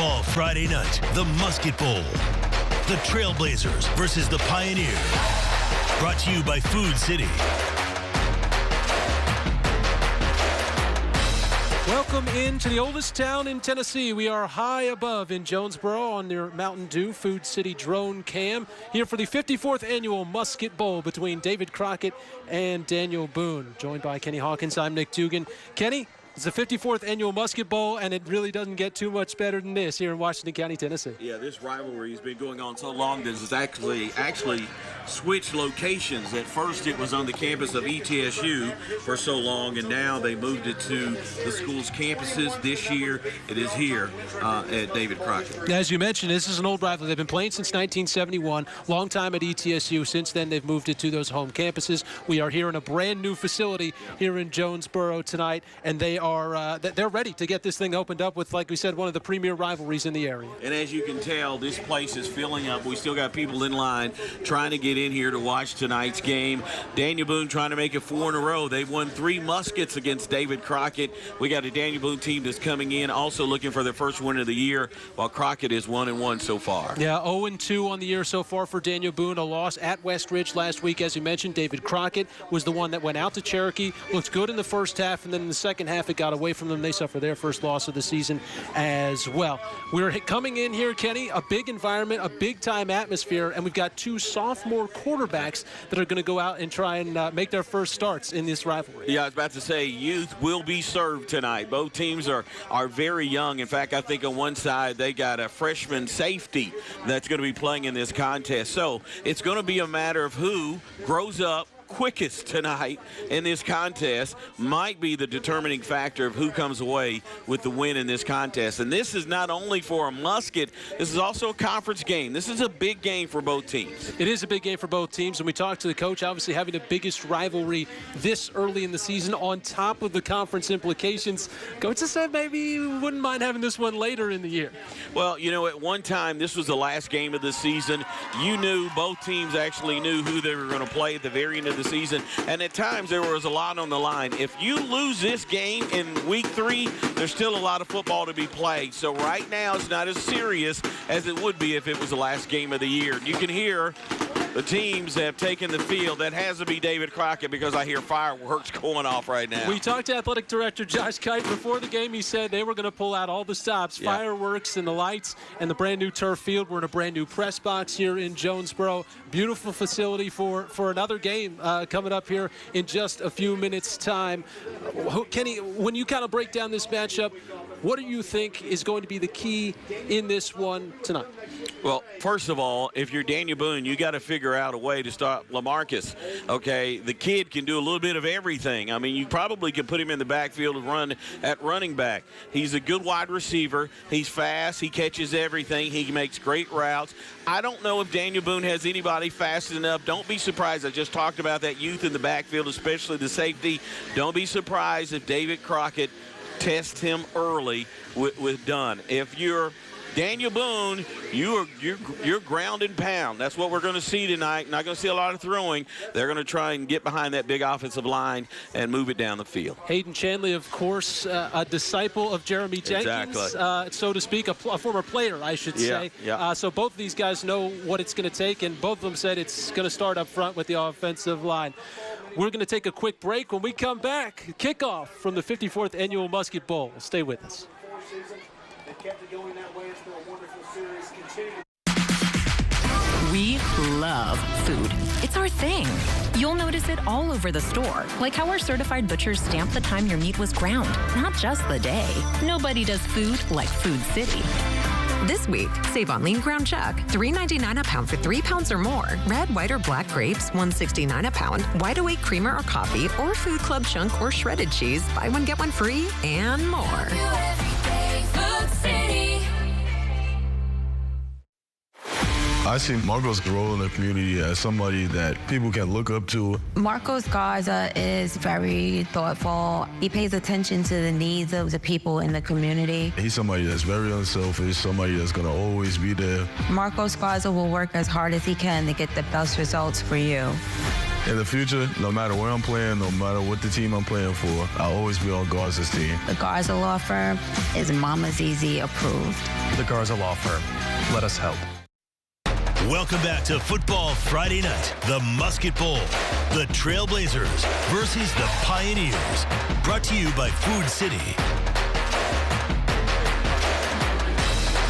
Fall Friday night, the Musket Bowl. The Trailblazers versus the Pioneers. Brought to you by Food City. Welcome into the oldest town in Tennessee. We are high above in Jonesboro on their Mountain Dew Food City drone cam here for the 54th annual Musket Bowl between David Crockett and Daniel Boone. Joined by Kenny Hawkins, I'm Nick Dugan. Kenny, it's the 54th annual Musket Bowl, and it really doesn't get too much better than this here in Washington County, Tennessee. Yeah, this rivalry has been going on so long that it's actually switched locations. At first, it was on the campus of ETSU for so long, and now they moved it to the school's campuses. This year, it is here at David Crockett. As you mentioned, this is an old rivalry. They've been playing since 1971, long time at ETSU. Since then, they've moved it to those home campuses. We are here in a brand new facility here in Jonesboro tonight, and they're ready to get this thing opened up with, like we said, one of the premier rivalries in the area. And as you can tell, this place is filling up. We still got people in line trying to get in here to watch tonight's game. Daniel Boone trying to make it 4 in a row. They've won 3 muskets against David Crockett. We got a Daniel Boone team that's coming in, also looking for their first win of the year, while Crockett is 1-1 so far. Yeah, 0-2 on the year so far for Daniel Boone. A loss at Westridge last week, as you mentioned. David Crockett was the one that went out to Cherokee, looked good in the first half, and then in the second half it got away from them. They suffered their first loss of the season as well. We're coming in here, Kenny, a big environment, a big-time atmosphere, and we've got 2 sophomore quarterbacks that are going to go out and try and make their first starts in this rivalry. Yeah, I was about to say, youth will be served tonight. Both teams are very young. In fact, I think on one side they got a freshman safety that's going to be playing in this contest. So it's going to be a matter of who grows up quickest tonight in this contest. Might be the determining factor of who comes away with the win in this contest. And this is not only for a Musket, this is also a conference game. This is a big game for both teams. It is a big game for both teams, and we talked to the coach, obviously having the biggest rivalry this early in the season on top of the conference implications. Coach has said maybe you wouldn't mind having this one later in the year. Well, you know, at one time this was the last game of the season. You knew, both teams actually knew who they were going to play at the very end of the season, and at times there was a lot on the line. If you lose this game in week 3, there's still a lot of football to be played. So right now it's not as serious as it would be if it was the last game of the year. You can hear the teams have taken the field. That has to be David Crockett, because I hear fireworks going off right now. We talked to Athletic Director Josh Kite before the game. He said they were going to pull out all the stops, fireworks and the lights, and the brand new turf field. We're in a brand new press box here in Jonesboro. Beautiful facility for another game coming up here in just a few minutes' time. Kenny, when you kind of break down this matchup, what do you think is going to be the key in this one tonight? Well, first of all, if you're Daniel Boone, you got to figure out a way to stop LaMarcus. Okay, the kid can do a little bit of everything. I mean, you probably could put him in the backfield and run at running back. He's a good wide receiver. He's fast. He catches everything. He makes great routes. I don't know if Daniel Boone has anybody fast enough. Don't be surprised. I just talked about that youth in the backfield, especially the safety. Don't be surprised if David Crockett tests him early with Dunn. If you're Daniel Boone, you're ground and pound. That's what we're going to see tonight. Not going to see a lot of throwing. They're going to try and get behind that big offensive line and move it down the field. Hayden Chanley, of course, a disciple of Jeremy Jenkins, so to speak, a former player, I should say. Yeah. So both of these guys know what it's going to take, and both of them said it's going to start up front with the offensive line. We're going to take a quick break. When we come back, kickoff from the 54th Annual Musket Bowl. Stay with us. Kept it going that way. It's been a wonderful series. Continue. We love food. It's our thing. You'll notice it all over the store, like how our certified butchers stamp the time your meat was ground, not just the day. Nobody does food like Food City. This week, save on lean ground chuck, $3.99 a pound for 3 pounds or more. Red, white, or black grapes, $1.69 a pound. Wide awake creamer or coffee, or Food Club chunk or shredded cheese. Buy one, get one free, and more. I see Marco's role in the community as somebody that people can look up to. Marcos Garza is very thoughtful. He pays attention to the needs of the people in the community. He's somebody that's very unselfish, somebody that's going to always be there. Marcos Garza will work as hard as he can to get the best results for you. In the future, no matter where I'm playing, no matter what the team I'm playing for, I'll always be on Garza's team. The Garza Law Firm is Mama's Easy approved. The Garza Law Firm. Let us help. Welcome back to Football Friday Night, the Musket Bowl. The Trailblazers versus the Pioneers. Brought to you by Food City.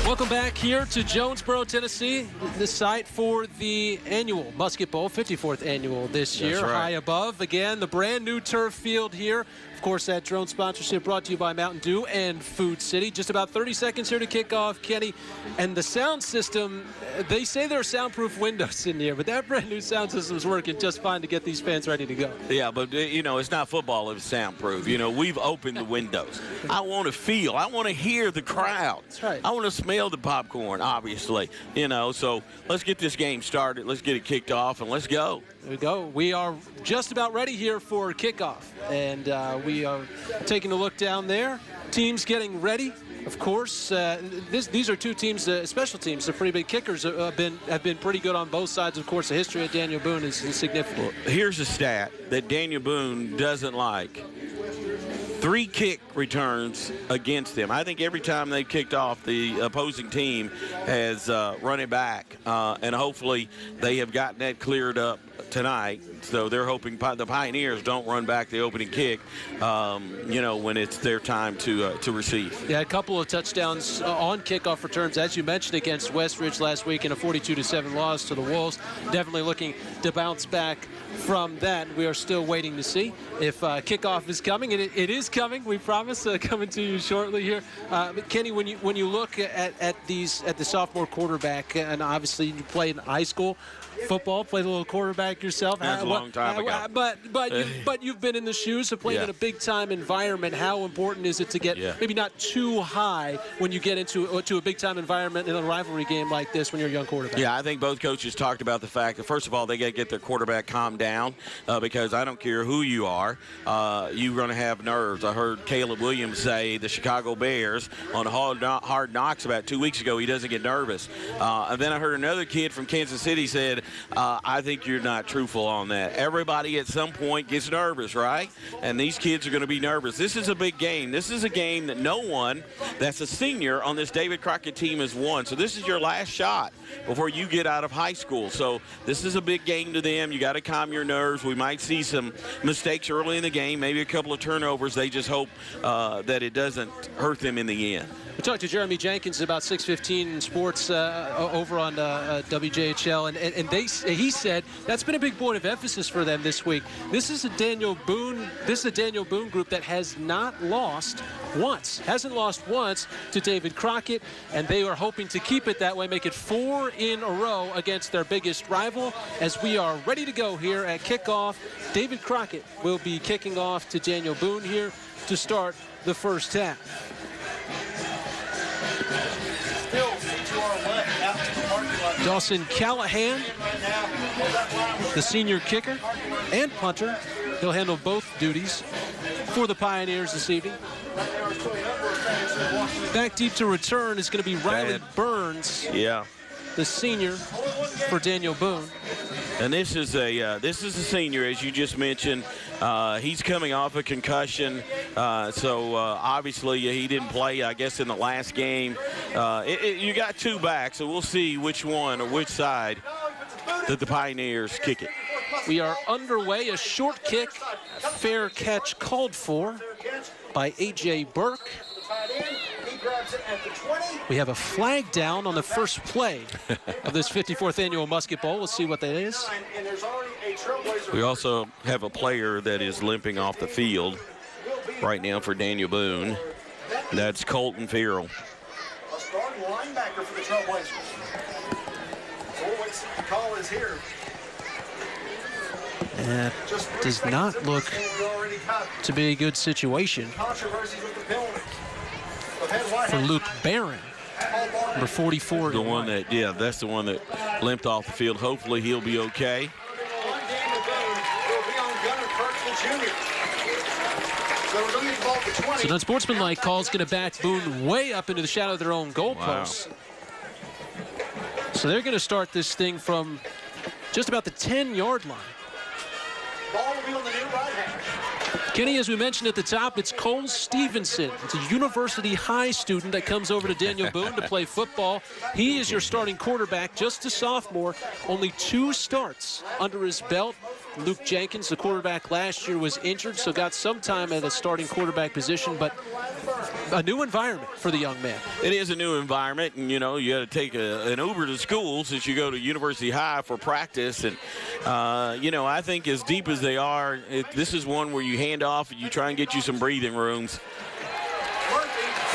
Welcome back here to Jonesboro, Tennessee, the site for the annual Musket Bowl, 54th annual this year. That's right. High above, again, the brand new turf field here. Of course, that drone sponsorship brought to you by Mountain Dew and Food City. Just about 30 seconds here to kick off, Kenny. And the sound system, they say there are soundproof windows in here, but that brand new sound system is working just fine to get these fans ready to go. Yeah, but, you know, it's not football if it's soundproof. You know, we've opened the windows. I want to feel. I want to hear the crowd. That's right. I want to smell the popcorn, obviously. You know, so let's get this game started. Let's get it kicked off, and let's go. There we go. We are just about ready here for kickoff. And we are taking a look down there. Teams getting ready. Of course, these are two teams, special teams. They're pretty big kickers. Have been pretty good on both sides. Of course, the history of Daniel Boone is significant. Well, here's a stat that Daniel Boone doesn't like. 3 kick returns against them. I think every time they've kicked off, the opposing team has run it back, and hopefully they have gotten that cleared up tonight. So they're hoping the Pioneers don't run back the opening kick, you know, when it's their time to receive. Yeah, a couple of touchdowns on kickoff returns, as you mentioned, against Westridge last week in a 42-7 loss to the Wolves. Definitely looking to bounce back from that. We are still waiting to see if kickoff is coming, and it is coming. We promise, coming to you shortly here. But Kenny, when you look at the sophomore quarterback, and obviously you played in high school football, played a little quarterback yourself. That's a long time ago. But you've been in the shoes of playing in a big time environment. How important is it to get maybe not too high when you get into a big time environment in a rivalry game like this when you're a young quarterback? Yeah, I think both coaches talked about the fact that, first of all, they got to get their quarterback calmed down because I don't care who you are, you're going to have nerves. I heard Caleb Williams say the Chicago Bears on Hard Knocks about 2 weeks ago, he doesn't get nervous. And then I heard another kid from Kansas City said, I think you're not truthful on that. Everybody at some point gets nervous, right? And these kids are going to be nervous. This is a big game. This is a game that no one that's a senior on this David Crockett team has won. So this is your last shot before you get out of high school. So this is a big game to them. You got to calm your nerves. We might see some mistakes early in the game, maybe a couple of turnovers. They just hope that it doesn't hurt them in the end. We talked to Jeremy Jenkins about 6:15 Sports over on WJHL, and he said that's been a big point of emphasis for them this week. This is a Daniel Boone group that has not lost once, to David Crockett, and they are hoping to keep it that way, make it 4 in a row against their biggest rival. As we are ready to go here at kickoff, David Crockett will be kicking off to Daniel Boone here to start the first half. Dawson Callahan, the senior kicker and punter. He'll handle both duties for the Pioneers this evening. Back deep to return is going to be Riley Burns, the senior for Daniel Boone. And this is a senior, as you just mentioned. He's coming off a concussion, so obviously he didn't play, I guess, in the last game. You got 2 back, so we'll see which one or which side that the Pioneers kick it. We are underway. A short kick, fair catch called for by A.J. Burke. We have a flag down on the first play of this 54th annual Musket Bowl. We'll see what that is. We also have a player that is limping off the field right now for Daniel Boone. That's Colton Farrell. A starting linebacker for the Trailblazers. So we'll wait to see what the call is here. That does not look to be a good situation for Luke Barron, number 44. The one that, that's the one that limped off the field. Hopefully he'll be okay. So an unsportsmanlike call is going to back Boone way up into the shadow of their own goalposts. Wow. So they're going to start this thing from just about the 10-yard line. Ball will be on the near right hash. Kenny, as we mentioned at the top, it's Cole Stevenson. It's a University High student that comes over to Daniel Boone to play football. He is your starting quarterback, just a sophomore, only 2 starts under his belt. Luke Jenkins, the quarterback last year, was injured, so got some time at a starting quarterback position, but a new environment for the young man. It is a new environment, and, you know, you got to take an Uber to school since you go to University High for practice. And, you know, I think as deep as they are, this is one where you hand off and you try and get you some breathing rooms.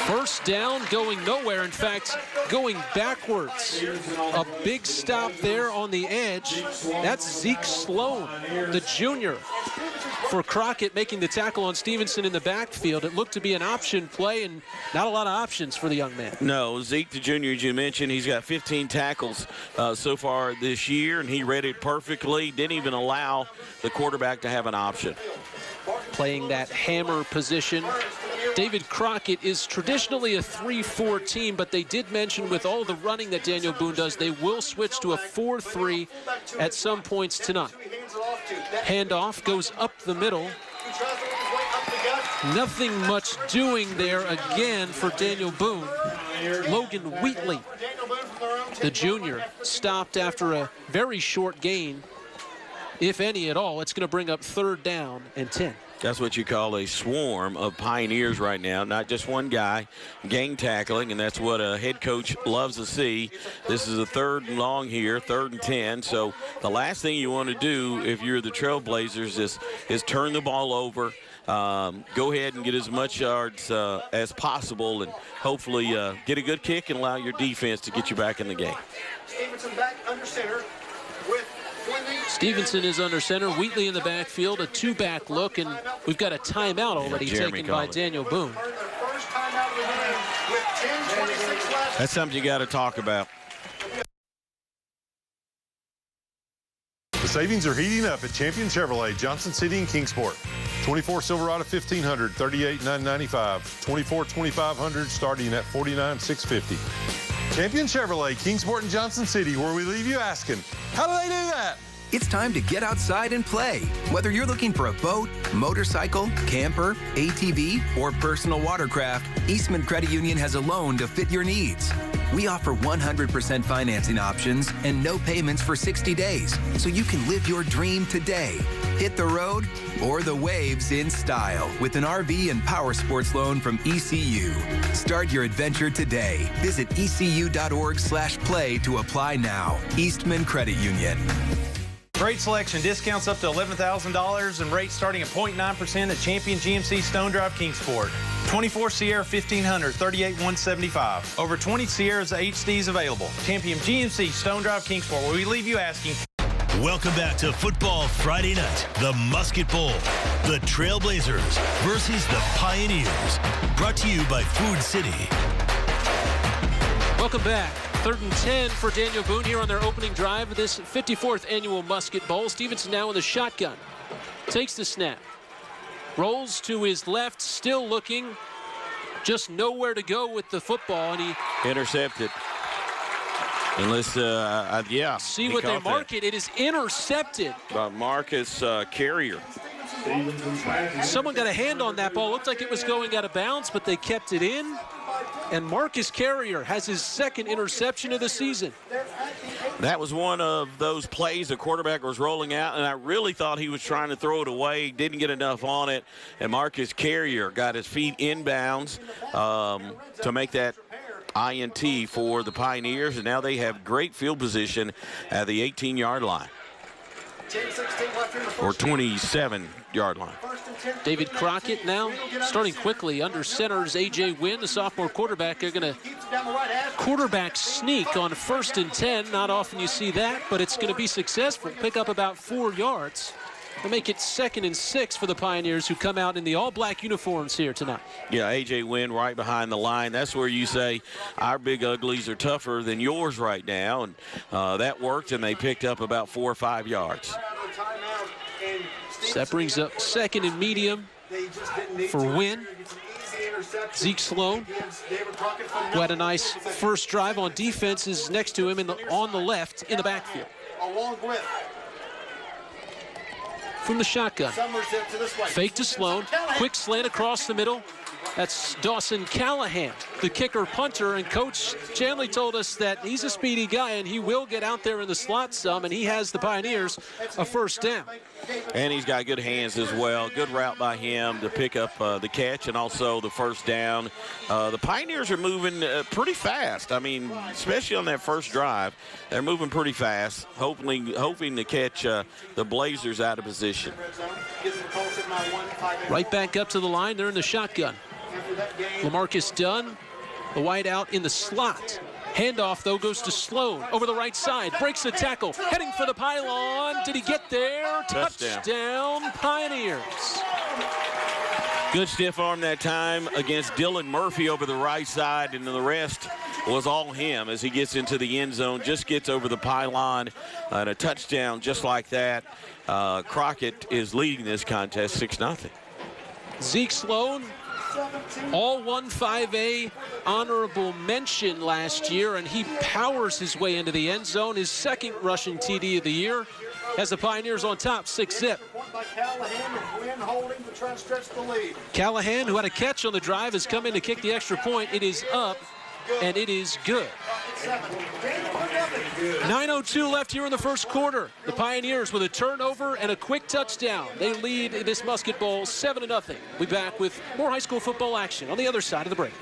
First down, going nowhere. In fact, going backwards. A big stop there on the edge. That's Zeke Sloan, the junior, for Crockett, making the tackle on Stevenson in the backfield. It looked to be an option play, and not a lot of options for the young man. No, Zeke, the junior, as you mentioned, he's got 15 tackles so far this year, and he read it perfectly. Didn't even allow the quarterback to have an option. Playing that hammer position. David Crockett is traditionally a 3-4 team, but they did mention with all the running that Daniel Boone does, they will switch to a 4-3 at some points tonight. Handoff goes up the middle. Nothing much doing there again for Daniel Boone. Logan Wheatley, the junior, stopped after a very short gain, if any at all. It's going to bring up 3rd down and 10. That's what you call a swarm of Pioneers right now, not just one guy, gang tackling, and that's what a head coach loves to see. This is a 3rd and long here, 3rd and 10. So the last thing you want to do if you're the Trailblazers is turn the ball over, go ahead and get as much yards as possible, and hopefully get a good kick and allow your defense to get you back in the game. Stevenson back under center with Stevenson is under center. Wheatley in the backfield, a 2-back look, and we've got a timeout already taken by Daniel Boone. That's something you got to talk about. The savings are heating up at Champion Chevrolet, Johnson City and Kingsport. 24 Silverado 1500, $38,995. 24 2500 starting at $49,650. Champion Chevrolet, Kingsport and Johnson City, where we leave you asking, how do they do that? It's time to get outside and play. Whether you're looking for a boat, motorcycle, camper, ATV, or personal watercraft, Eastman Credit Union has a loan to fit your needs. We offer 100% financing options and no payments for 60 days, so you can live your dream today. Hit the road or the waves in style with an RV and power sports loan from ECU. Start your adventure today. Visit ecu.org/play to apply now. Eastman Credit Union. Great selection, discounts up to $11,000 and rates starting at 0.9% at Champion GMC Stone Drive Kingsport. 24 Sierra 1500, $38,175. Over 20 Sierras HDs available. Champion GMC Stone Drive Kingsport, where we leave you asking. Welcome back to Football Friday Night, the Musket Bowl. The Trailblazers versus the Pioneers. Brought to you by Food City. Welcome back. 3rd and 10 for Daniel Boone here on their opening drive of this 54th annual Musket Bowl. Stevenson now in the shotgun. Takes the snap. Rolls to his left, still looking. Just nowhere to go with the football, and he intercepted. Unless, yeah. See what they mark it. It is intercepted. By Marcus Carrier. Someone got a hand on that ball. Looked like it was going out of bounds, but they kept it in. And Marcus Carrier has his 2nd interception of the season. That was one of those plays the quarterback was rolling out, and I really thought he was trying to throw it away, didn't get enough on it, and Marcus Carrier got his feet inbounds to make that INT for the Pioneers, and now they have great field position at the 18-yard line. Or 27-yard line. David Crockett now starting quickly under center's A.J. Wynn, the sophomore quarterback. They're going to quarterback sneak on 1st and 10. Not often you see that, but it's going to be successful. Pick up about 4 yards. To make it 2nd and 6 for the Pioneers, who come out in the all-black uniforms here tonight. Yeah, A.J. Wynn right behind the line. That's where you say our big uglies are tougher than yours right now. And that worked, and they picked up about 4 or 5 yards. That brings up 2nd and medium for Wynn. Zeke Sloan, who had a nice first drive on defense, is next to him on the left in the backfield. from the shotgun. Fake to Sloan. Quick slant across the middle. That's Dawson Callahan, the kicker punter, and Coach Chanley told us that he's a speedy guy and he will get out there in the slot some, and he has the Pioneers a first down. And he's got good hands as well. Good route by him to pick up the catch and also the first down. The Pioneers are moving pretty fast. I mean, especially on that first drive, they're moving pretty fast, hoping to catch the Blazers out of position. Right back up to the line. They're in the shotgun. LaMarcus Dunn, the wide out in the slot. Handoff, though, goes to Sloan over the right side. Breaks the tackle. Heading for the pylon. Did he get there? Touchdown, Pioneers. Good stiff arm that time against Dylan Murphy over the right side, and the rest was all him as he gets into the end zone, just gets over the pylon, and a touchdown just like that. Crockett is leading this contest 6-0. Zeke Sloan, all 1-5A honorable mention last year, and he powers his way into the end zone. His second rushing TD of the year has the Pioneers on top, 6-zip. Callahan, who had a catch on the drive, has come in to kick the extra point. It is up, and it is good. 9:02 left here in the first quarter. The Pioneers with a turnover and a quick touchdown. They lead this Musket Bowl 7-0. We'll be back with more high school football action on the other side of the break.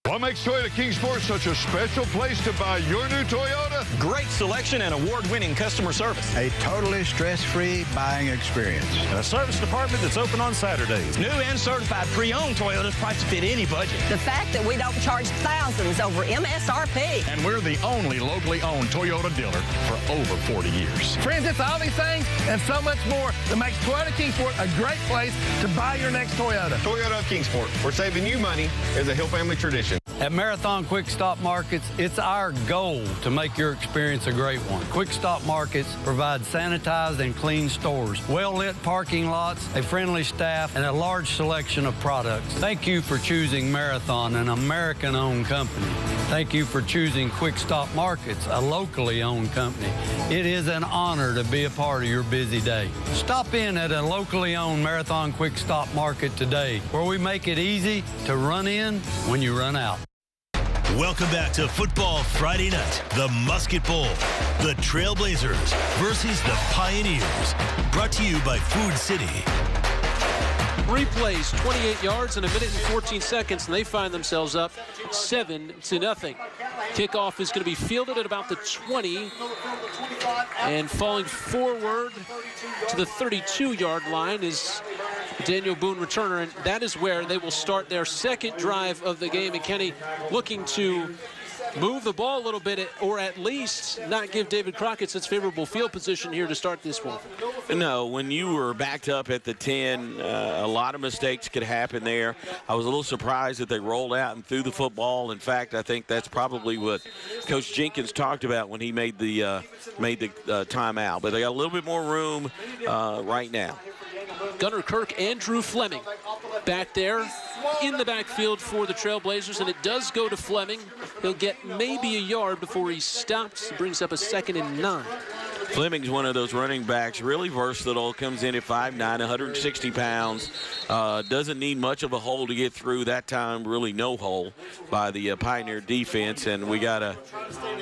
What makes Toyota Kingsport such a special place to buy your new Toyota? Great selection and award-winning customer service. A totally stress-free buying experience. And a service department that's open on Saturdays. New and certified pre-owned Toyotas priced to fit any budget. The fact that we don't charge thousands over MSRP. And we're the only locally owned Toyota dealer for over 40 years. Friends, it's all these things and so much more that makes Toyota Kingsport a great place to buy your next Toyota. Toyota of Kingsport. We're saving you money as a Hill family tradition. At Marathon Quick Stop Markets, it's our goal to make your experience a great one. Quick Stop Markets provide sanitized and clean stores, well-lit parking lots, a friendly staff, and a large selection of products. Thank you for choosing Marathon, an American-owned company. Thank you for choosing Quick Stop Markets, a locally owned company. It is an honor to be a part of your busy day. Stop in at a locally owned Marathon Quick Stop Market today, where we make it easy to run in when you run out. Welcome back to Football Friday Night, the Musket Bowl. The Trailblazers versus the Pioneers. Brought to you by Food City. 3 plays, 28 yards, in a minute and 14 seconds, and they find themselves up 7-0. Kickoff is going to be fielded at about the 20, and falling forward to the 32-yard line is Daniel Boone, returner, and that is where they will start their second drive of the game. And Kenny looking to move the ball a little bit, or at least not give David Crockett such favorable field position here to start this one. No, when you were backed up at the 10, a lot of mistakes could happen there. I was a little surprised that they rolled out and threw the football. In fact, I think that's probably what Coach Jenkins talked about when he made the timeout. But they got a little bit more room right now. Gunnar Kirk and Drew Fleming back there in the backfield for the Trailblazers, and it does go to Fleming. He'll get maybe a yard before he stops. He brings up a 2nd and 9. Fleming's one of those running backs, really versatile, comes in at 5'9", 160 pounds. Doesn't need much of a hole to get through. That time, really no hole by the Pioneer defense, and we got a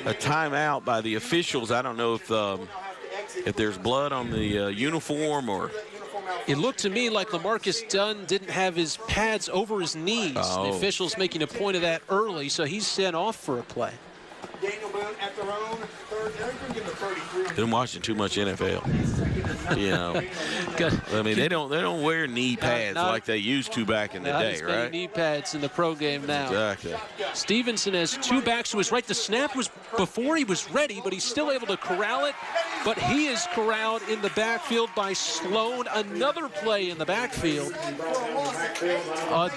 timeout by the officials. I don't know if there's blood on the uniform or... It looked to me like LaMarcus Dunn didn't have his pads over his knees. Oh. The official's making a point of that early, so he's sent off for a play. Daniel Boone at their own third. Been watching too much NFL. You know, I mean, they don't wear knee pads like they used to back in the day, right? Knee pads in the pro game now. Exactly. Stevenson has 2 backs to his right. The snap was before he was ready, but he's still able to corral it. But he is corralled in the backfield by Sloan. Another play in the backfield. A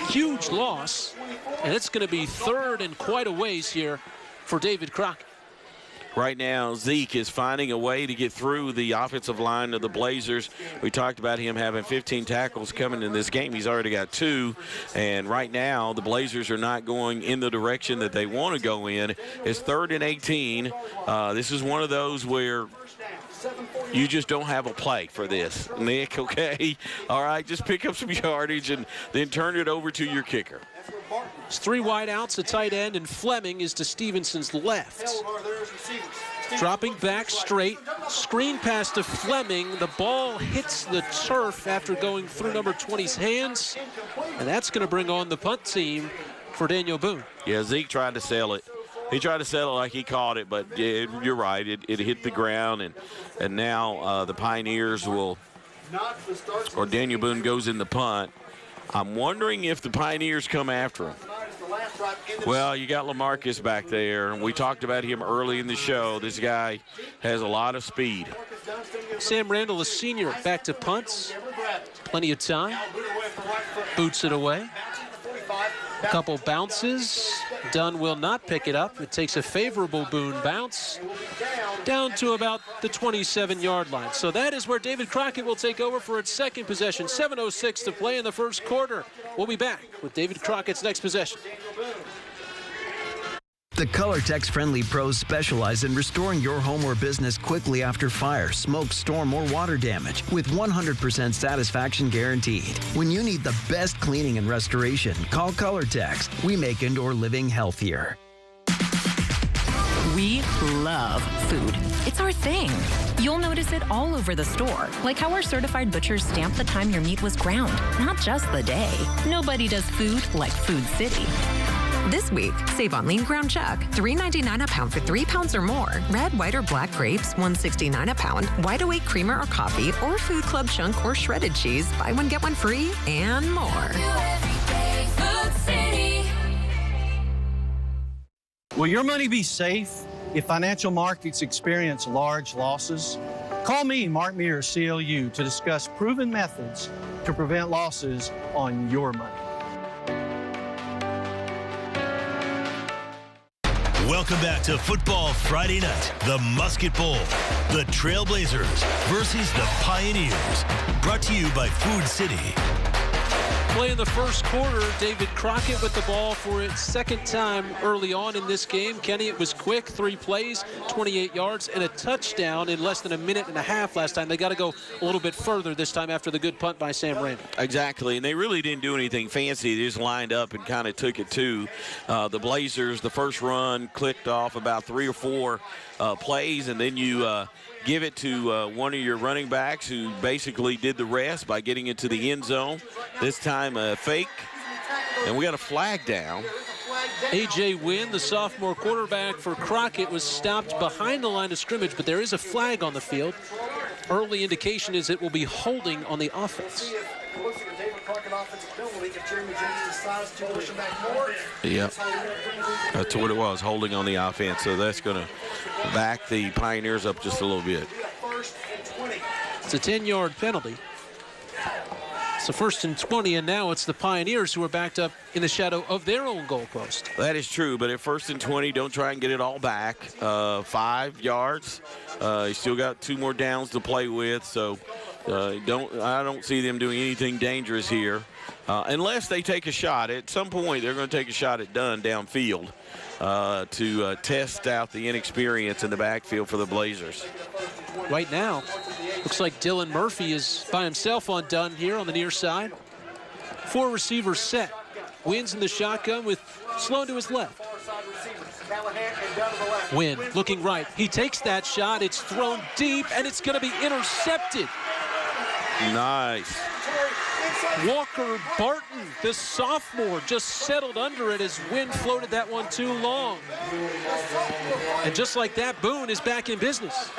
huge loss, and it's going to be 3rd and quite a ways here for David Crockett. Right now, Zeke is finding a way to get through the offensive line of the Blazers. We talked about him having 15 tackles coming in this game. He's already got 2. And right now, the Blazers are not going in the direction that they want to go in. It's 3rd and 18. This is one of those where you just don't have a play for this, Nick, okay? All right, just pick up some yardage and then turn it over to your kicker. It's 3 wide outs, a tight end, and Fleming is to Stevenson's left. Dropping back straight, screen pass to Fleming. The ball hits the turf after going through number 20's hands, and that's going to bring on the punt team for Daniel Boone. Yeah, Zeke tried to sell it. He tried to sell it like he caught it, but you're right. It hit the ground, and now the Pioneers will, or Daniel Boone goes in the punt. I'm wondering if the Pioneers come after him. Well, you got LaMarcus back there, and we talked about him early in the show. This guy has a lot of speed. Sam Randall, a senior, back to punts. Plenty of time. Boots it away. A couple bounces. Dunn will not pick it up. It takes a favorable Boone bounce down to about the 27-yard line. So that is where David Crockett will take over for its second possession. 7:06 to play in the first quarter. We'll be back with David Crockett's next possession. The ColorTex friendly pros specialize in restoring your home or business quickly after fire, smoke, storm, or water damage with 100% satisfaction guaranteed. When you need the best cleaning and restoration, call ColorTex. We make indoor living healthier. We love food. It's our thing. You'll notice it all over the store, like how our certified butchers stamp the time your meat was ground, not just the day. Nobody does food like Food City. This week, save on lean ground chuck, $3.99 a pound for 3 pounds or more. Red, white, or black grapes, $1.69 a pound. Wide awake creamer or coffee, or Food Club chunk or shredded cheese. Buy one, get one free, and more. Will your money be safe if financial markets experience large losses? Call me, Mark Mears, CLU, to discuss proven methods to prevent losses on your money. Welcome back to Football Friday Night, the Musket Bowl. The Trailblazers versus the Pioneers. Brought to you by Food City. Play in the first quarter, David Crockett with the ball for its second time early on in this game. Kenny, it was quick, 3 plays, 28 yards, and a touchdown in less than a minute and a half last time. They got to go a little bit further this time after the good punt by Sam Randall. Exactly, and they really didn't do anything fancy. They just lined up and kind of took it to the Blazers. The first run clicked off about 3 or 4 plays, and then you give it to one of your running backs who basically did the rest by getting into the end zone. This time a fake, and we got a flag down. A.J. Wynn, the sophomore quarterback for Crockett, was stopped behind the line of scrimmage, but there is a flag on the field. Early indication is it will be holding on the offense. Yep, that's what it was, holding on the offense. So that's going to back the Pioneers up just a little bit. It's a 10-yard penalty. It's a 1st and 20, and now it's the Pioneers who are backed up in the shadow of their own goalpost. That is true, but at 1st and 20, don't try and get it all back. 5 yards. You still got 2 more downs to play with, so I don't see them doing anything dangerous here. Unless they take a shot. At some point, they're going to take a shot at Dunn downfield to test out the inexperience in the backfield for the Blazers. Right now, looks like Dylan Murphy is by himself on Dunn here on the near side. 4 receivers set. Wynn's in the shotgun with Sloan to his left. Wynn looking right. He takes that shot. It's thrown deep, and it's going to be intercepted. Nice. Walker Barton, the sophomore, just settled under it as Wynn floated that one too long. And just like that, Boone is back in business.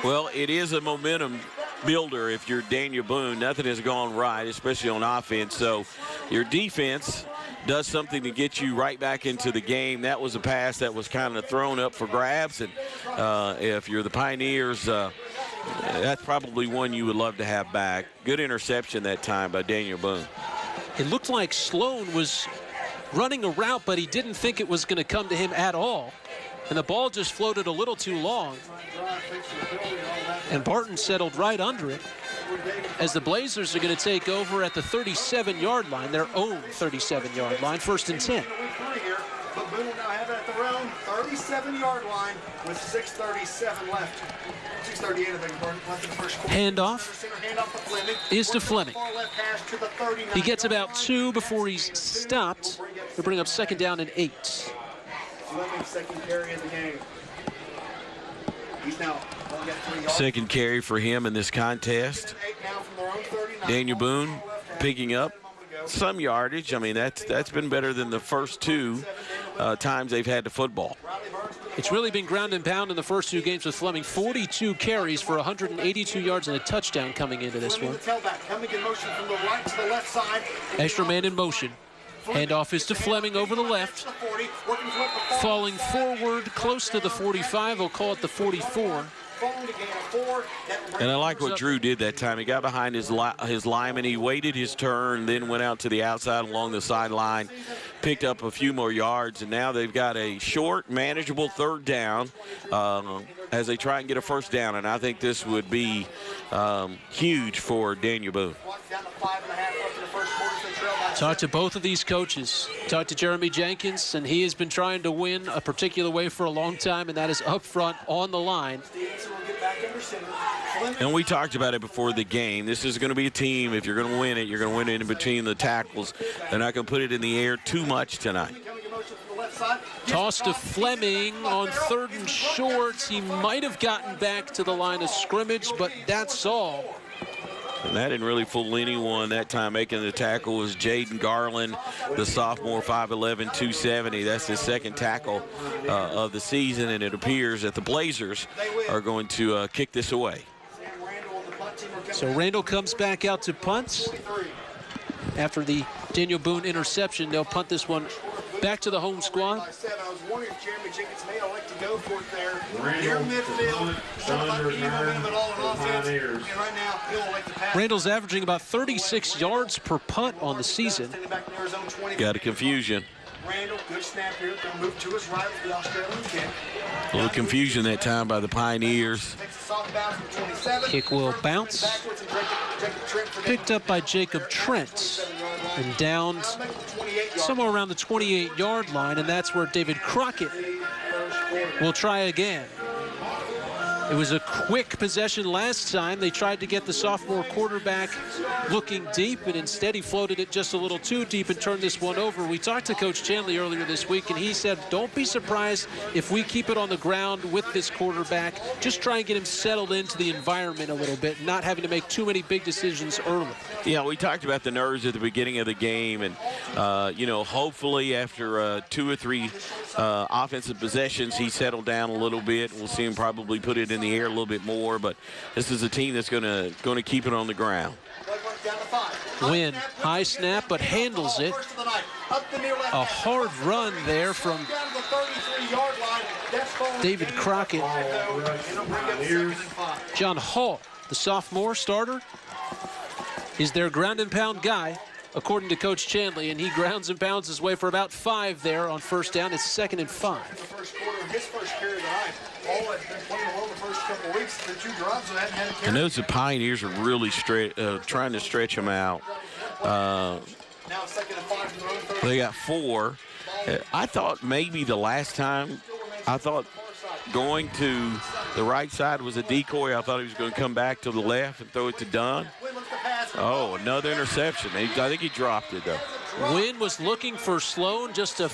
Well, it is a momentum builder if you're Daniel Boone. Nothing has gone right, especially on offense. So your defense does something to get you right back into the game. That was a pass that was kind of thrown up for grabs. And if you're the Pioneers, that's probably one you would love to have back. Good interception that time by Daniel Boone. It looked like Sloan was running a route, but he didn't think it was going to come to him at all. And the ball just floated a little too long. And Barton settled right under it as the Blazers are going to take over at the 37-yard line, their own 37-yard line, 1st and 10. But Boone will now have it at their own 37-yard line with 6:37 left. 6:38, I think, left in the first quarter. Handoff is to Fleming. He gets about 2 before he's stopped. They'll bring up 2nd down and 8. Fleming's second carry of the game. He's now only got 3 yards. Second carry for him in this contest. Daniel Boone picking up some yardage. I mean, that's been better than the first 2 times they've had the football. It's really been ground and pound in the first 2 games with Fleming. 42 carries for 182 yards and a touchdown coming into this one. Extra man in motion. Handoff is to Fleming over the left. Falling forward close to the 45. We'll call it the 44. And I like what Drew did that time. He got behind his lineman. He waited his turn, then went out to the outside along the sideline, picked up a few more yards, and now they've got a short, manageable 3rd down as they try and get a 1st down. And I think this would be huge for Daniel Boone. Talked to both of these coaches. Talked to Jeremy Jenkins, and he has been trying to win a particular way for a long time, and that is up front on the line. And we talked about it before the game. This is going to be a team, if you're going to win it, you're going to win it in between the tackles. They're not going to put it in the air too much tonight. Toss to Fleming on 3rd and short. He might have gotten back to the line of scrimmage, but that's all. And that didn't really fool anyone that time. Making the tackle was Jaden Garland, the sophomore, 5'11", 270. That's his 2nd tackle of the season, and it appears that the Blazers are going to kick this away. So Randall comes back out to punt. After the Daniel Boone interception, they'll punt this one back to the home squad. I was wondering if Jeremy Jenkins may elect to go for it there. Near midfield, momentum at all in offense. And right now, he'll elect to pass. Randall's averaging about 36 yards per punt on the season. Got a confusion. Randall, good snap here. Going to move to his right for the Australian kick. A little confusion that time by the Pioneers. Kick will bounce. Picked up by Jacob Trent and downed somewhere around the 28-yard line, and that's where David Crockett will try again. It was a quick possession last time. They tried to get the sophomore quarterback looking deep, and instead he floated it just a little too deep and turned this one over. We talked to Coach Chanley earlier this week, and he said, don't be surprised if we keep it on the ground with this quarterback. Just try and get him settled into the environment a little bit, not having to make too many big decisions early. Yeah, we talked about the nerves at the beginning of the game, and, hopefully after 2 or 3 offensive possessions, he settled down a little bit. We'll see him probably put it in the air a little bit more, but this is a team that's going to keep it on the ground. Wynn, high snap, but handles it. A hard run there from David Crockett. John Hall, the sophomore starter, is their ground and pound guy, according to Coach Chanley, and he grounds and pounds his way for about 5 there on 1st down. It's 2nd and 5. His first carry tonight. All has been playing well the first couple of weeks. The 2 drives that hadn't had a carry. And those Pioneers are really trying to stretch him out. Now 2nd and 5 from their own 30. They got 4. I thought maybe the last time, going to the right side was a decoy. I thought he was going to come back to the left and throw it to Dunn. Oh, another interception. I think he dropped it, though. Wynn was looking for Sloan just a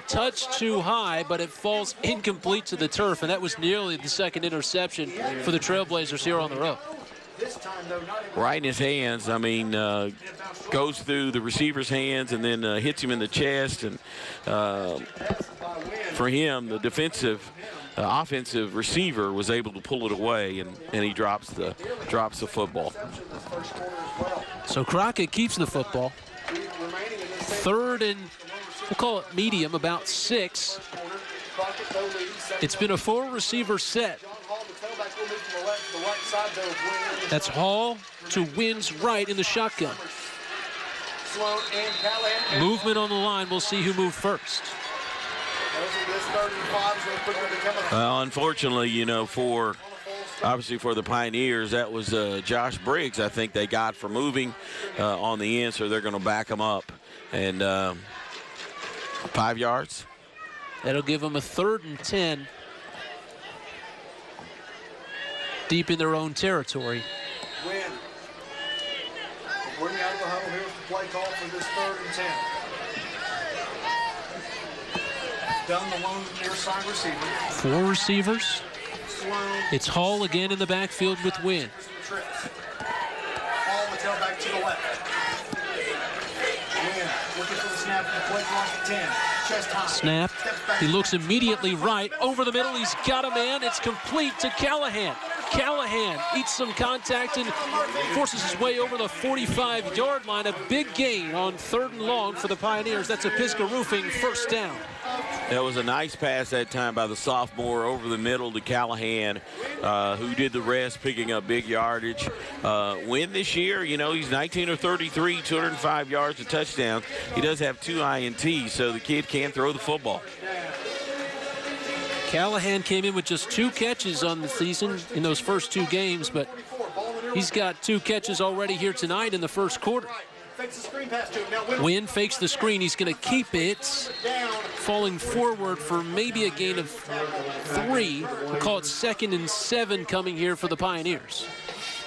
touch too high, but it falls incomplete to the turf, and that was nearly the 2nd interception for the Trailblazers here on the road. Right in his hands. I mean, goes through the receiver's hands and then hits him in the chest. And for him, the offensive receiver was able to pull it away, and he drops the football. So Crockett keeps the football. 3rd and, we'll call it medium, about 6. It's been a 4-receiver set. That's Hall to Wynn's right in the shotgun. Movement on the line. We'll see who moved first. Unfortunately, obviously for the Pioneers, that was Josh Briggs, I think they got for moving on the end, so they're going to back him up. And 5 yards. That'll give them a 3rd and 10. Deep in their own territory. Win. Bring out of the huddle. Here's the play call for this 3rd and 10. Down the lone near side receiver. 4 receivers. Sloan. It's Hall again in the backfield with Wynn. Trips. All the tailback to the left. Wynn looking for the snap. The play clock at 10. Chest high. Snap. He looks immediately right. Over the middle. He's got a man. It's complete to Callahan. Callahan eats some contact and forces his way over the 45-yard line. A big gain on 3rd and long for the Pioneers. That's a Pisgah Roofing first down. That was a nice pass that time by the sophomore over the middle to Callahan, who did the rest, picking up big yardage. Win this year, you know, he's 19 or 33, 205 yards, a touchdown. He does have 2 INTs, so the kid can throw the football. Callahan came in with just 2 catches on the season in those first 2 games, but he's got 2 catches already here tonight in the first quarter. Wynn fakes the screen. He's going to keep it, falling forward for maybe a gain of 3. We'll call it 2nd and 7 coming here for the Pioneers.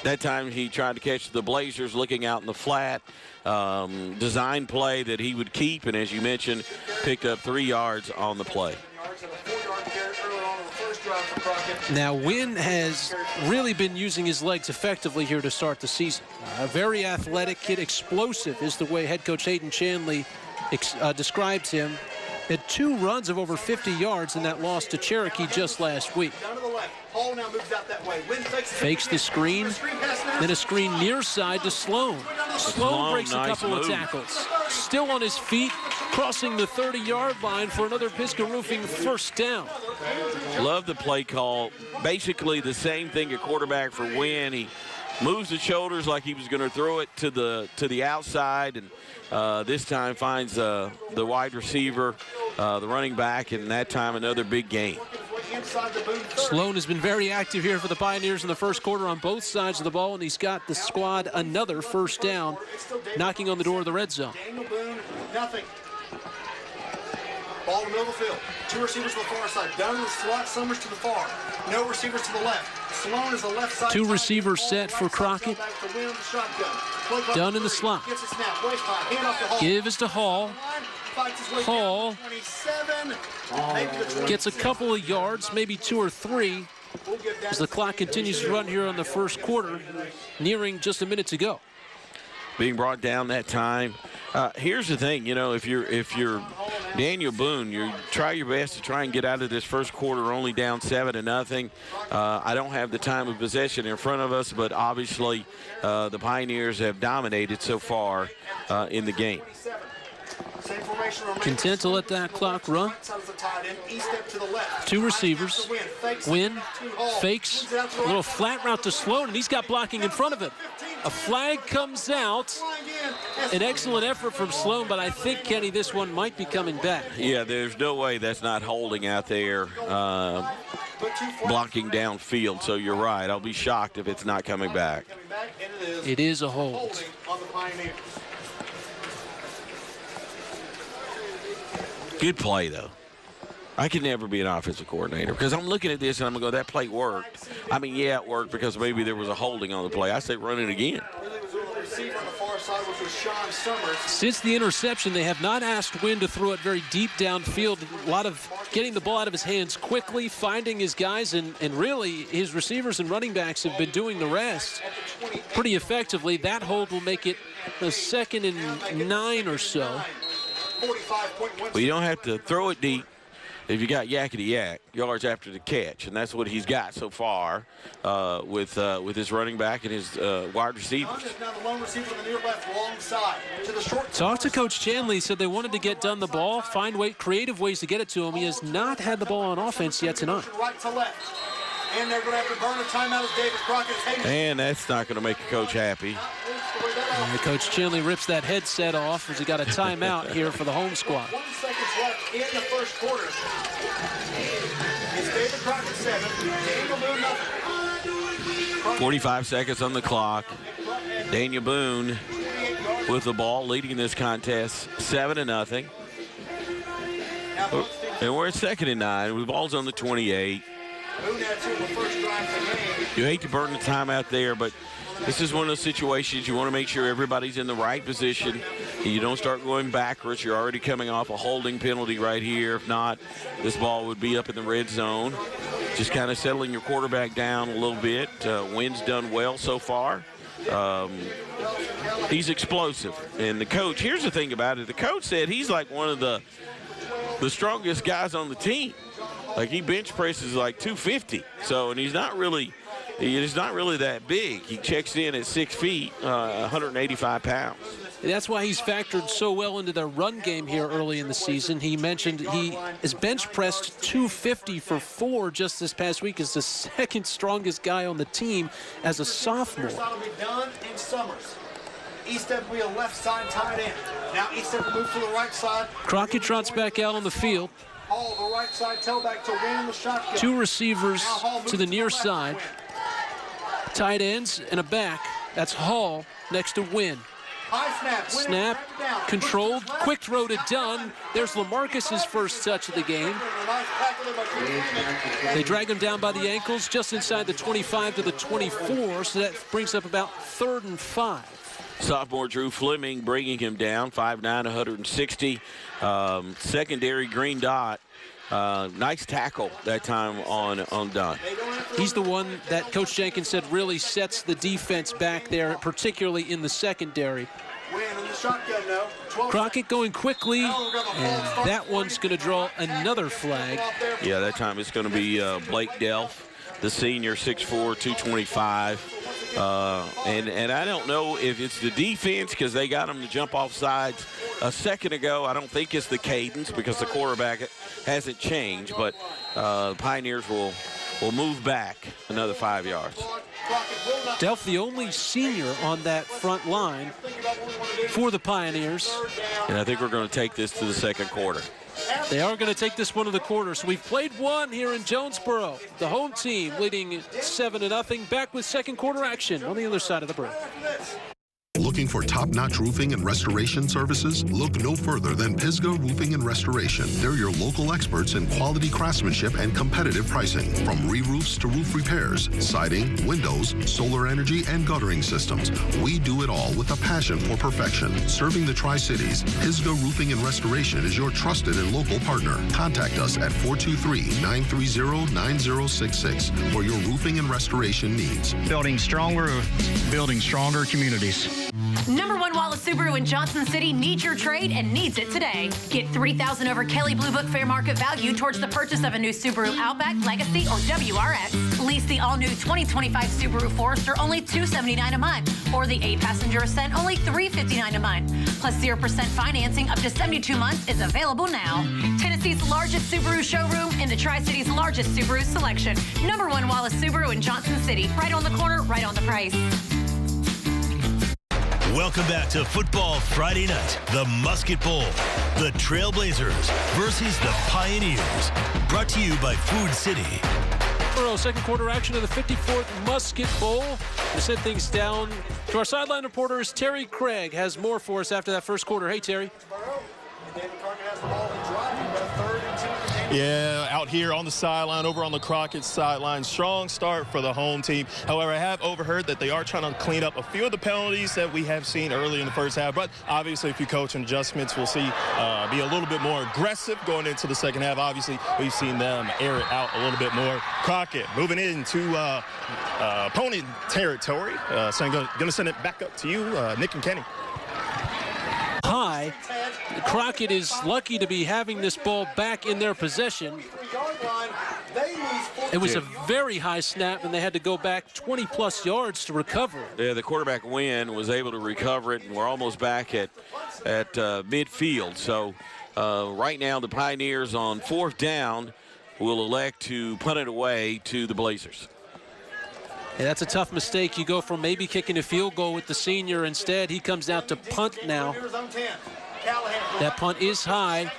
That time he tried to catch the Blazers looking out in the flat. Design play that he would keep, and as you mentioned, picked up 3 yards on the play. Now, Wynn has really been using his legs effectively here to start the season. A very athletic kid, explosive is the way head coach Hayden Chanley describes him. Had 2 runs of over 50 yards in that loss to Cherokee just last week. Fakes the screen, then a screen near side to Sloan. Sloan breaks a couple of tackles. Still on his feet, crossing the 30-yard line for another Pisgah Roofing first down. Love the play call. Basically the same thing at quarterback for Wynn. He moves the shoulders like he was going to throw it to the outside, and this time finds the wide receiver, the running back, and that time another big gain. Sloan has been very active here for the Pioneers in the first quarter on both sides of the ball, and he's got the squad another first down, knocking on the door of the red zone. Daniel Boone, nothing. Ball in the middle of the field. 2 receivers to the far side. Down in the slot, Summers to the far. No receivers to the left. Sloan is the left side. 2 receivers set for Crockett. Dunn in the slot. Give is to Hall. Hall gets a couple of yards, maybe 2 or 3, as the clock continues to run here on the first quarter, nearing just a minute to go. Being brought down that time. Here's the thing, you know, if you're Daniel Boone, you try your best to try and get out of this first quarter only down 7-0. I don't have the time of possession in front of us, but obviously the Pioneers have dominated so far in the game. Content to let that clock run. 2 receivers. Wynn fakes a little flat route to Sloan, and he's got blocking in front of him. A flag comes out. An excellent effort from Sloan, but I think, Kenny, this one might be coming back. Yeah, there's no way that's not holding out there, blocking downfield. So you're right. I'll be shocked if it's not coming back. It is a hold. Good play, though. I could never be an offensive coordinator because I'm looking at this and I'm going to go, that play worked. I mean, yeah, it worked because maybe there was a holding on the play. I say run it again. Since the interception, they have not asked Wynn to throw it very deep downfield. A lot of getting the ball out of his hands quickly, finding his guys, and really his receivers and running backs have been doing the rest pretty effectively. That hold will make it a 2nd and 9 or so. Well, you don't have to throw it deep if you got yakety-yak, yards after the catch, and that's what he's got so far with his running back and his wide receivers. Talked to Coach Chanley, said they wanted to get Dunn the ball, find creative ways to get it to him. He has not had the ball on offense yet tonight. Right to left. And they're going to have to burn a timeout as David Crockett. And that's not going to make a coach happy. And Coach Chanley rips that headset off as he got a timeout here for the home squad. 1 second left in the first quarter. It's David Crockett 7. Daniel Boone nothing. 45 seconds on the clock. Daniel Boone with the ball, leading this contest 7-0. And we're at 2nd and 9. The ball's on the 28. You hate to burn the timeout there, but this is one of those situations you want to make sure everybody's in the right position. You don't start going backwards. You're already coming off a holding penalty right here. If not, this ball would be up in the red zone. Just kind of settling your quarterback down a little bit. Wynn's done well so far. He's explosive. And the coach, here's the thing about it. The coach said he's like one of the strongest guys on the team. Like, he bench presses like 250. So, and he's not really that big. He checks in at 6 feet, 185 pounds. That's why he's factored so well into their run game here early in the season. He mentioned he is bench pressed 250 for 4 just this past week. Is the second strongest guy on the team as a sophomore. That'll be done in Summers. Eastep will be a left side tight end. Now Eastep will move to the right side. Crockett trots back out on the field. Hall, the right side tailback to Wynn in the shotgun. 2 receivers to the near side. Tight ends and a back. That's Hall next to Wynn. High snap, controlled, quick throw to Dunn. There's LaMarcus's first touch of the game. They drag him down by the ankles just inside the 25 to the 24, so that brings up about 3rd and 5. Sophomore Drew Fleming bringing him down, 5'9", 160. Secondary green dot. Nice tackle that time on Dunn. He's the one that Coach Jenkins said really sets the defense back there, particularly in the secondary. Crockett going quickly, and that one's going to draw another flag. Yeah, that time it's going to be Blake Delph, the senior, 6'4", 225. And I don't know if it's the defense because they got him to jump off sides a second ago. I don't think it's the cadence because the quarterback hasn't changed, but Pioneers will move back another 5 yards. Delph, the only senior on that front line for the Pioneers. And I think we're going to take this to the second quarter. They are going to take this one to the quarter. So we've played one here in Jonesboro. The home team leading 7-0. Back with second quarter action on the other side of the break. Looking for top-notch roofing and restoration services? Look no further than Pisgah Roofing and Restoration. They're your local experts in quality craftsmanship and competitive pricing. From re-roofs to roof repairs, siding, windows, solar energy, and guttering systems. We do it all with a passion for perfection. Serving the Tri-Cities, Pisgah Roofing and Restoration is your trusted and local partner. Contact us at 423-930-9066 for your roofing and restoration needs. Building strong roofs, building stronger communities. Number 1 Wallace Subaru in Johnson City needs your trade and needs it today. Get $3,000 over Kelly Blue Book fair market value towards the purchase of a new Subaru Outback, Legacy, or WRX. Lease the all-new 2025 Subaru Forester only $279 a month, or the 8-passenger Ascent only $359 a month. Plus 0% financing up to 72 months is available now. Tennessee's largest Subaru showroom in the Tri-City's largest Subaru selection. Number 1 Wallace Subaru in Johnson City. Right on the corner, right on the price. Welcome back to Football Friday Night, the Musket Bowl. The Trailblazers versus the Pioneers. Brought to you by Food City. Second quarter action of the 54th Musket Bowl. To set things down to our sideline reporters, Terry Craig has more for us after that first quarter. Hey, Terry. Yeah, out here on the sideline, over on the Crockett sideline. Strong start for the home team. However, I have overheard that they are trying to clean up a few of the penalties that we have seen early in the first half. But obviously, if you coach and adjustments, we'll see be a little bit more aggressive going into the second half. Obviously, we've seen them air it out a little bit more. Crockett moving into opponent territory. So I'm going to send it back up to you, Nick and Kenny. High. Crockett is lucky to be having this ball back in their possession. It was a very high snap, and they had to go back 20-plus yards to recover. Yeah, the quarterback Wynn was able to recover it, and we're almost back at midfield. So right now the Pioneers on 4th down will elect to punt it away to the Blazers. Yeah, that's a tough mistake. You go from maybe kicking a field goal with the senior. Instead, he comes out to punt now. That punt is high.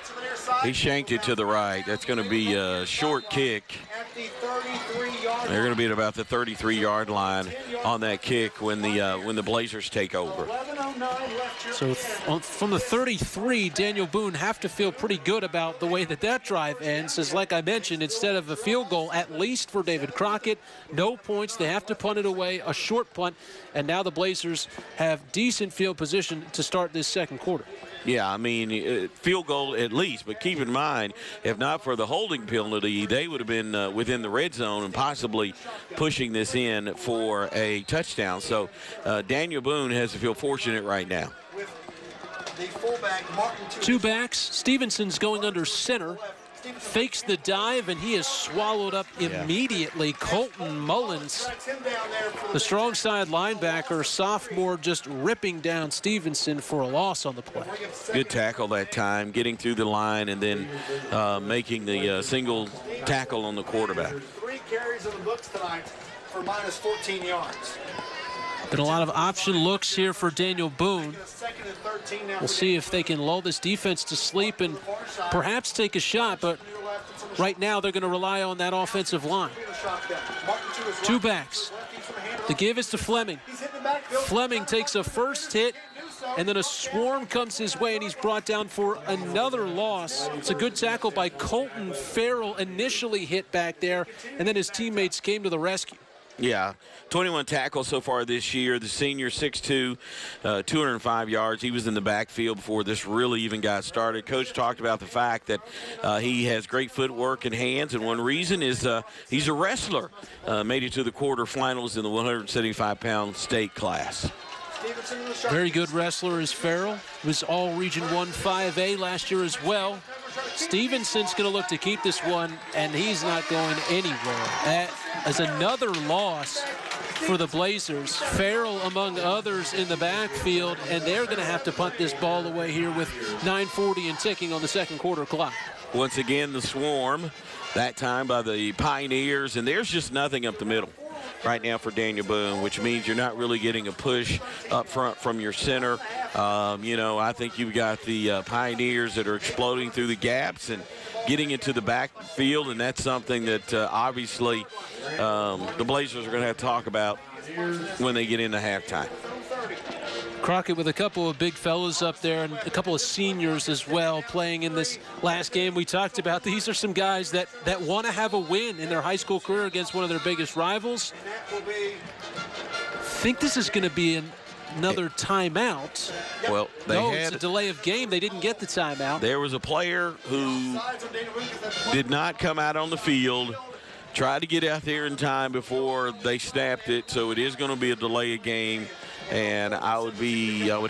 He shanked it to the right. That's going to be a short kick. They're going to be at about the 33-yard line on that kick when the Blazers take over. So from the 33, Daniel Boone have to feel pretty good about the way that drive ends. As like I mentioned, instead of a field goal, at least for David Crockett, no points. They have to punt it away, a short punt, and now the Blazers have decent field position to start this second quarter. Yeah, I mean, field goal at least, but keep in mind, if not for the holding penalty, they would have been within the red zone and possibly pushing this in for a touchdown. So Daniel Boone has to feel fortunate right now. Two backs. Stevenson's going under center. Fakes the dive, and he is swallowed up immediately. Colton Mullins, the strong side linebacker, sophomore, just ripping down Stevenson for a loss on the play. Good tackle that time, getting through the line and then making the single tackle on the quarterback. 3 carries in the books tonight for minus 14 yards. Been a lot of option looks here for Daniel Boone. We'll see if they can lull this defense to sleep and perhaps take a shot, but right now they're going to rely on that offensive line. Two backs. The give is to Fleming. Fleming takes a first hit, and then a swarm comes his way, and he's brought down for another loss. It's a good tackle by Colton Farrell, initially hit back there, and then his teammates came to the rescue. Yeah, 21 tackles so far this year. The senior, 6'2", 205 yards. He was in the backfield before this really even got started. Coach talked about the fact that he has great footwork and hands, and one reason is he's a wrestler. Made it to the quarterfinals in the 175-pound state class. Very good wrestler is Farrell. Was all Region 1 5A last year as well. Stevenson's going to look to keep this one, and he's not going anywhere. That is another loss for the Blazers. Farrell, among others, in the backfield, and they're going to have to punt this ball away here with 9:40 and ticking on the second quarter clock. Once again, the swarm, that time by the Pioneers, and there's just nothing up the middle right now for Daniel Boone, which means you're not really getting a push up front from your center. You know, I think you've got the Pioneers that are exploding through the gaps and getting into the backfield, and that's something that obviously the Blazers are going to have to talk about when they get into halftime. Crockett with a couple of big fellas up there and a couple of seniors as well playing in this last game we talked about. These are some guys that want to have a win in their high school career against one of their biggest rivals. I think this is going to be another timeout. Well, it's a delay of game. They didn't get the timeout. There was a player who did not come out on the field, tried to get out there in time before they snapped it, so it is going to be a delay of game. And I would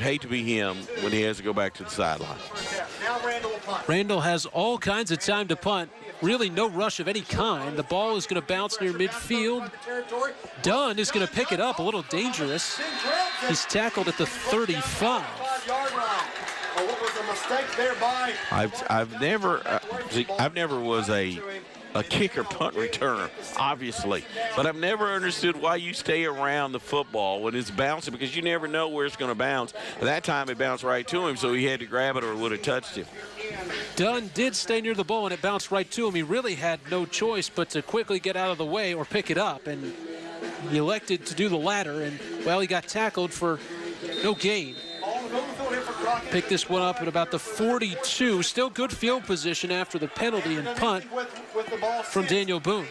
hate to be him when he has to go back to the sideline. Randall has all kinds of time to punt. Really no rush of any kind. The ball is going to bounce near midfield. Dunn is going to pick it up, a little dangerous. He's tackled at the 35. I've never was a kicker punt returner, obviously. But I've never understood why you stay around the football when it's bouncing, because you never know where it's going to bounce. At that time, it bounced right to him, so he had to grab it or it would have touched him. Dunn did stay near the ball, and it bounced right to him. He really had no choice but to quickly get out of the way or pick it up, and he elected to do the latter, and, well, he got tackled for no gain. Pick this one up at about the 42. Still good field position after the penalty and punt from Daniel Boone.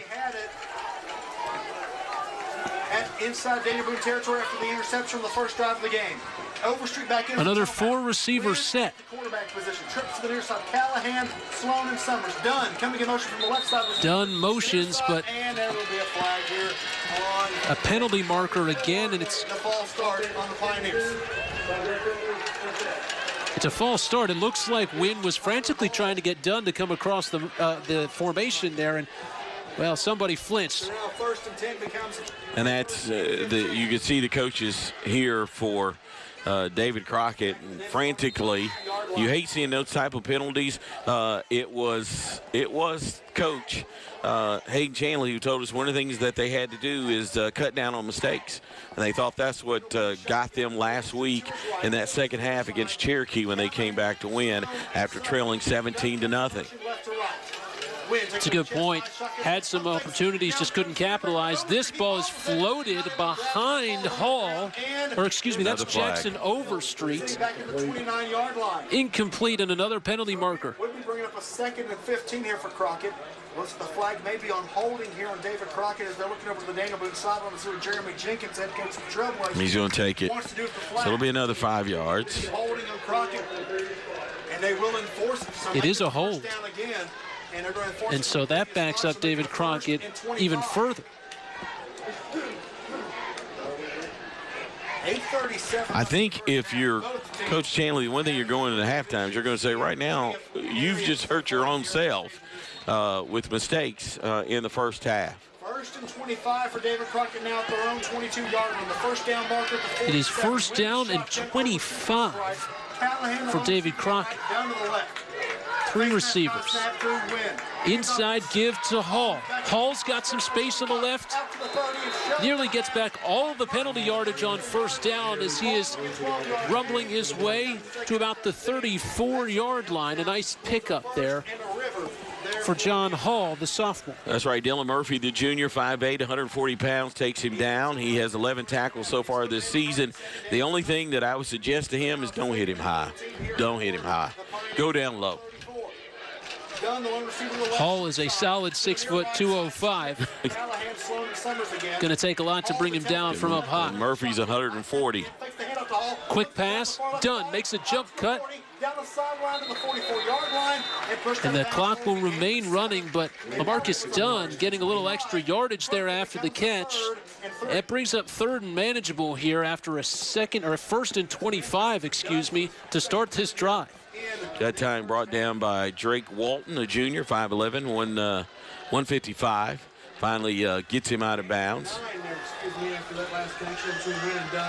Inside Daniel Boone territory after the interception on the first drive of the game. Overstreet back in. Another 4-receiver set. Quarterback position. Trips to the near side. Callahan, Sloan, and Summers. Dunn coming in motion from the left side. Dunn motions, but and there will be a flag here on a penalty marker again, and it's the false start on the Pioneers. It's a false start. It looks like Wynn was frantically trying to get Dunn to come across the formation there, and, well, somebody flinched. So now first and 10 becomes. And that's you can see the coaches here for David Crockett, and frantically. You hate seeing those type of penalties. It was Coach Hayden Chandler who told us one of the things that they had to do is cut down on mistakes. And they thought that's what got them last week in that second half against Cherokee when they came back to win after trailing 17-0. It's a good point. Had some opportunities, just couldn't capitalize. This ball is floated behind Hall, or excuse me, that's Jackson Overstreet. Incomplete and another penalty marker. We'll be bringing up a 2nd and 15 here for Crockett. Looks the flag may be on holding here on David Crockett as they're looking over the Daniel Boone sideline to see what Jeremy Jenkins, head coach of the Trailblazers. He's going to take it. So it'll be another 5 yards. Holding on Crockett, and they will enforce it. So it is a hold. Down again, and they're going to enforce and so that backs up David Crockett even further. 8:37. I think if you're Coach Chandler, one thing you're going into halftime is you're going to say, right now, you've just hurt your own self with mistakes in the first half. 1st and 25 for David Crockett now at their own 22-yard line. The first down marker. It is 1st down and 25 for David Crockett. Down to the left. 3 receivers. Inside give to Hall. Hall's got some space on the left. Nearly gets back all of the penalty yardage on 1st down as he is rumbling his way to about the 34-yard line. A nice pickup there for John Hall, the sophomore. That's right. Dylan Murphy, the junior, 5'8", 140 pounds, takes him down. He has 11 tackles so far this season. The only thing that I would suggest to him is don't hit him high. Don't hit him high. Go down low. Hall is a solid 6 foot 205. Going to take a lot to bring him down from up high. Murphy's 140. Quick pass, done. Makes a jump cut. And the clock will remain running, but LaMarcus Dunn getting a little extra yardage there after the catch. It brings up 3rd and manageable here after a 1st and 25, excuse me, to start this drive. That time brought down by Drake Walton, a junior, 5'11", 155. Finally gets him out of bounds.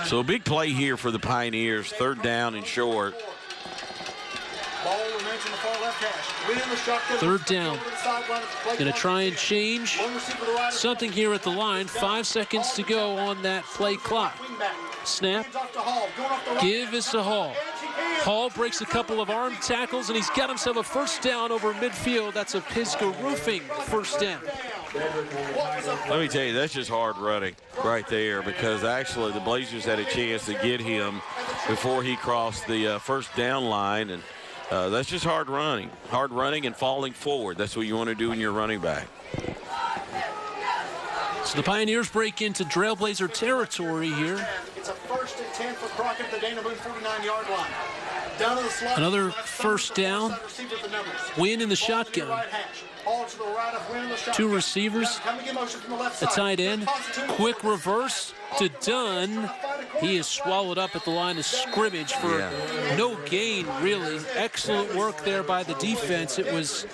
So a big play here for the Pioneers. 3rd down and short. 3rd down. Going to try and change something here at the line. 5 seconds to go on that play clock. Snap. Give is to Hall. Hall breaks a couple of arm tackles, and he's got himself a 1st down over midfield. That's a Pisgah Roofing 1st down. Let me tell you, that's just hard running right there, because actually the Blazers had a chance to get him before he crossed the 1st down line, and that's just hard running and falling forward. That's what you want to do when you're running back. So the Pioneers break into Trailblazer territory here. It's a 1st and 10 for Crockett at the Dana Boone 49-yard line. Down to the slot. Another 1st down. Win in the shotgun. 2 receivers. A tight end. Quick reverse to Dunn. He is swallowed up at the line of scrimmage for no gain, really. Excellent work there by the defense. It was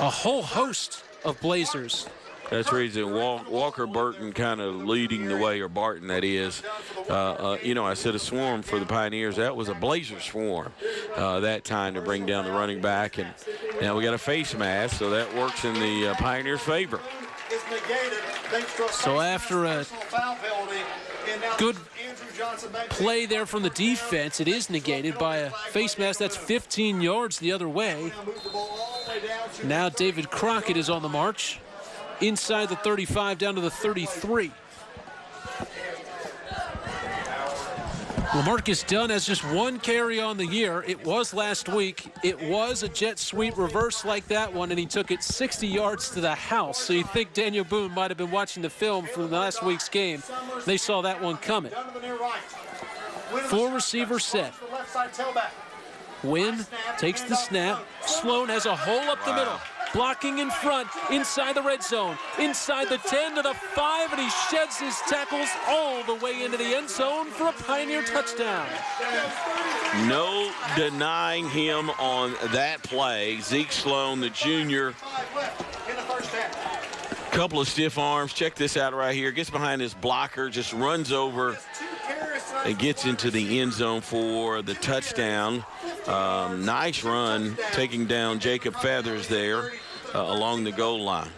a whole host of Blazers. That's the reason Walker Burton kind of leading the way, or Barton, that is. I said a swarm for the Pioneers. That was a Blazer swarm that time to bring down the running back. And now we got a face mask, so that works in the Pioneers' favor. So after a good play there from the defense, it is negated by a face mask. That's 15 yards the other way. Now David Crockett is on the march. Inside the 35 down to the 33. LaMarcus Dunn has just 1 carry on the year. It was last week. It was a jet sweep reverse like that one, and he took it 60 yards to the house. So you think Daniel Boone might have been watching the film from last week's game. They saw that one coming. 4 receiver set. Wynn takes the snap. Sloan has a hole up the middle. Blocking in front, inside the red zone, inside the 10 to the 5, and he sheds his tackles all the way into the end zone for a Pioneer touchdown. No denying him on that play. Zeke Sloan, the junior. Couple of stiff arms. Check this out right here. Gets behind his blocker, just runs over and gets into the end zone for the touchdown. Nice run, taking down Jacob Feathers there along the goal line.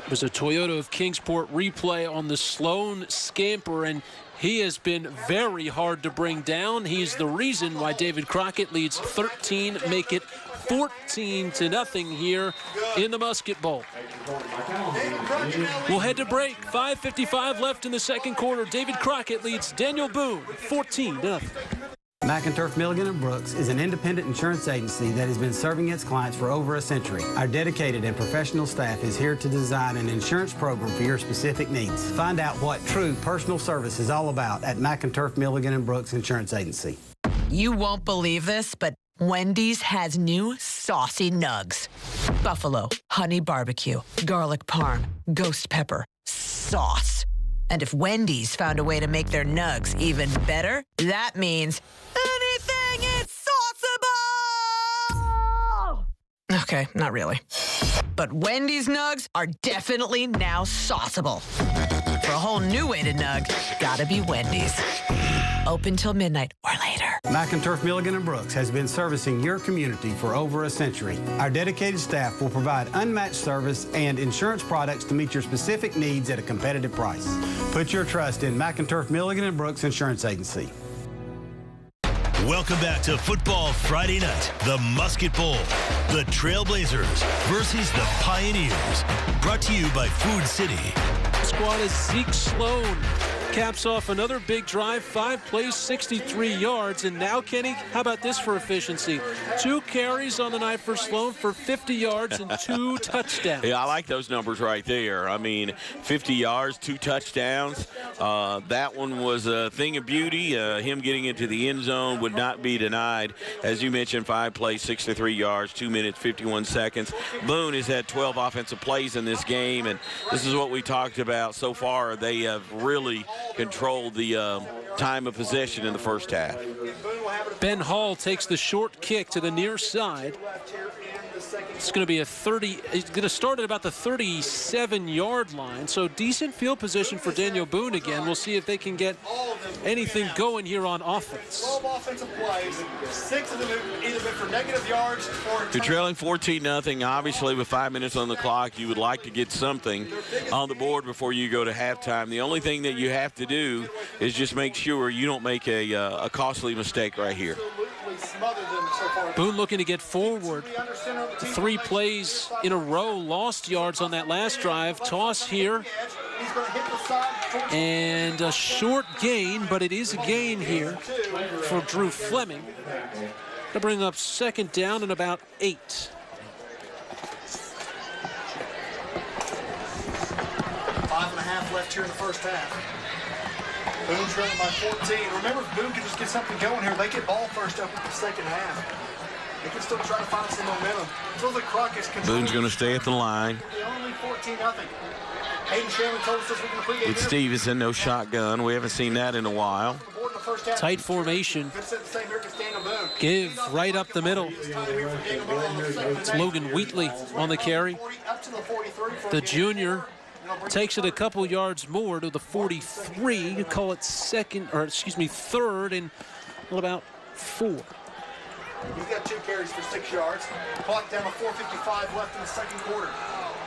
It was a Toyota of Kingsport replay on the Sloan scamper, and he has been very hard to bring down. He's the reason why David Crockett leads 13, make it 14-0 here in the Musket Bowl. We'll head to break. 5:55 left in the second quarter. David Crockett leads Daniel Boone 14-0. McInturf, Milligan & Brooks is an independent insurance agency that has been serving its clients for over a century. Our dedicated and professional staff is here to design an insurance program for your specific needs. Find out what true personal service is all about at McInturf, Milligan & Brooks Insurance Agency. You won't believe this, but Wendy's has new saucy nugs. Buffalo, honey barbecue, garlic parm, ghost pepper, sauce. And if Wendy's found a way to make their nugs even better, that means anything is sauceable! Okay, not really. But Wendy's nugs are definitely now sauceable. For a whole new way to nug, gotta be Wendy's. Open till midnight or later. McInturf, Milligan & Brooks has been servicing your community for over a century. Our dedicated staff will provide unmatched service and insurance products to meet your specific needs at a competitive price. Put your trust in McInturf, Milligan & Brooks Insurance Agency. Welcome back to Football Friday Night, the Musket Bowl. The Trailblazers versus the Pioneers. Brought to you by Food City. Squad is Zeke Sloan. Caps off another big drive, 5 plays, 63 yards. And now, Kenny, how about this for efficiency? 2 carries on the night for Sloan for 50 yards and 2 touchdowns. Yeah, I like those numbers right there. I mean, 50 yards, 2 touchdowns. That one was a thing of beauty. Him getting into the end zone would not be denied. As you mentioned, 5 plays, 63 yards, 2 minutes, 51 seconds. Boone has had 12 offensive plays in this game, and this is what we talked about so far. They have really controlled the time of possession in the first half. Ben Hall takes the short kick to the near side. It's going to be it's going to start at about the 37-yard line. So decent field position for Daniel Boone again. We'll see if they can get anything going here on offense. 12 offensive plays, 6 of them have either been for negative yards or... You're trailing 14-0. Obviously, with 5 minutes on the clock, you would like to get something on the board before you go to halftime. The only thing that you have to do is just make sure you don't make a costly mistake right here. Boone looking to get forward. 3 plays in a row, lost yards on that last drive. Toss here. And a short gain, but it is a gain here for Drew Fleming. To bring up second down and about 8. 5.5 left here in the first half. Boone trailing by 14. Remember, if Boone can just get something going here, they get ball first up in the second half. They can still try to find some momentum. Until the Crockett's Boone's going to stay at the line. They only lead 14-0. Hayden Shanley told us this week in the pregame. With Stevenson, no shotgun. We haven't seen that in a while. Tight formation. Give right up the middle. It's Logan Wheatley on the carry. The junior takes it a couple yards more to the 43. You call it third and about 4. He's got 2 carries for 6 yards. Clock down to 4:55 left in the second quarter.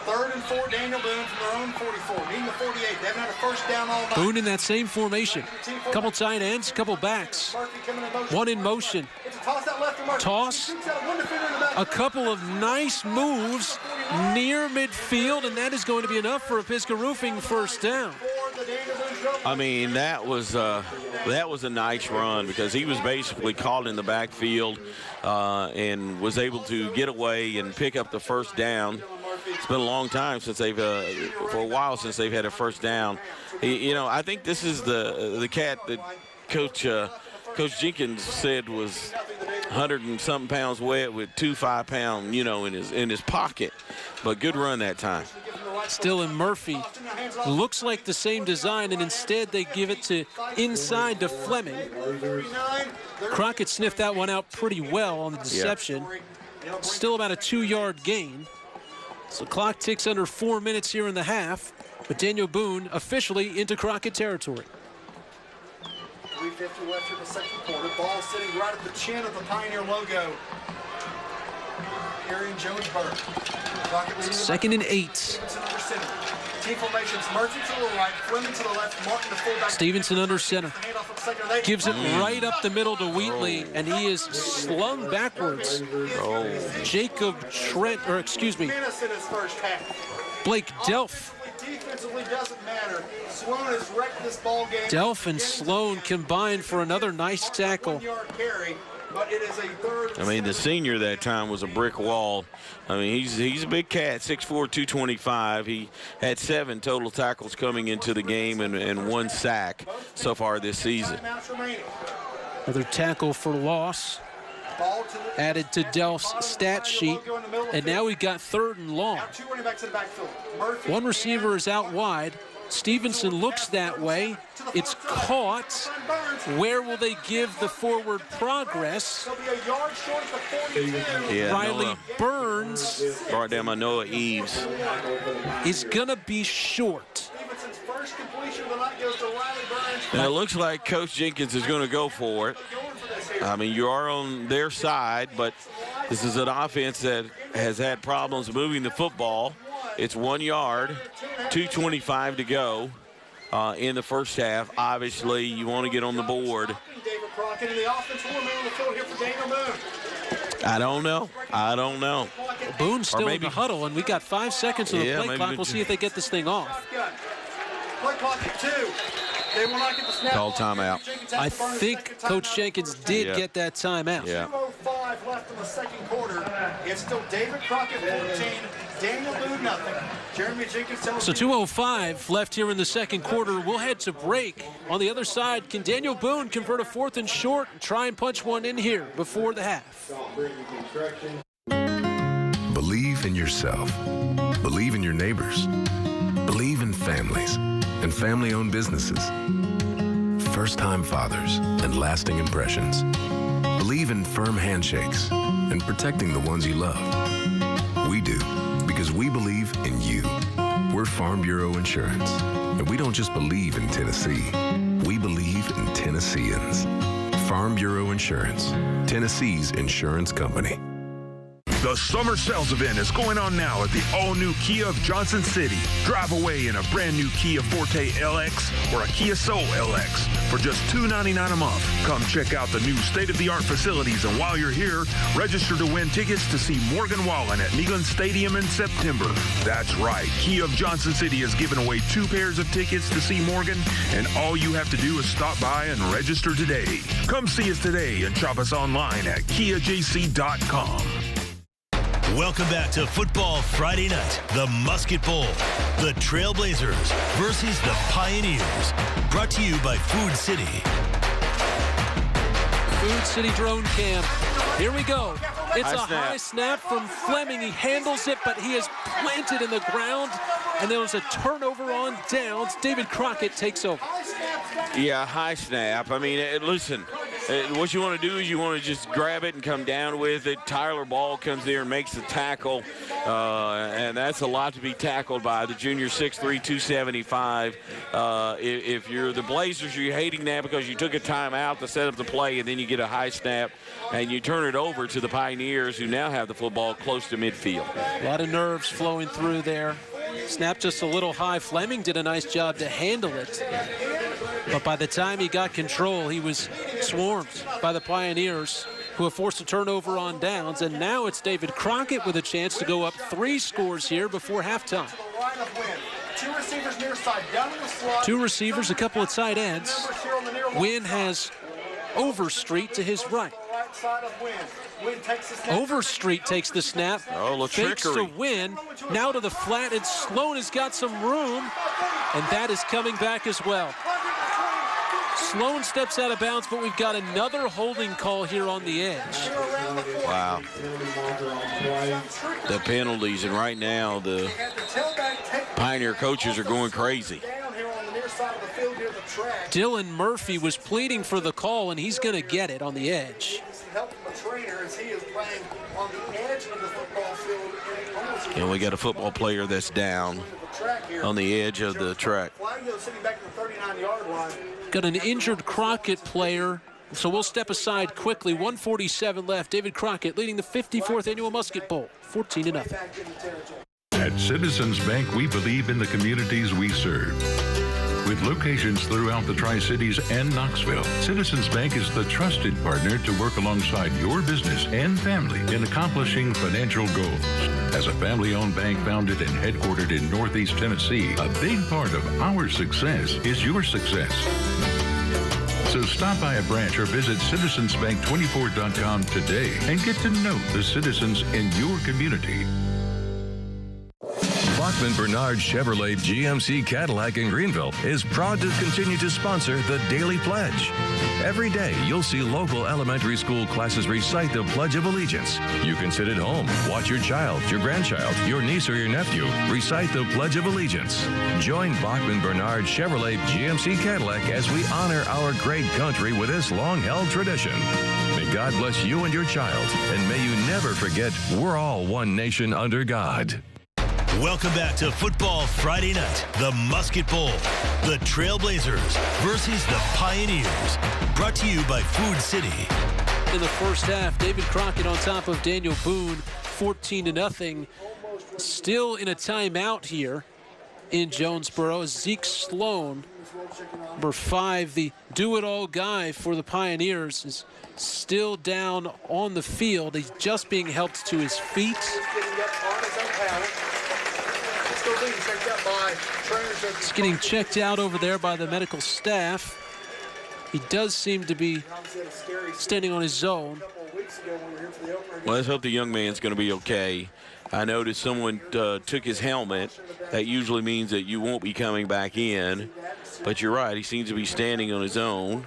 3rd and 4, Daniel Boone from their own 44. Needing the 48. They haven't had a first down all night. Boone in that same formation. Couple tight ends, couple backs. One in motion. Toss. A couple of nice moves near midfield, and that is going to be enough for a Pisgah Roofing first down. I mean, that was a nice run because he was basically caught in the backfield and was able to get away and pick up the first down. It's been a long time since they've, for a while since they've had a first down. I think this is the cat that Coach Jenkins said was 100 and something pounds wet with 2 5-pound, in his pocket. But good run that time. Still in Murphy. Looks like the same design, and instead they give it to inside to Fleming. Crockett sniffed that one out pretty well on the deception. Yep. Still about a 2-yard gain. So clock ticks under 4 minutes here in the half, but Daniel Boone officially into Crockett territory. 3:50 left in the second quarter. Ball sitting right at the chin of the Pioneer logo. Arian Jonesburg. 2nd and 8. T formations. Murphy to the right, Fleming to the left, Martin to fullback. Stevenson under center. Gives it right up the middle to Wheatley, and he is slung backwards. Jacob Trent, or excuse me, Blake Delph. Defensively doesn't matter. Sloan has wrecked this ball game. Delph and Sloan combined for another nice tackle. But it is a third. I mean, the senior that time was a brick wall. I mean, he's a big cat, 6'4", 225. He had 7 total tackles coming into the game and 1 sack so far this season. Another tackle for loss added to Delph's stat sheet, and now we've got 3rd and long. One receiver is out wide. Stevenson looks that way. It's caught. Where will they give the forward progress? Riley Burns. Brought down by Noah Eves. Is going to be short. Now it looks like Coach Jenkins is going to go for it. I mean, you are on their side, but this is an offense that has had problems moving the football. It's 1 yard, 2:25 to go in the first half. Obviously, you want to get on the board. I don't know. Boone's still in the huddle, and we got 5 seconds of the play clock. We'll see if they get this thing off. Play clock at 2. They will not get the snap. Call timeout. I think Coach Jenkins did get that timeout. Yeah. 2:05 left in the second quarter. It's still David Crockett 14, Daniel Boone nothing. Jeremy Jenkins tells So 2:05 left here in the second quarter. We'll head to break. On the other side, can Daniel Boone convert a 4th and short and try and punch one in here before the half? Believe in yourself. Believe in your neighbors. Believe in families and family-owned businesses. First-time fathers and lasting impressions. Believe in firm handshakes and protecting the ones you love. We do, because we believe in you. We're Farm Bureau Insurance, and we don't just believe in Tennessee. We believe in Tennesseans. Farm Bureau Insurance, Tennessee's insurance company. The summer sales event is going on now at the all-new Kia of Johnson City. Drive away in a brand-new Kia Forte LX or a Kia Soul LX for just $299 a month. Come check out the new state-of-the-art facilities, and while you're here, register to win tickets to see Morgan Wallen at Neyland Stadium in September. That's right, Kia of Johnson City is giving away 2 pairs of tickets to see Morgan, and all you have to do is stop by and register today. Come see us today and shop us online at KiaJC.com. Welcome back to Football Friday Night, the Musket Bowl. The Trailblazers versus the Pioneers. Brought to you by Food City. Food City drone cam. Here we go. It's high snap from Fleming. He handles it, but he is planted in the ground. And there was a turnover on downs. David Crockett takes over. Yeah, high snap. I mean, listen, what you want to do is you want to just grab it and come down with it. Tyler Ball comes there and makes the tackle, and that's a lot to be tackled by the junior 6'3", 275. If you're the Blazers, you're hating that because you took a timeout to set up the play, and then you get a high snap, and you turn it over to the Pioneers, who now have the football close to midfield. A lot of nerves flowing through there. Snap just a little high. Fleming did a nice job to handle it. But by the time he got control, he was swarmed by the Pioneers, who have forced a turnover on downs. And now it's David Crockett with a chance to go up 3 scores here before halftime. 2 receivers near side, down in the slot. 2 receivers, a couple of tight ends. Wynn has Overstreet to his right. Overstreet takes the snap. Fakes to Wynn. Now to the flat, and Sloan has got some room, and that is coming back as well. Sloan steps out of bounds, but we've got another holding call here on the edge. Wow. The penalties, and right now the Pioneer coaches are going crazy. Dylan Murphy was pleading for the call, and he's going to get it on the edge. And we got a football player that's down on the edge of the track. Got an injured Crockett player, so we'll step aside quickly. 1:47 left. David Crockett leading the 54th annual Musket Bowl, 14-0. At Citizens Bank, we believe in the communities we serve. With locations throughout the Tri-Cities and Knoxville, Citizens Bank is the trusted partner to work alongside your business and family in accomplishing financial goals. As a family-owned bank founded and headquartered in Northeast Tennessee, a big part of our success is your success. So stop by a branch or visit citizensbank24.com today and get to know the citizens in your community. Bachman Bernard Chevrolet GMC Cadillac in Greenville is proud to continue to sponsor the Daily Pledge. Every day, you'll see local elementary school classes recite the Pledge of Allegiance. You can sit at home, watch your child, your grandchild, your niece, or your nephew recite the Pledge of Allegiance. Join Bachman Bernard Chevrolet GMC Cadillac as we honor our great country with this long-held tradition. May God bless you and your child, and may you never forget we're all one nation under God. Welcome back to Football Friday Night, the Musket Bowl. The Trailblazers versus the Pioneers. Brought to you by Food City. In the first half, David Crockett on top of Daniel Boone, 14-0. Still in a timeout here in Jonesboro. Zeke Sloan, number 5, the do-it-all guy for the Pioneers, is still down on the field. He's just being helped to his feet. He's getting checked out over there by the medical staff. He does seem to be standing on his own. Well, let's hope the young man's going to be okay. I noticed someone took his helmet. That usually means that you won't be coming back in. But you're right, he seems to be standing on his own.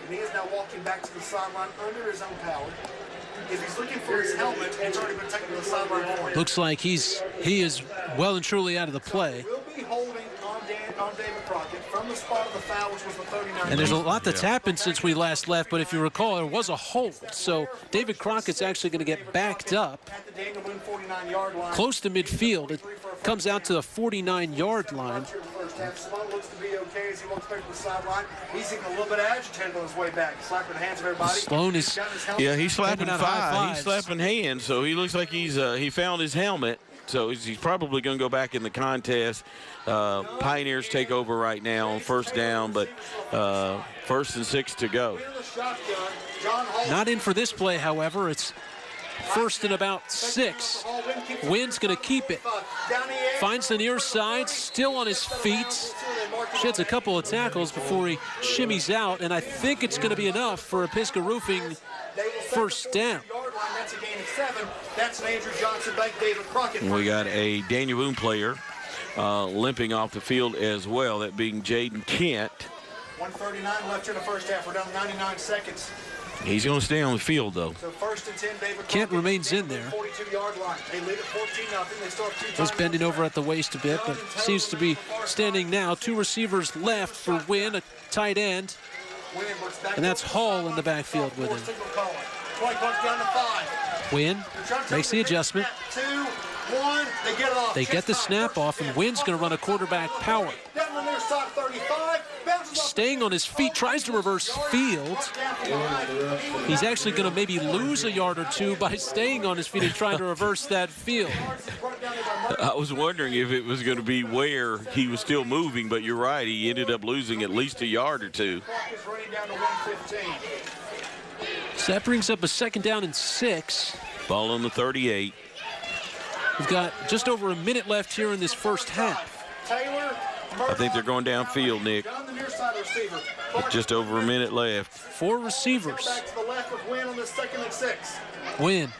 He is now walking back to the sideline under his own power. If he's looking for his helmet, it's already been taken to the sideline for him. Looks like he is well and truly out of the play. Will be holding on David Crockett from the spot of the foul, which was the 39. And there's a lot that's happened since we last left, but if you recall, there was a hold. So David Crockett's actually going to get backed up close to midfield. It comes out to the 49-yard line. Sloan looks to be okay as he walks back to the sideline. He's getting a little bit agitated on his way back. Slapping the hands of everybody. Sloan is he's slapping He's slapping hands, so he looks like he found his helmet. So he's probably going to go back in the contest. Pioneers take over right now on first down, but 1st and 6 to go. Not in for this play, however. It's 1st and about 6. Wynn's going to keep it. Finds the near side, still on his feet. Sheds a couple of tackles before he shimmies out, and I think it's going to be enough for Pisgah Roofing first down. That's a gain of 7. That's an Andrew Johnson Bank David Crockett. We got a Daniel Boone player limping off the field as well, that being Jaden Kent. 1:39 left here in the first half. We're down 99 seconds. He's going to stay on the field, though. So 1st and 10, David Kent remains in there. 42-yard line. They lead at 14-0. They still have 2 times. Was bending over at the waist a bit, but seems to be standing now. 2 receivers left for Wynn, a tight end. And that's Hall in the backfield with him. Wynn makes the adjustment. 2, 1, they get it off. They get the snap off, and Wynn's going to run a quarterback power. Down the near side, 35. Staying on his feet, tries to reverse field. He's actually going to maybe lose a yard or 2 by staying on his feet and trying to reverse that field. I was wondering if it was going to be where he was still moving, but you're right. He ended up losing at least a yard or 2. So that brings up a 2nd down and 6. Ball on the 38. We've got just over a minute left here in this first half. I think they're going downfield, Nick. Just over a minute left. 4 receivers. Wynn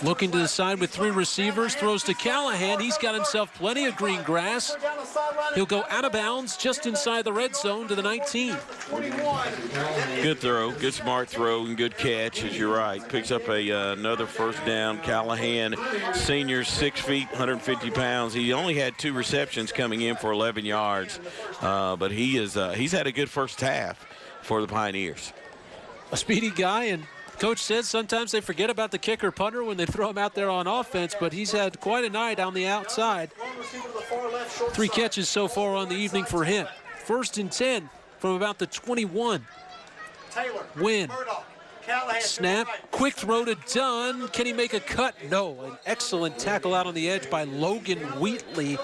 looking to the side with 3 receivers, throws to Callahan. He's got himself plenty of green grass. He'll go out of bounds just inside the red zone to the 19. Good throw, good smart throw, and good catch, as you're right. Picks up another first down. Callahan, senior, 6 feet, 150 pounds. He only had 2 receptions coming in for 11 yards, but he's had a good first half for the Pioneers. A speedy guy, and Coach says sometimes they forget about the kicker punter when they throw him out there on offense, but he's had quite a night on the outside. 3 catches so far on the evening for him. 1st and 10 from about the 21. Wynn Snap, quick throw to Dunn. Can he make a cut? No. An excellent tackle out on the edge by Logan Wheatley.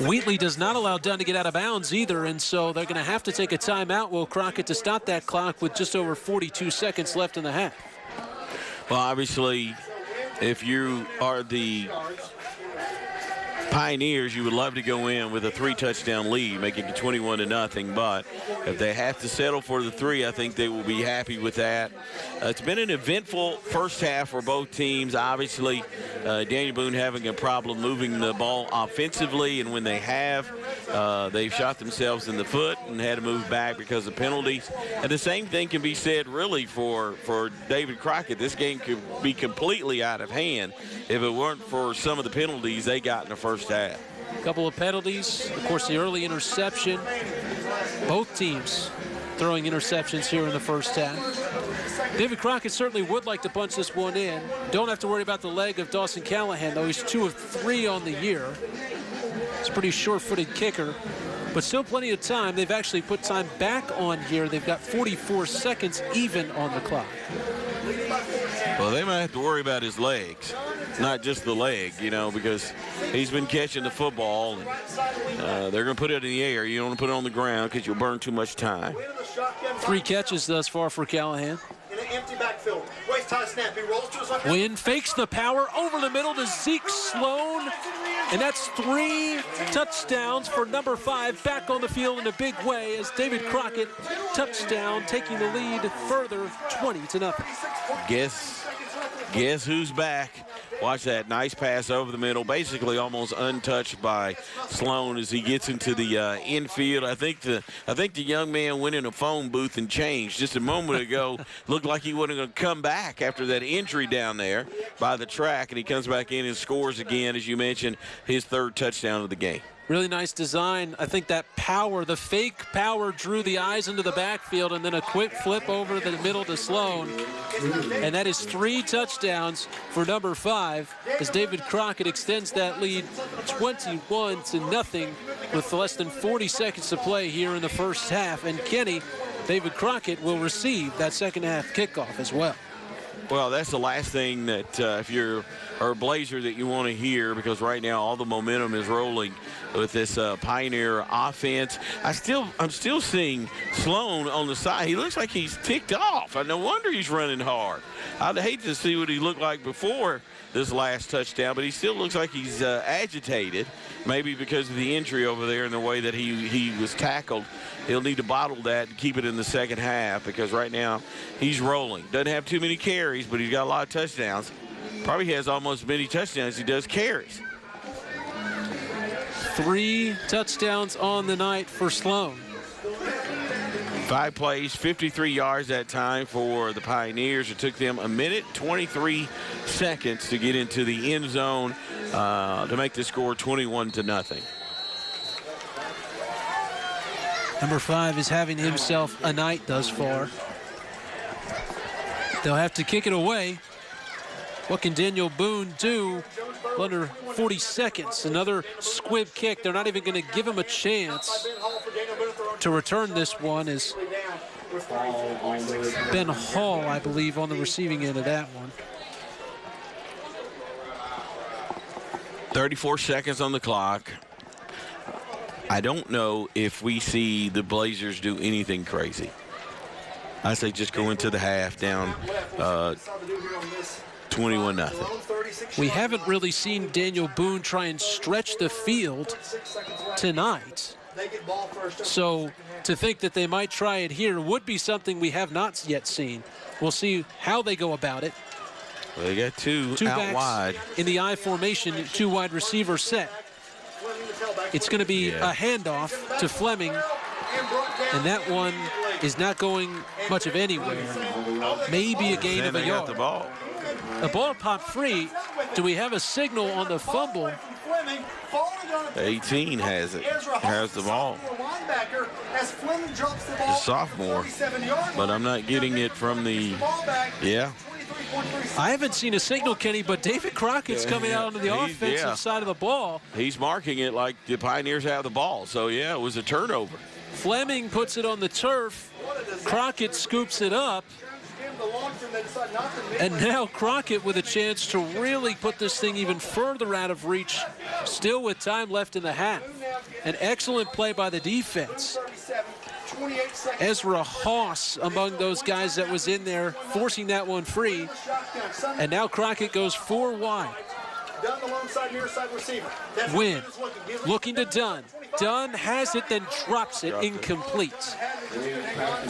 Wheatley does not allow Dunn to get out of bounds either, and so they're going to have to take a timeout, Will Crockett, to stop that clock with just over 42 seconds left in the half. Well, obviously, if you are the Pioneers, you would love to go in with a 3-touchdown lead, making it 21-0. But if they have to settle for the 3, I think they will be happy with that. It's been an eventful first half for both teams. Obviously, Daniel Boone having a problem moving the ball offensively, and when they have, they've shot themselves in the foot and had to move back because of penalties. And the same thing can be said really for David Crockett. This game could be completely out of hand if it weren't for some of the penalties they got in the first half. A couple of penalties. Of course, the early interception. Both teams throwing interceptions here in the first half. David Crockett certainly would like to punch this one in. Don't have to worry about the leg of Dawson Callahan, though. He's 2 of 3 on the year. It's a pretty short-footed kicker, but still plenty of time. They've actually put time back on here. They've got 44 seconds even on the clock. Well, they might have to worry about his legs, not just the leg, because he's been catching the football. And, they're going to put it in the air. You don't want to put it on the ground because you'll burn too much time. 3 catches thus far for Callahan. In an empty backfield. Waist high snap. He rolls to his left. Wynn fakes the power over the middle to Zeke Sloan. And that's 3 touchdowns for number 5 back on the field in a big way as David Crockett touchdown, taking the lead further 20-0. Guess who's back? Watch that nice pass over the middle, basically almost untouched by Sloan as he gets into the infield. I think the young man went in a phone booth and changed just a moment ago. Looked like he wasn't going to come back after that injury down there by the track, and he comes back in and scores again, as you mentioned, his 3rd touchdown of the game. Really nice design. I think that power, the fake power, drew the eyes into the backfield, and then a quick flip over the middle to Sloan. And that is 3 touchdowns for number 5 as David Crockett extends that lead 21-0 with less than 40 seconds to play here in the first half. And Kenny, David Crockett will receive that second half kickoff as well. Well, that's the last thing that if you're a Blazer that you want to hear, because right now all the momentum is rolling with this Pioneer offense. I'm still seeing Sloan on the side. He looks like he's ticked off. No wonder he's running hard. I'd hate to see what he looked like before this last touchdown, but he still looks like he's agitated, maybe because of the injury over there and the way that he was tackled. He'll need to bottle that and keep it in the second half, because right now he's rolling. Doesn't have too many carries, but he's got a lot of touchdowns. Probably has almost as many touchdowns as he does carries. 3 touchdowns on the night for Sloan. 5 plays, 53 yards that time for the Pioneers. It took them 1 minute, 23 seconds to get into the end zone to make the score 21-0. Number 5 is having himself a night thus far. They'll have to kick it away. What can Daniel Boone do? Under 40 seconds. Another squib kick. They're not even going to give him a chance to return this one. Is Ben Hall, I believe, on the receiving end of that one. 34 seconds on the clock. I don't know if we see the Blazers do anything crazy. I say just go into the half down 21-0. We haven't really seen Daniel Boone try and stretch the field tonight. So to think that they might try it here would be something we have not yet seen. We'll see how they go about it. Well, they got two out wide. In the I formation, 2 wide receiver set. It's going to be a handoff to Fleming, and that one is not going much of anywhere. Maybe a gain of a yard. The ball. The ball popped free. Do we have a signal on the fumble? 18 has it. Has the ball. The sophomore. But I'm not getting it from the, I haven't seen a signal, Kenny, but David Crockett's coming out onto the offensive side of the ball. He's marking it like the Pioneers have the ball. So, it was a turnover. Fleming puts it on the turf. Crockett scoops it up. And now Crockett with a chance to really put this thing even further out of reach, still with time left in the half. An excellent play by the defense. Ezra Haas among those guys that was in there, forcing that one free. And now Crockett goes 4 wide. Dunn alongside near side receiver. Wynn looking to Dunn. Dunn has it, then drops it incomplete.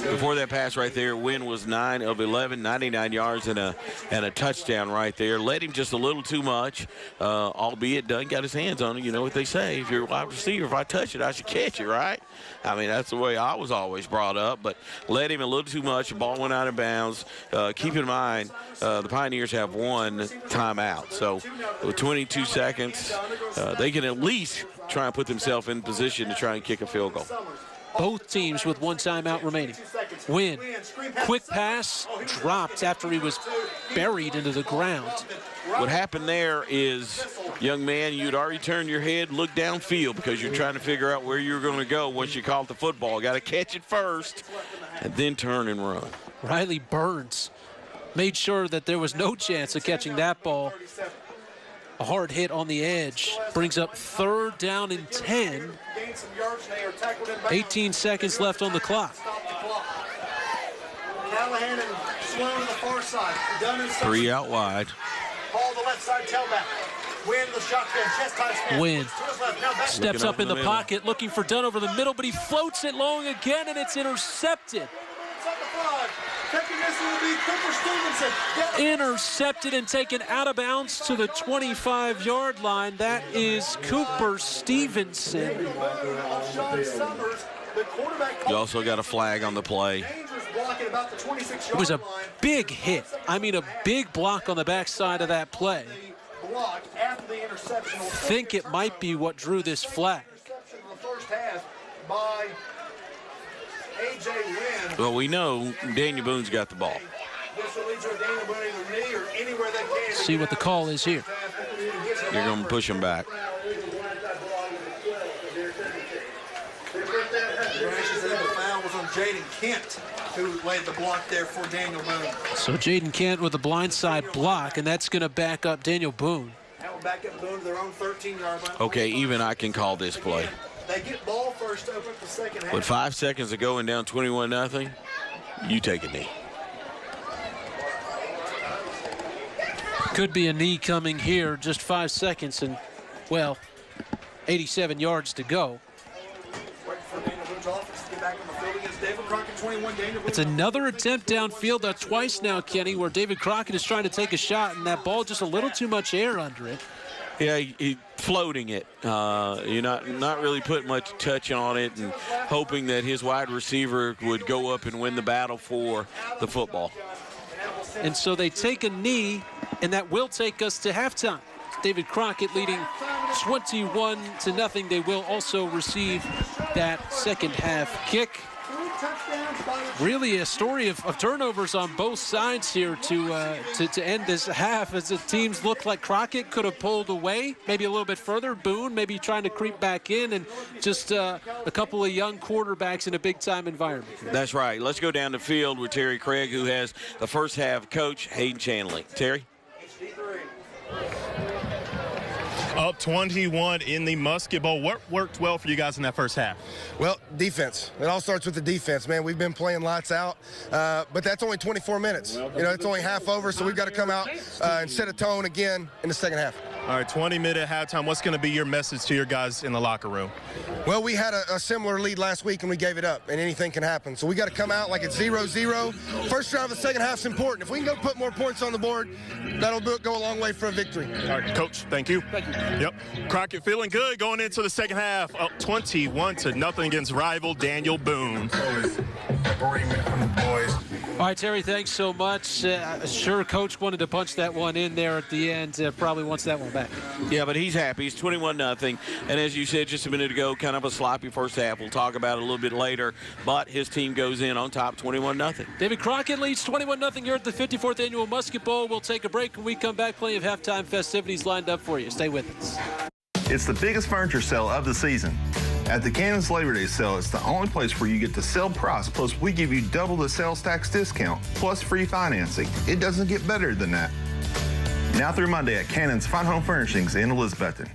Before that pass right there, Wynn was 9 of 11, 99 yards and a touchdown right there. Led him just a little too much, albeit Dunn got his hands on it. You know what they say, if you're a wide receiver, if I touch it, I should catch it, right? I mean, that's the way I was always brought up, but led him a little too much. The ball went out of bounds. Keep in mind, the Pioneers have 1 timeout. So with 22 seconds, they can at least try and put themselves in position to try and kick a field goal. Both teams with 1 timeout remaining. Wynn, quick pass, dropped after he was buried into the ground. What happened there is, young man, you'd already turned your head, look downfield because you're trying to figure out where you're going to go once you caught the football. Got to catch it first and then turn and run. Riley Burns made sure that there was no chance of catching that ball. A hard hit on the edge brings up 3rd down and 10. 18 seconds left on the clock. Callahan and Sloan to the far side. Dunn and 3 out wide. Paul the left side tailback. Wynn the shotgun, chest high snap. Wynn steps up in the pocket looking for Dunn over the middle, but he floats it long again and it's intercepted. Intercepted and taken out of bounds to the 25-yard line. That is Cooper Stevenson. You also got a flag on the play. It was a big hit. I mean, a big block on the backside of that play. Think it might be what drew this flag. Well, we know Daniel Boone's got the ball. See what the call is here. You're going to push him back. The foul was on Jaden Kent, who laid the block there for Daniel Boone. So Jaden Kent with a blindside block, and that's going to back up Daniel Boone. That will back up Boone to their own 13-yard line. Okay, even I can call this play. They get ball first to open up the second half. With 5 seconds to go and down 21-0, you take a knee. Could be a knee coming here. Just 5 seconds and, well, 87 yards to go. It's another attempt downfield. That's twice now, Kenny, where David Crockett is trying to take a shot, and that ball just a little too much air under it. Yeah, he floating it. You're not really putting much touch on it and hoping that his wide receiver would go up and win the battle for the football. And so they take a knee, and that will take us to halftime. David Crockett leading 21-0. They will also receive that second half kick. Really a story of turnovers on both sides here to end this half, as the teams look like Crockett could have pulled away maybe a little bit further. Boone maybe trying to creep back in, and just a couple of young quarterbacks in a big-time environment. That's right. Let's go down the field with Terry Craig, who has the first half coach, Hayden Chanley. Terry? Up 21 in the Musket Bowl. What worked well for you guys in that first half? Well, defense. It all starts with the defense, man. We've been playing lights out, but that's only 24 minutes. You know, it's only half over, so we've got to come out and set a tone again in the second half. All right, 20-minute halftime. What's going to be your message to your guys in the locker room? Well, we had a similar lead last week, and we gave it up, and anything can happen. So we got to come out like it's 0-0. First drive of the second half is important. If we can go put more points on the board, that'll go a long way for a victory. All right, Coach, thank you. Thank you. Yep. Crockett feeling good going into the second half, up 21-0 against rival Daniel Boone. All right, Terry, thanks so much. Sure, Coach wanted to punch that one in there at the end. Probably wants that one back. Yeah, but he's happy. He's 21-0. And as you said just a minute ago, kind of a sloppy first half. We'll talk about it a little bit later. But his team goes in on top 21-0. David Crockett leads 21-0 here at the 54th Annual Musket Bowl. We'll take a break. When we come back, plenty of halftime festivities lined up for you. Stay with us. It's the biggest furniture sale of the season. At the Cannon's Labor Day sale, it's the only place where you get the sale price, plus we give you double the sales tax discount, plus free financing. It doesn't get better than that. Now through Monday at Cannon's Fine Home Furnishings in Elizabethton.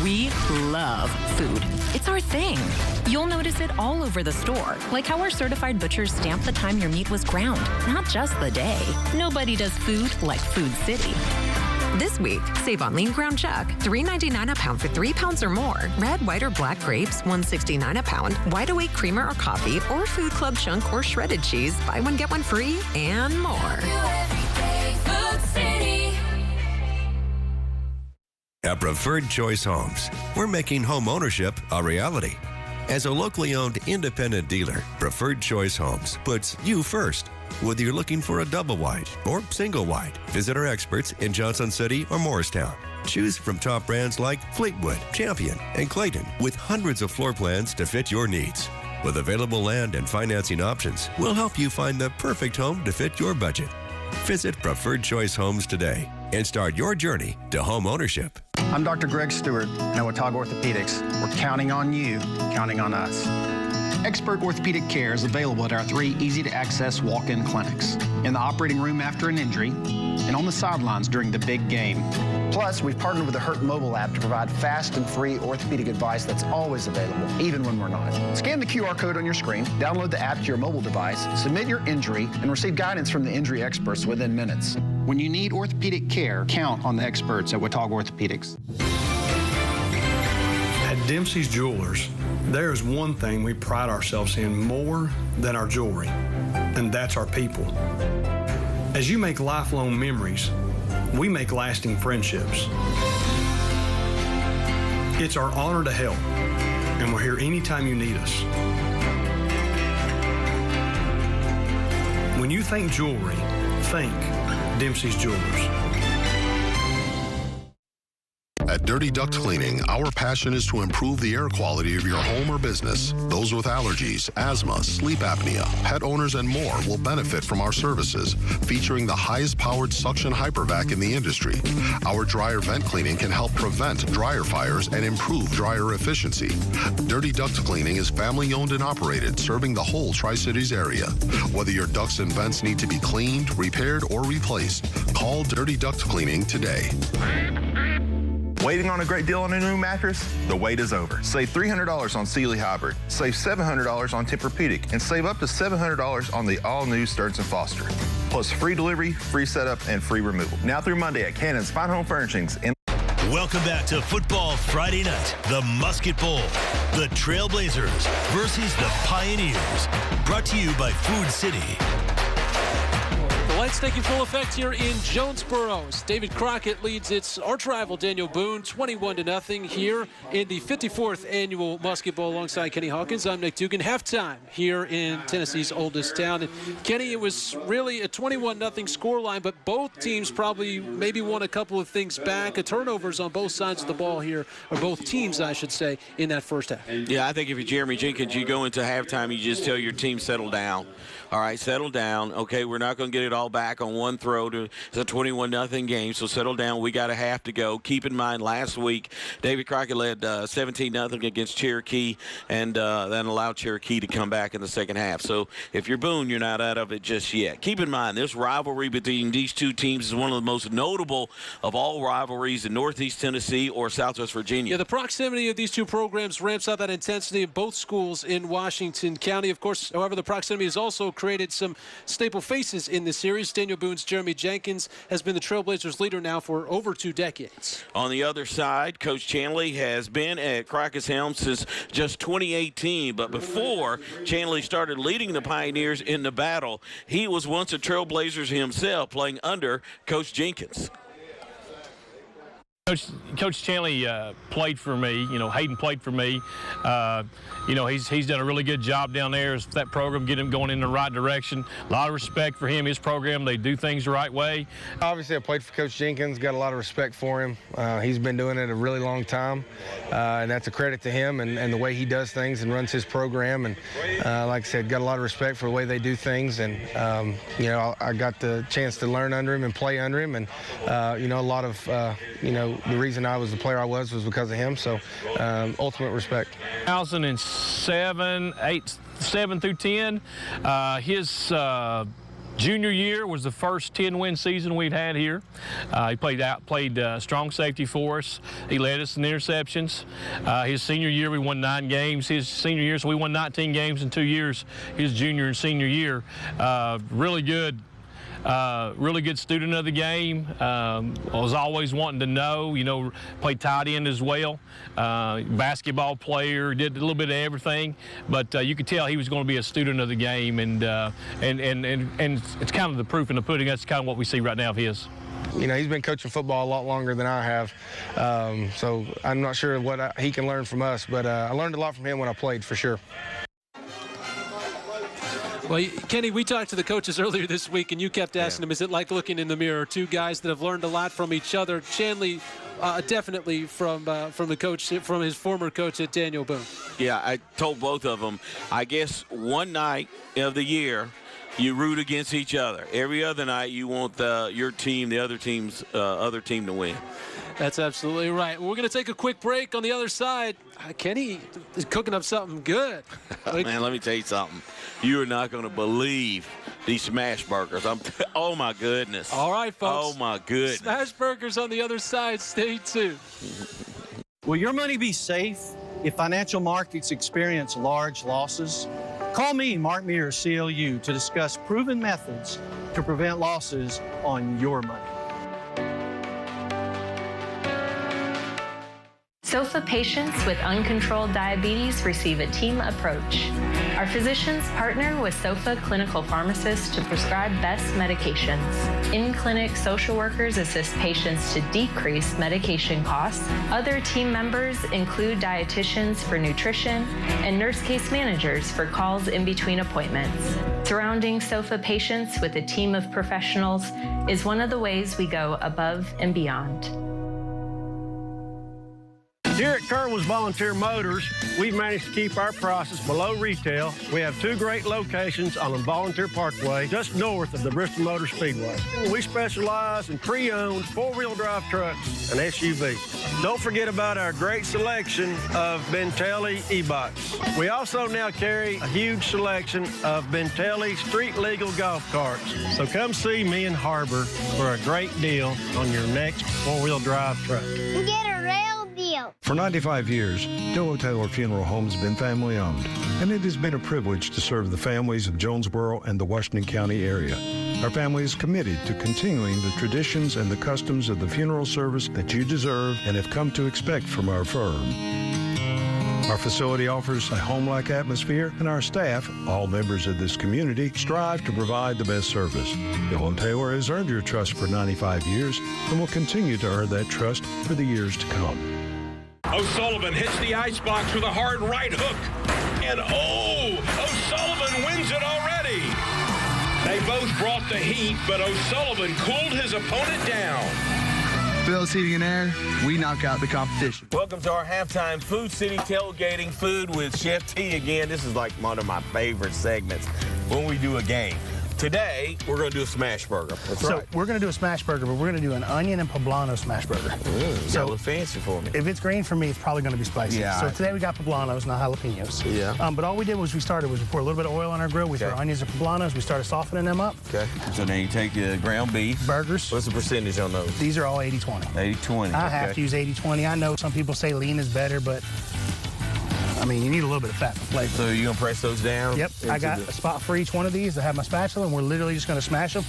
We love food. It's our thing. You'll notice it all over the store, like how our certified butchers stamp the time your meat was ground, not just the day. Nobody does food like Food City. This week, save on lean ground chuck, $3.99 a pound for 3 pounds or more. Red, white, or black grapes, $1.69 a pound. Wide awake creamer or coffee, or food club chunk or shredded cheese. Buy one, get one free, and more. At Preferred Choice Homes, we're making home ownership a reality. As a locally owned independent dealer, Preferred Choice Homes puts you first. Whether you're looking for a double wide or single wide, visit our experts in Johnson City or Morristown. Choose from top brands like Fleetwood, Champion, and Clayton, with hundreds of floor plans to fit your needs. With available land and financing options, we'll help you find the perfect home to fit your budget. Visit Preferred Choice Homes today and start your journey to home ownership. I'm Dr. Greg Stewart at Watauga Orthopedics. We're counting on you, counting on us. Expert orthopedic care is available at our 3 easy-to-access walk-in clinics, in the operating room after an injury, and on the sidelines during the big game. Plus, we've partnered with the Hurt mobile app to provide fast and free orthopedic advice that's always available, even when we're not. Scan the QR code on your screen, download the app to your mobile device, submit your injury, and receive guidance from the injury experts within minutes. When you need orthopedic care, count on the experts at Watauga Orthopedics. At Dempsey's Jewelers, there's one thing we pride ourselves in more than our jewelry, and that's our people. As you make lifelong memories, we make lasting friendships. It's our honor to help, and we're here anytime you need us. When you think jewelry, think Dempsey's Jewelers. At Dirty Duct Cleaning, our passion is to improve the air quality of your home or business. Those with allergies, asthma, sleep apnea, pet owners, and more will benefit from our services, featuring the highest powered suction hypervac in the industry. Our dryer vent cleaning can help prevent dryer fires and improve dryer efficiency. Dirty Duct Cleaning is family owned and operated, serving the whole Tri-Cities area. Whether your ducts and vents need to be cleaned, repaired, or replaced, call Dirty Duct Cleaning today. Waiting on a great deal on a new mattress? The wait is over. Save $300 on Sealy Hybrid, save $700 on Tempur-Pedic, and save up to $700 on the all-new Stearns & Foster. Plus free delivery, free setup, and free removal. Now through Monday at Cannon's Fine Home Furnishings in... Welcome back to Football Friday Night, the Musket Bowl. The Trailblazers versus the Pioneers. Brought to you by Food City. Lights taking full effect here in Jonesboro. David Crockett leads its arch rival Daniel Boone 21-0 here in the 54th annual Musket Bowl alongside Kenny Hawkins. I'm Nick Dugan. Halftime here in Tennessee's oldest town. And Kenny, it was really a 21-0 scoreline, but both teams probably maybe won a couple of things back. Turnovers on both sides of the ball here, or both teams, I should say, in that first half. Yeah, I think if you're Jeremy Jenkins, you go into halftime, you just tell your team, settle down. All right, settle down. Okay, we're not going to get it all back on one throw. It's a 21-0 game, so settle down. We got a half to go. Keep in mind, last week, David Crockett led 17-0 against Cherokee, and then allowed Cherokee to come back in the second half. So if you're Boone, you're not out of it just yet. Keep in mind, this rivalry between these two teams is one of the most notable of all rivalries in Northeast Tennessee or Southwest Virginia. Yeah, the proximity of these two programs ramps up that intensity of both schools in Washington County. Of course, however, the proximity has also created some staple faces in this series. Daniel Boone's Jeremy Jenkins has been the Trailblazers leader now for over 2 decades. On the other side, Coach Chanley has been at Crockett's helm since just 2018, but before Chanley started leading the Pioneers in the battle, he was once a Trailblazers himself, playing under Coach Jenkins. Coach Chanley played for me. You know, Hayden played for me. You know, he's done a really good job down there as that program, get him going in the right direction. A lot of respect for him, his program. They do things the right way. Obviously, I played for Coach Jenkins, got a lot of respect for him. He's been doing it a really long time, and that's a credit to him and the way he does things and runs his program. And like I said, got a lot of respect for the way they do things. And, you know, I got the chance to learn under him and play under him. And, you know, a lot of, you know, the reason I was the player I was because of him. So ultimate respect. 2007, 7 through 10, his junior year was the first 10-win season we'd had here. He played strong safety for us. He led us in interceptions. His senior year, we won 9 games. His senior year, so we won 19 games in 2 years. His junior and senior year, really good student of the game. I was always wanting to know, played tight end as well. Basketball player, did a little bit of everything, but you could tell he was going to be a student of the game, and it's kind of the proof in the pudding. That's kind of what we see right now of his. He's been coaching football a lot longer than I have, so I'm not sure what he can learn from us, but I learned a lot from him when I played, for sure. Well, Kenny, we talked to the coaches earlier this week, and you kept asking them, is it like looking in the mirror? 2 guys that have learned a lot from each other. Shanley, definitely from the coach, from his former coach at Daniel Boone. Yeah, I told both of them, I guess one night of the year, you root against each other. Every other night, you want your team, the other team to win. That's absolutely right. We're going to take a quick break. On the other side, Kenny is cooking up something good. Man, let me tell you something. You are not going to believe these smash burgers. Oh, my goodness. All right, folks. Oh, my goodness. Smash burgers on the other side. Stay tuned. Will your money be safe if financial markets experience large losses? Call me, Mark Mears, CLU, to discuss proven methods to prevent losses on your money. SOFA patients with uncontrolled diabetes receive a team approach. Our physicians partner with SOFA clinical pharmacists to prescribe best medications. In-clinic social workers assist patients to decrease medication costs. Other team members include dietitians for nutrition and nurse case managers for calls in between appointments. Surrounding SOFA patients with a team of professionals is one of the ways we go above and beyond. Here at Kerwin's Volunteer Motors, we've managed to keep our prices below retail. We have 2 great locations on the Volunteer Parkway, just north of the Bristol Motor Speedway. We specialize in pre-owned 4-wheel drive trucks and SUVs. Don't forget about our great selection of Bentelli e-bikes. We also now carry a huge selection of Bentelli street-legal golf carts. So come see me in Harbor for a great deal on your next 4-wheel drive truck. Get a real deal. For 95 years, Dillow Taylor Funeral Home has been family-owned, and it has been a privilege to serve the families of Jonesboro and the Washington County area. Our family is committed to continuing the traditions and the customs of the funeral service that you deserve and have come to expect from our firm. Our facility offers a home-like atmosphere, and our staff, all members of this community, strive to provide the best service. Bill & Taylor has earned your trust for 95 years and will continue to earn that trust for the years to come. O'Sullivan hits the icebox with a hard right hook. And O'Sullivan wins it already. They both brought the heat, but O'Sullivan cooled his opponent down. Bill's Heating and Air, we knock out the competition. Welcome to our halftime Food City Tailgating Food with Chef T again. This is like one of my favorite segments when we do a game. Today, we're going to do a smash burger. That's right. We're going to do a smash burger, but we're going to do an onion and poblano smash burger. So a little fancy for me. If it's green for me, it's probably going to be spicy. Yeah. So today we got poblanos, not jalapenos. Yeah. But all we did was we pour a little bit of oil on our grill. We threw onions and poblanos. We started softening them up. Okay. So now you take the ground beef. Burgers. What's the percentage on those? These are all 80-20. 80-20. I have to use 80-20. I know some people say lean is better, but I mean, you need a little bit of fat for flavor. So you're going to press those down? Yep. I got a spot for each one of these. I have my spatula, and we're literally just going to smash them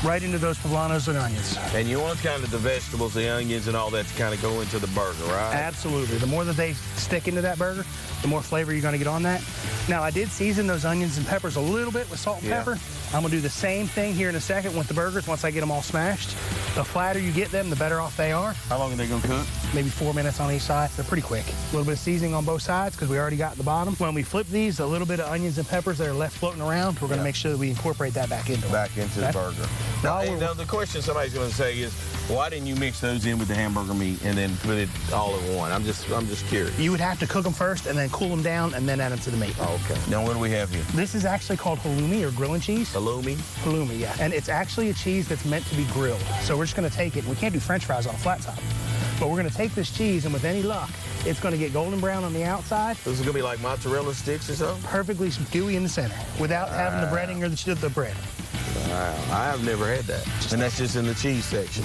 right into those poblanos and onions. And you want kind of the vegetables, the onions, and all that to kind of go into the burger, right? Absolutely. The more that they stick into that burger, the more flavor you're going to get on that. Now, I did season those onions and peppers a little bit with salt and pepper. I'm going to do the same thing here in a second with the burgers once I get them all smashed. The flatter you get them, the better off they are. How long are they going to cook? Maybe 4 minutes on each side. They're pretty quick. A little bit of seasoning on both sides because we already got the bottom. When we flip these, a little bit of onions and peppers that are left floating around, we're going to make sure that we incorporate that back into the burger. Now, the question somebody's going to say is, why didn't you mix those in with the hamburger meat and then put it all in one? I'm just curious. You would have to cook them first and then cool them down and then add them to the meat. Oh, okay. Now, what do we have here? This is actually called halloumi or grilling cheese. Halloumi? Halloumi, yeah. And it's actually a cheese that's meant to be grilled. So we're just going to take it. We can't do French fries on a flat top. But we're going to take this cheese, and with any luck, it's going to get golden brown on the outside. This is going to be like mozzarella sticks or something? Perfectly gooey in the center without having the breading or the bread. Wow, I have never had that. And that's just in the cheese section.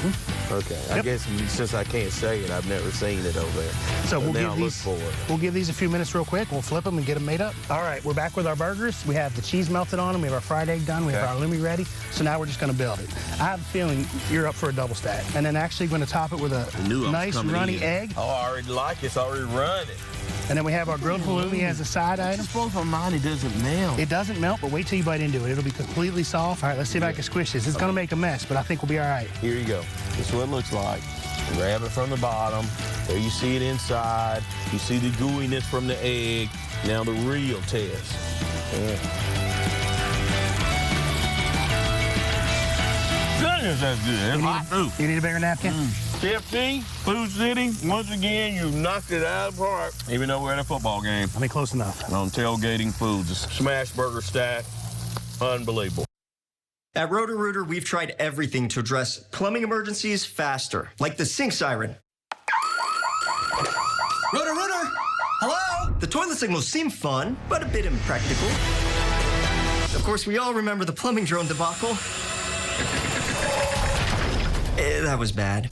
Okay, I guess since I can't say it, I've never seen it over there. So we'll give these a few minutes real quick. We'll flip them and get them made up. All right, we're back with our burgers. We have the cheese melted on them. We have our fried egg done. We have our halloumi ready. So now we're just going to build it. I have a feeling you're up for a double stack. And then actually going to top it with a nice runny egg. Oh, I already like it. It's already running. And then we have our grilled halloumi as a side item. Just both on mine, it doesn't melt. It doesn't melt, but wait till you bite into it. It'll be completely soft. All right, let's see if I can squish this. It's going to make a mess, but I think we'll be all right. Here you go. This is what it looks like. Grab it from the bottom. There you see it inside. You see the gooiness from the egg. Now the real test. Goodness, that's good. It's hot food. You need a bigger napkin? CFC, Food City, once again, you knocked it out of the park. Even though we're at a football game. I mean, close enough. On tailgating foods, a smash burger stack. Unbelievable. At Roto-Rooter, we've tried everything to address plumbing emergencies faster, like the sink siren. Roto-Rooter! Hello? The toilet signals seem fun, but a bit impractical. Of course, we all remember the plumbing drone debacle. That was bad.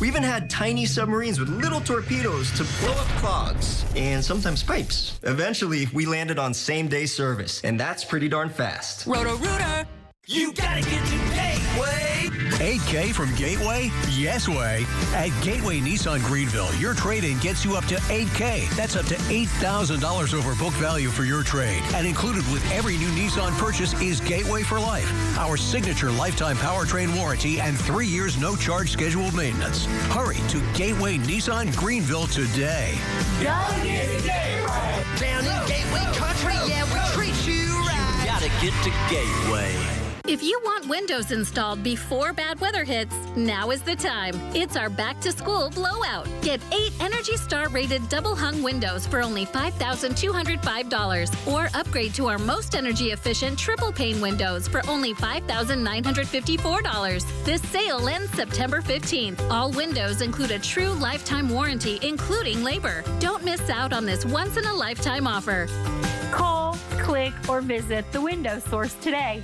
We even had tiny submarines with little torpedoes to blow up clogs and sometimes pipes. Eventually, we landed on same-day service, and that's pretty darn fast. Roto-Rooter, you gotta get to Gateway. 8K from Gateway? Yes way. At Gateway Nissan Greenville, your trade-in gets you up to 8K. That's up to $8,000 over book value for your trade. And included with every new Nissan purchase is Gateway for Life, our signature lifetime powertrain warranty and 3 years no-charge scheduled maintenance. Hurry to Gateway Nissan Greenville today. Gotta get to Gateway. Down in Gateway Country, yeah, we treat you right. You gotta get to Gateway. If you want windows installed before bad weather hits, now is the time. It's our back-to-school blowout. Get 8 Energy Star rated double-hung windows for only $5,205, or upgrade to our most energy-efficient triple-pane windows for only $5,954. This sale ends September 15th. All windows include a true lifetime warranty, including labor. Don't miss out on this once-in-a-lifetime offer. Call, click, or visit the Window Source today.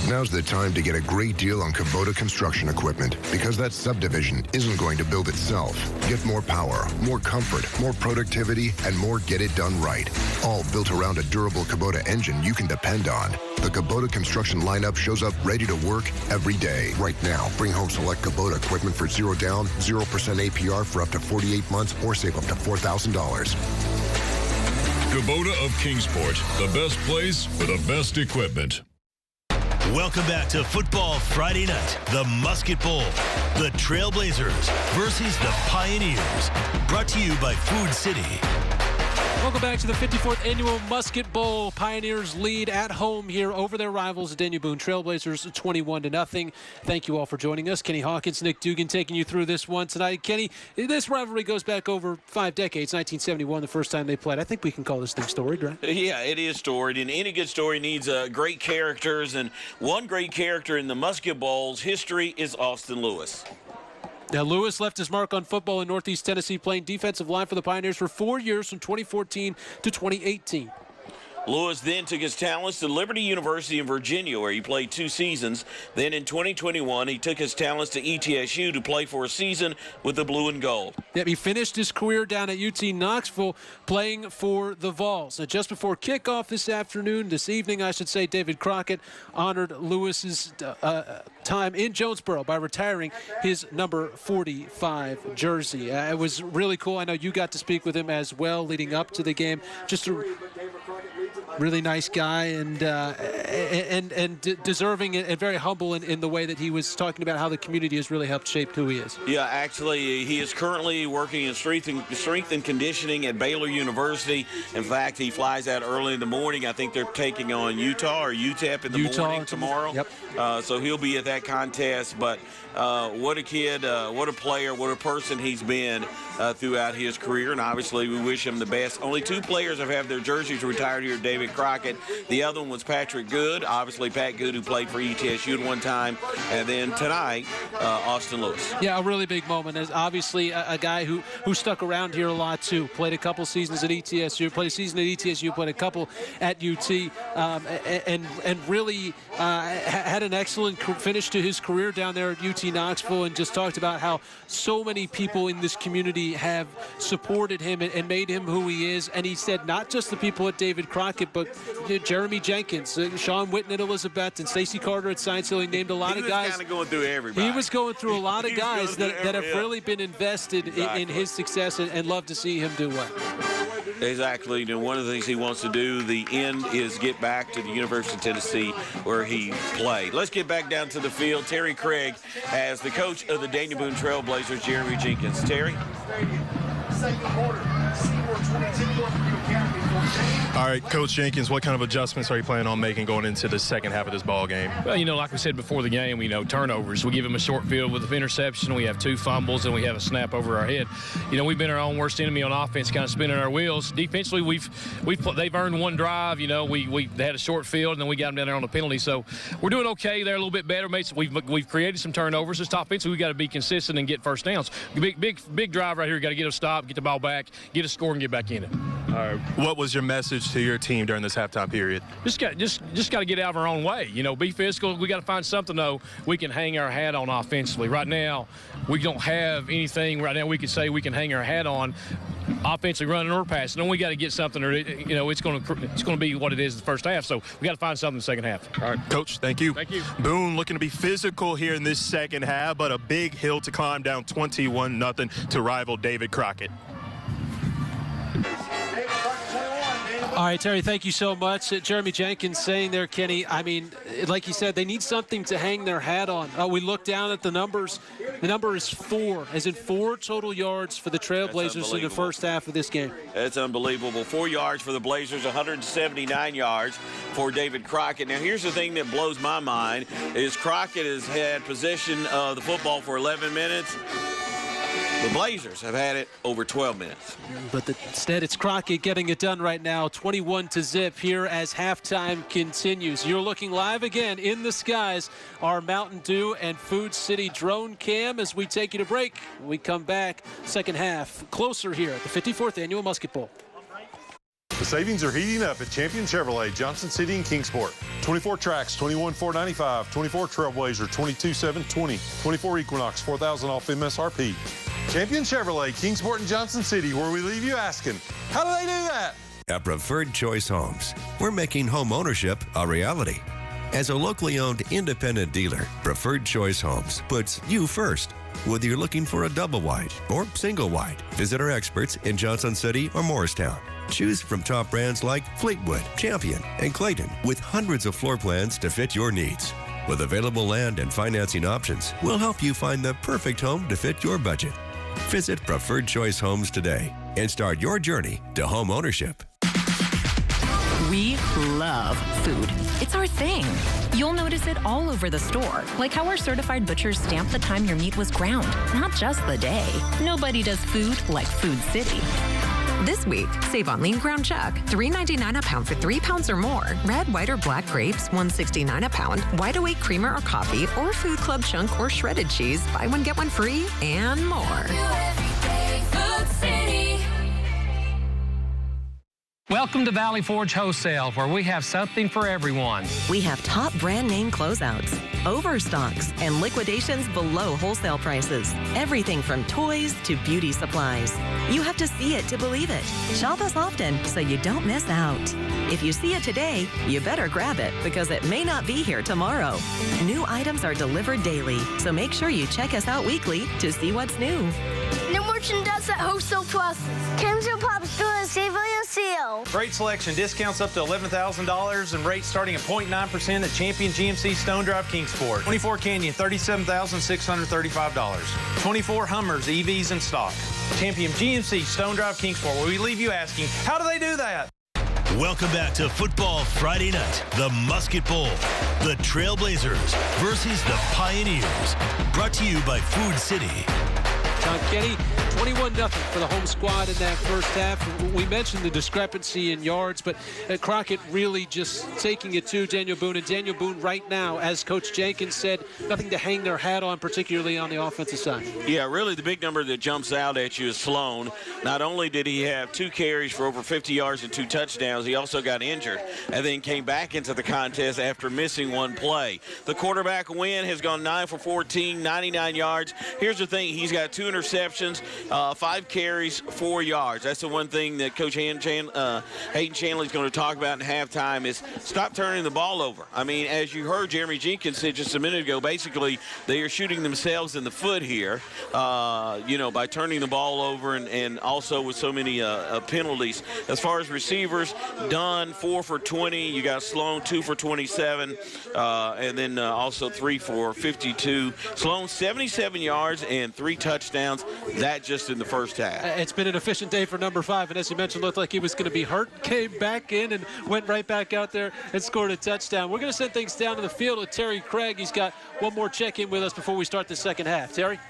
Now's the time to get a great deal on Kubota construction equipment, because that subdivision isn't going to build itself. Get more power, more comfort, more productivity, and more get it done right. All built around a durable Kubota engine you can depend on. The Kubota construction lineup shows up ready to work every day. Right now, bring home select Kubota equipment for 0 down, 0% APR for up to 48 months, or save up to $4,000. Kubota of Kingsport, the best place for the best equipment. Welcome back to Football Friday Night, the Musket Bowl. The Trailblazers versus the Pioneers. Brought to you by Food City. Welcome back to the 54th Annual Musket Bowl. Pioneers lead at home here over their rivals, Daniel Boone Trailblazers, 21-0. Thank you all for joining us. Kenny Hawkins, Nick Dugan taking you through this one tonight. Kenny, this rivalry goes back over 5 decades. 1971, the first time they played. I think we can call this thing storied, right? Yeah, it is storied, and any good story needs great characters, and one great character in the Musket Bowl's history is Austin Lewis. Now, Lewis left his mark on football in Northeast Tennessee, playing defensive line for the Pioneers for 4 years from 2014 to 2018. Lewis then took his talents to Liberty University in Virginia, where he played 2 seasons. Then in 2021, he took his talents to ETSU to play for a season with the Blue and Gold. Yep, he finished his career down at UT Knoxville playing for the Vols. Now, just before kickoff this evening, I should say, David Crockett honored Lewis's time in Jonesboro by retiring his number 45 jersey. It was really cool. I know you got to speak with him as well leading up to the game. Just a really nice guy, and deserving and very humble in the way that he was talking about how the community has really helped shape who he is. Yeah, actually, he is currently working in strength and conditioning at Baylor University. In fact, he flies out early in the morning. I think they're taking on Utah or UTEP in the morning tomorrow. Yep. So he'll be at that contest. But what a kid, what a player, what a person he's been throughout his career. And obviously, we wish him the best. Only 2 players have had their jerseys retired here, David Crockett. The other one was Patrick Good. Obviously, Pat Good, who played for ETSU at one time. And then tonight, Austin Lewis. Yeah, a really big moment. As obviously a guy who stuck around here a lot, too. Played a couple seasons at ETSU, played a season at ETSU, played a couple at UT, and really had an excellent finish to his career down there at UT Knoxville, and just talked about how so many people in this community have supported him and made him who he is. And he said not just the people at David Crockett, but Jeremy Jenkins, Sean Witten at Elizabeth, and Stacey Carter at Science Hill. He named a lot of guys. He was kind of going through everybody. He was going through a lot of guys that have really been invested in his success, and love to see him do well. Exactly. And one of the things he wants to do, the end, is get back to the University of Tennessee where he played. Let's get back down to the field. Terry Craig as the coach of the Daniel Boone Trailblazers, Jeremy Jenkins. Terry? Second quarter, Seymour 22, All right, Coach Jenkins, what kind of adjustments are you planning on making going into the second half of this ball game? Well, like we said before the game, turnovers. We give them a short field with an interception. We have 2 fumbles, and we have a snap over our head. We've been our own worst enemy on offense, kind of spinning our wheels. Defensively, they've earned 1 drive. They had a short field, and then we got them down there on the penalty. So we're doing okay there, a little bit better. We've created some turnovers. Just offensively, we've got to be consistent and get first downs. Big drive right here. Got to get a stop, get the ball back, get a score, and get back in it. All right. What was your message to your team during this halftime period? Just got to get out of our own way. Be physical. We got to find something though we can hang our hat on offensively. Right now, we don't have anything. Right now, we can say we can hang our hat on offensively running or passing. And we got to get something. It's going to be what it is in the first half. So we got to find something in the second half. All right, Coach. Thank you. Thank you. Boone looking to be physical here in this second half, but a big hill to climb down 21-0 to rival David Crockett. All right, Terry, thank you so much. Jeremy Jenkins saying there, Kenny, like you said, they need something to hang their hat on. We look down at the numbers. The number is 4, as in 4 total yards for the Trailblazers in the first half of this game. That's unbelievable. 4 yards for the Blazers, 179 yards for David Crockett. Now, here's the thing that blows my mind is Crockett has had possession of the football for 11 minutes. The Blazers have had it over 12 minutes. But instead, it's Crockett getting it done right now, 21-0 here as halftime continues. You're looking live again in the skies, our Mountain Dew and Food City drone cam as we take you to break. When we come back, second half, closer here at the 54th Annual Musket Bowl. The savings are heating up at Champion Chevrolet, Johnson City and Kingsport. 24 Tracks, $21,495. 24 Trailblazer, $22,720. 24 Equinox, $4,000 off MSRP. Champion Chevrolet, Kingsport and Johnson City, where we leave you asking, how do they do that? At Preferred Choice Homes, we're making home ownership a reality. As a locally owned independent dealer, Preferred Choice Homes puts you first. Whether you're looking for a double wide or single wide, visit our experts in Johnson City or Morristown. Choose from top brands like Fleetwood, Champion, and Clayton with hundreds of floor plans to fit your needs. With available land and financing options, we'll help you find the perfect home to fit your budget. Visit Preferred Choice Homes today and start your journey to home ownership. We love food. It's our thing. You'll notice it all over the store, like how our certified butchers stamp the time your meat was ground, not just the day. Nobody does food like Food City. This week, save on lean ground chuck, $3.99 a pound for 3 pounds or more. Red, white, or black grapes, $1.69 a pound. Wide awake creamer or coffee, or Food Club chunk or shredded cheese, buy one get one free, and more. Food City. Welcome to Valley Forge Wholesale, where we have something for everyone. We have top brand name closeouts, overstocks, and liquidations below wholesale prices. Everything from toys to beauty supplies. You have to see it to believe it. Shop us often so you don't miss out. If you see it today, you better grab it because it may not be here tomorrow. New items are delivered daily, so make sure you check us out weekly to see what's new. No more merchandise at Wholesale Prices. Chemistry Pop Store and Save on your seal. Great selection, discounts up to $11,000 and rates starting at 0.9% at Champion GMC Stone Drive Kingsport. 24 Canyon, $37,635. 24 Hummers, EVs in stock. Champion GMC Stone Drive Kingsport, where we leave you asking, how do they do that? Welcome back to Football Friday Night, the Musket Bowl. The Trailblazers versus the Pioneers. Brought to you by Food City. Tom Kenny, 21-0 for the home squad in that first half. We mentioned the discrepancy in yards, but Crockett really just taking it to Daniel Boone. And Daniel Boone right now, as Coach Jenkins said, nothing to hang their hat on, particularly on the offensive side. Yeah, really the big number that jumps out at you is Sloan. Not only did he have 2 carries for over 50 yards and 2 touchdowns, he also got injured and then came back into the contest after missing 1 play. The quarterback win has gone 9 for 14, 99 yards. Here's the thing, he's got 2 interceptions, 5 carries, 4 yards. That's the one thing that Coach Hayden Chanley is going to talk about in halftime is stop turning the ball over. I mean, as you heard Jeremy Jenkins say just a minute ago, basically they are shooting themselves in the foot here, by turning the ball over and also with so many penalties. As far as receivers, Dunn 4 for 20. You got Sloan 2 for 27, and then also 3 for 52. Sloan 77 yards and 3 touchdowns. That just in the first half. It's been an efficient day for number 5, and as you mentioned, looked like he was going to be hurt, came back in and went right back out there and scored a touchdown. We're going to send things down to the field with Terry Craig. He's got one more check-in with us before we start the second half. Terry?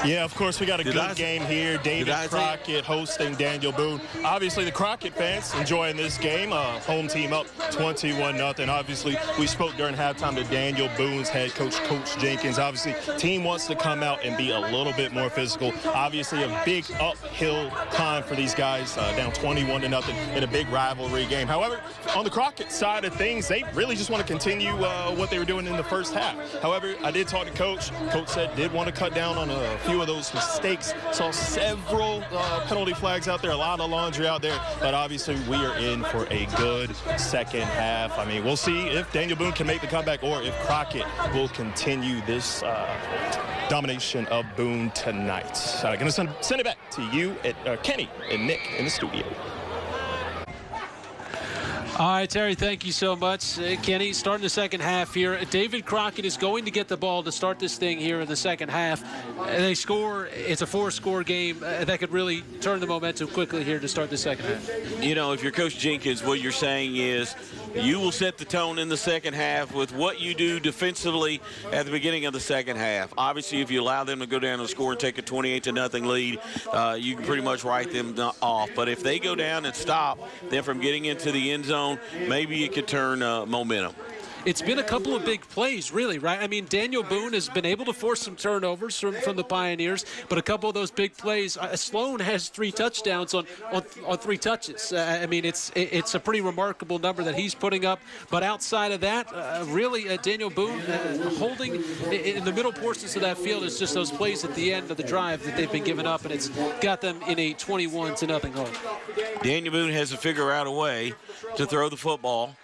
Yeah, of course, we got a good game here. David Crockett hosting Daniel Boone. Obviously, the Crockett fans enjoying this game. Home team up 21-0. Obviously, we spoke during halftime to Daniel Boone's head coach, Coach Jenkins. Obviously, team wants to come out and be a little bit more physical. Obviously, a big uphill climb for these guys, down 21-0 in a big rivalry game. However, on the Crockett side of things, they really just want to continue what they were doing in the first half. However, I did talk to Coach. Coach said did want to cut down on a few of those mistakes. Saw several penalty flags out there, a lot of laundry out there, but obviously we are in for a good second half. I mean, we'll see if Daniel Boone can make the comeback or if Crockett will continue this domination of Boone tonight. Going to send it back to you, Kenny and Nick in the studio. All right, Terry, thank you so much. Kenny, starting the second half here. David Crockett is going to get the ball to start this thing here in the second half. They score. It's a 4-score game. That could really turn the momentum quickly here to start the second half. You know, if you're Coach Jenkins, what you're saying is you will set the tone in the second half with what you do defensively at the beginning of the second half. Obviously, if you allow them to go down and score and take a 28-0 lead, you can pretty much write them off. But if they go down and stop them from getting into the end zone, maybe it could turn momentum. It's been a couple of big plays, really, right? I mean, Daniel Boone has been able to force some turnovers from the Pioneers, but a couple of those big plays. Sloan has 3 touchdowns on 3 touches. I mean, it's a pretty remarkable number that he's putting up. But outside of that, really, Daniel Boone holding in the middle portions of that field is just those plays at the end of the drive that they've been giving up, and it's got them in a 21-0 hole. Daniel Boone has to figure out a way to throw the football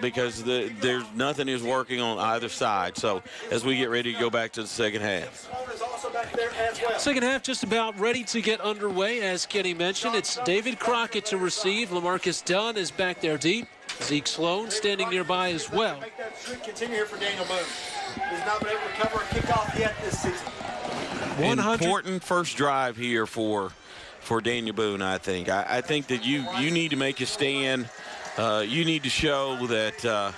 because there's nothing is working on either side. So as we get ready to go back to the second half. Second half just about ready to get underway. As Kenny mentioned, it's David Crockett to receive. LaMarcus Dunn is back there deep. Zeke Sloan standing nearby as well. Continue here for Daniel Boone. He's not been able to cover a kickoff yet this season. Important first drive here for Daniel Boone, I think. I think that you need to make a stand. You need to show that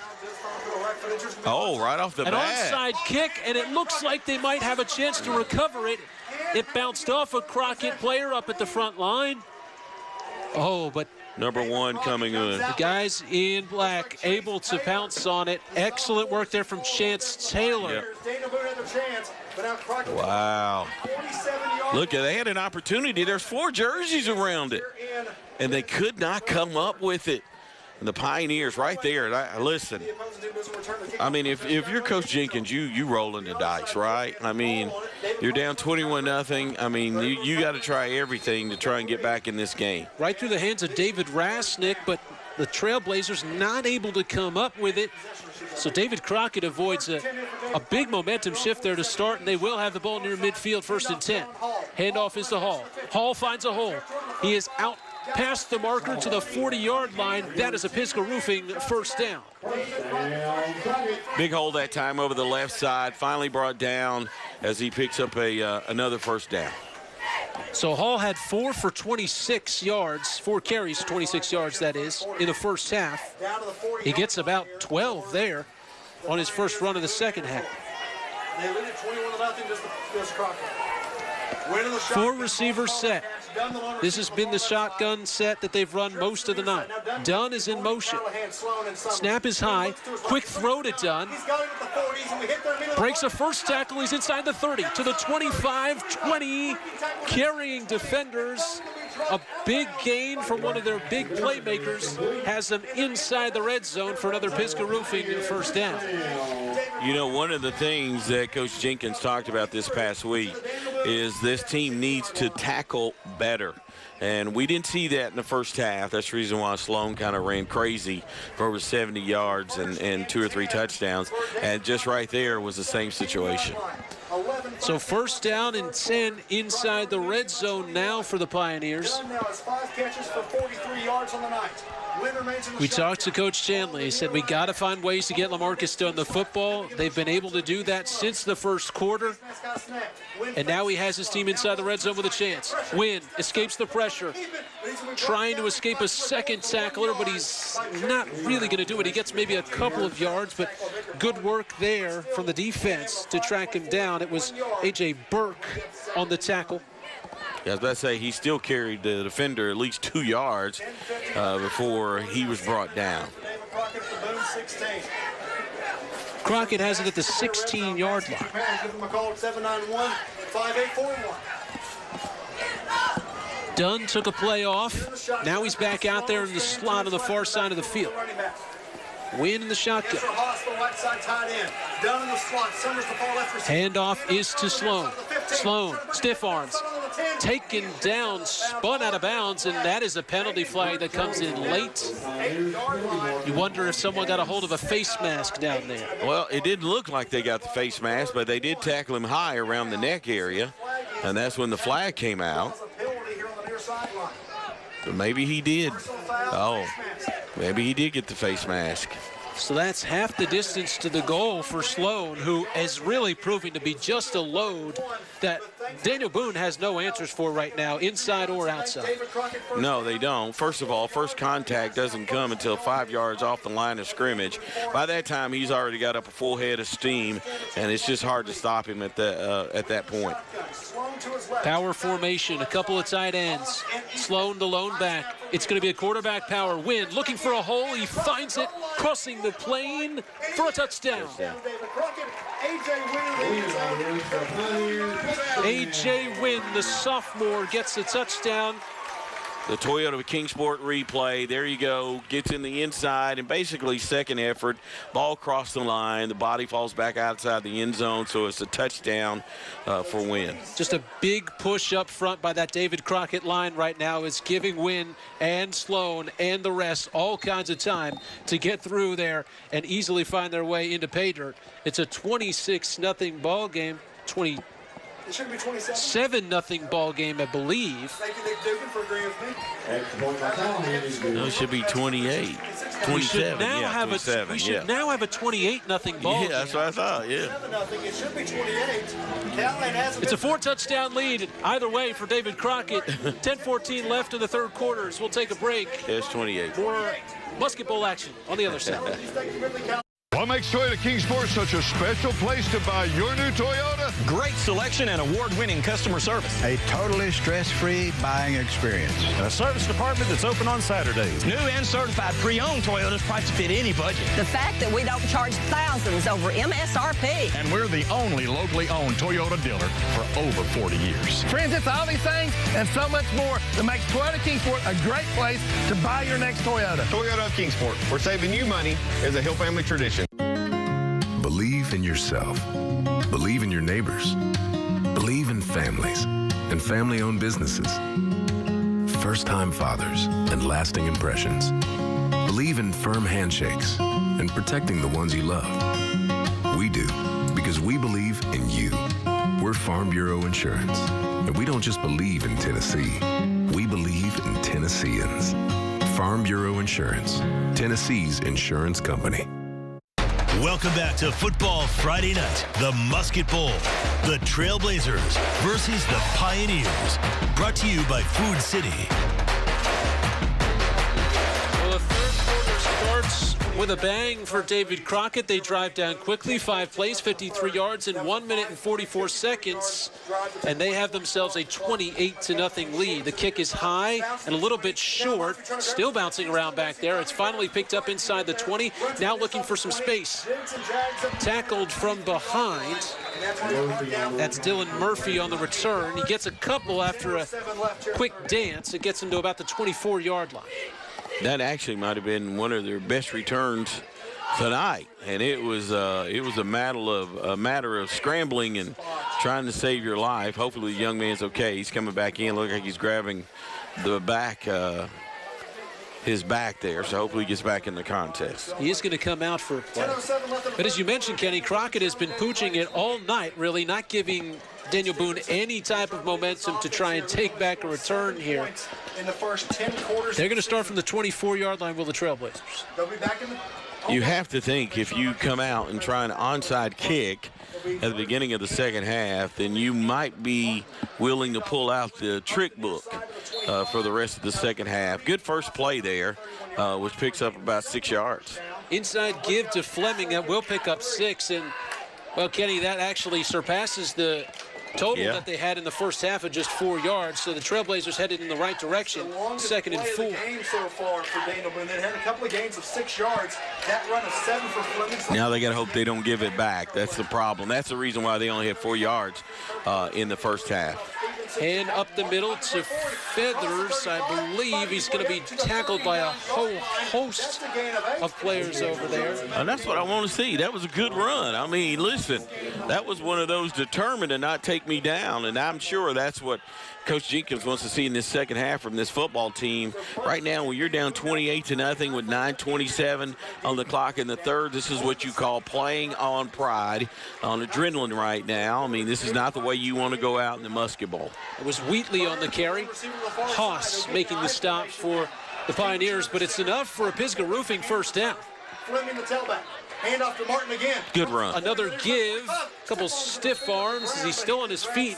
right off the bat. An onside kick, and it looks like they might have a chance to recover it. It bounced off a Crockett player up at the front line. But number 1 coming in. The guys in black able to pounce on it. Excellent work there from Chance Taylor. Wow. Look, they had an opportunity. There's 4 jerseys around it, and they could not come up with it. And the Pioneers right there. Listen, I mean, if you're Coach Jenkins, you rolling the dice, right? I mean, you're down 21-0. I mean, you got to try everything to try and get back in this game. Right through the hands of David Rasnick, but the Trailblazers not able to come up with it. So David Crockett avoids a a big momentum shift there to start, and they will have the ball near midfield, 1st and 10. Handoff is to Hall. Hall finds a hole. He is out past the marker to the 40-yard line. That is a Pisgah Roofing first down. Big hole that time over the left side. Finally brought down as he picks up another first down. So Hall had 4 for 26 yards, 4 carries, 26 yards that is, in the first half. He gets about 12 there on his first run of the second half. They lead it 21-0 to Crockett. 4 receivers set. This has been the shotgun set that they've run most of the night. Dunn is in motion. Snap is high. Quick throw to Dunn. Breaks a first tackle. He's inside the 30 to the 25-20. Carrying defenders. A big gain from one of their big playmakers has them inside the red zone for another Pisgah Roofing first down. You know, one of the things that Coach Jenkins talked about this past week is this team needs to tackle better. And we didn't see that in the first half. That's the reason why Sloan kind of ran crazy for over 70 yards and 2 or 3 touchdowns. And just right there was the same situation. So first down and 10 inside the red zone now for the Pioneers. We talked to Coach Chandler. He said we got to find ways to get LaMarcus Dunn the football. They've been able to do that since the first quarter. And now he has his team inside the red zone with a chance. Wynn escapes the pressure. Trying to escape a second tackler, but he's not really going to do it. He gets maybe a couple of yards, but good work there from the defense to track him down. It was A.J. Burke on the tackle. Yeah, I was about to say, he still carried the defender at least 2 yards before he was brought down. Crockett has it at the 16-yard line. Give him a call at 791-5841. Dunn took a play off. Now he's back out there in the slot on the far side of the field. Wynn in the shotgun. Handoff is to Sloan. Sloan, stiff arms. Taken down, spun out of bounds, and that is a penalty flag that comes in late. You wonder if someone got a hold of a face mask down there. Well, it didn't look like they got the face mask, but they did tackle him high around the neck area, and that's when the flag came out. But maybe he did. Oh, maybe he did get the face mask. So that's half the distance to the goal for Sloan, who is really proving to be just a load that Daniel Boone has no answers for right now, inside or outside. No, they don't. First of all, first contact doesn't come until 5 yards off the line of scrimmage. By that time, he's already got up a full head of steam, and it's just hard to stop him at that point. Power formation, a couple of tight ends. Sloan the lone back. It's going to be a quarterback power. Wynn looking for a hole. He finds it, crossing the plane for a touchdown. A.J. Wynn, the sophomore, gets the touchdown. The Toyota Kingsport replay, there you go, gets in the inside, and basically second effort, ball crossed the line, the body falls back outside the end zone, so it's a touchdown for Wynn. Just a big push up front by that David Crockett line right now is giving Wynn and Sloan and the rest all kinds of time to get through there and easily find their way into pay dirt. It's a 26-0 ball game, 7-0 ball game, I believe. No, it should be 28. 27. We should now yeah, have 27, we should now have a 28-0 ball game. Yeah, that's what I thought, yeah. It should be 28. It's a 4-touchdown lead either way for David Crockett. 10-14 left in the third quarters. We'll take a break. It's 28. More Musket Bowl action on the other side. What makes Toyota Kingsport such a special place to buy your new Toyota? Great selection and award-winning customer service. A totally stress-free buying experience. And a service department that's open on Saturdays. New and certified pre-owned Toyotas priced to fit any budget. The fact that we don't charge thousands over MSRP. And we're the only locally owned Toyota dealer for over 40 years. Friends, it's all these things and so much more that makes Toyota Kingsport a great place to buy your next Toyota. Toyota of Kingsport, where saving you money is a Hill family tradition. Believe in yourself. Believe in your neighbors. Believe in families and family-owned businesses. First-time fathers and lasting impressions. Believe in firm handshakes and protecting the ones you love. We do, because Farm Bureau Insurance. And we don't just believe in Tennessee. We believe in Tennesseans. Farm Bureau Insurance, Tennessee's insurance company. Welcome back to Football Friday Night, the Musket Bowl. The Trailblazers versus the Pioneers. Brought to you by Food City. Well, the third quarter starts with a bang for David Crockett. They drive down quickly, 5 plays, 53 yards in 1 minute and 44 seconds. And they have themselves a 28-0 lead. The kick is high and a little bit short, still bouncing around back there. It's finally picked up inside the 20, now looking for some space. Tackled from behind. That's Dylan Murphy on the return. He gets a couple after a quick dance. It gets him to about the 24-yard line. That actually might have been one of their best returns tonight, and it was a matter of scrambling and trying to save your life. Hopefully the young man's okay. He's coming back in. Looks like he's grabbing the back, his back there, so hopefully he gets back in the contest. He is going to come out for a play. But as you mentioned, Kenny, Crockett has been pooching it all night, really, not giving Daniel Boone any type of momentum to try and take back a return here. In the first 10 quarters. They're going to start from the 24-yard line, will the Trailblazers. They'll be back in the You have to think if you come out and try an onside kick at the beginning of the second half, then you might be willing to pull out the trick book for the rest of the second half. Good first play there, which picks up about 6 yards. Inside give to Fleming, that will pick up 6. And, well, Kenny, that actually surpasses the total that they had in the first half of just 4 yards. So the Trailblazers headed in the right direction. Second and 4. Game so far for Daniel Boone. They had a couple of games of 6 yards. That run of 7 for Fleming. Now they got to hope they don't give it back. That's the problem. That's the reason why they only had 4 yards in the first half. And up the middle to Feathers. I believe he's going to be tackled by a whole host of players over there. And that's what I want to see. That was a good run. I mean, listen, that was one of those determined to not take me down, and I'm sure that's what Coach Jenkins wants to see in this second half from this football team. Right now, when you're down 28-0 with 9:27 on the clock in the third, this is what you call playing on pride, on adrenaline right now. I mean, this is not the way you want to go out in the Musket Bowl. It was Wheatley on the carry. Haas making the stop for the Pioneers, but it's enough for a Pisgah Roofing first down. Fleming the tailback. Hand off to Martin again. Good run. Another give. A couple stiff arms as he's still on his feet.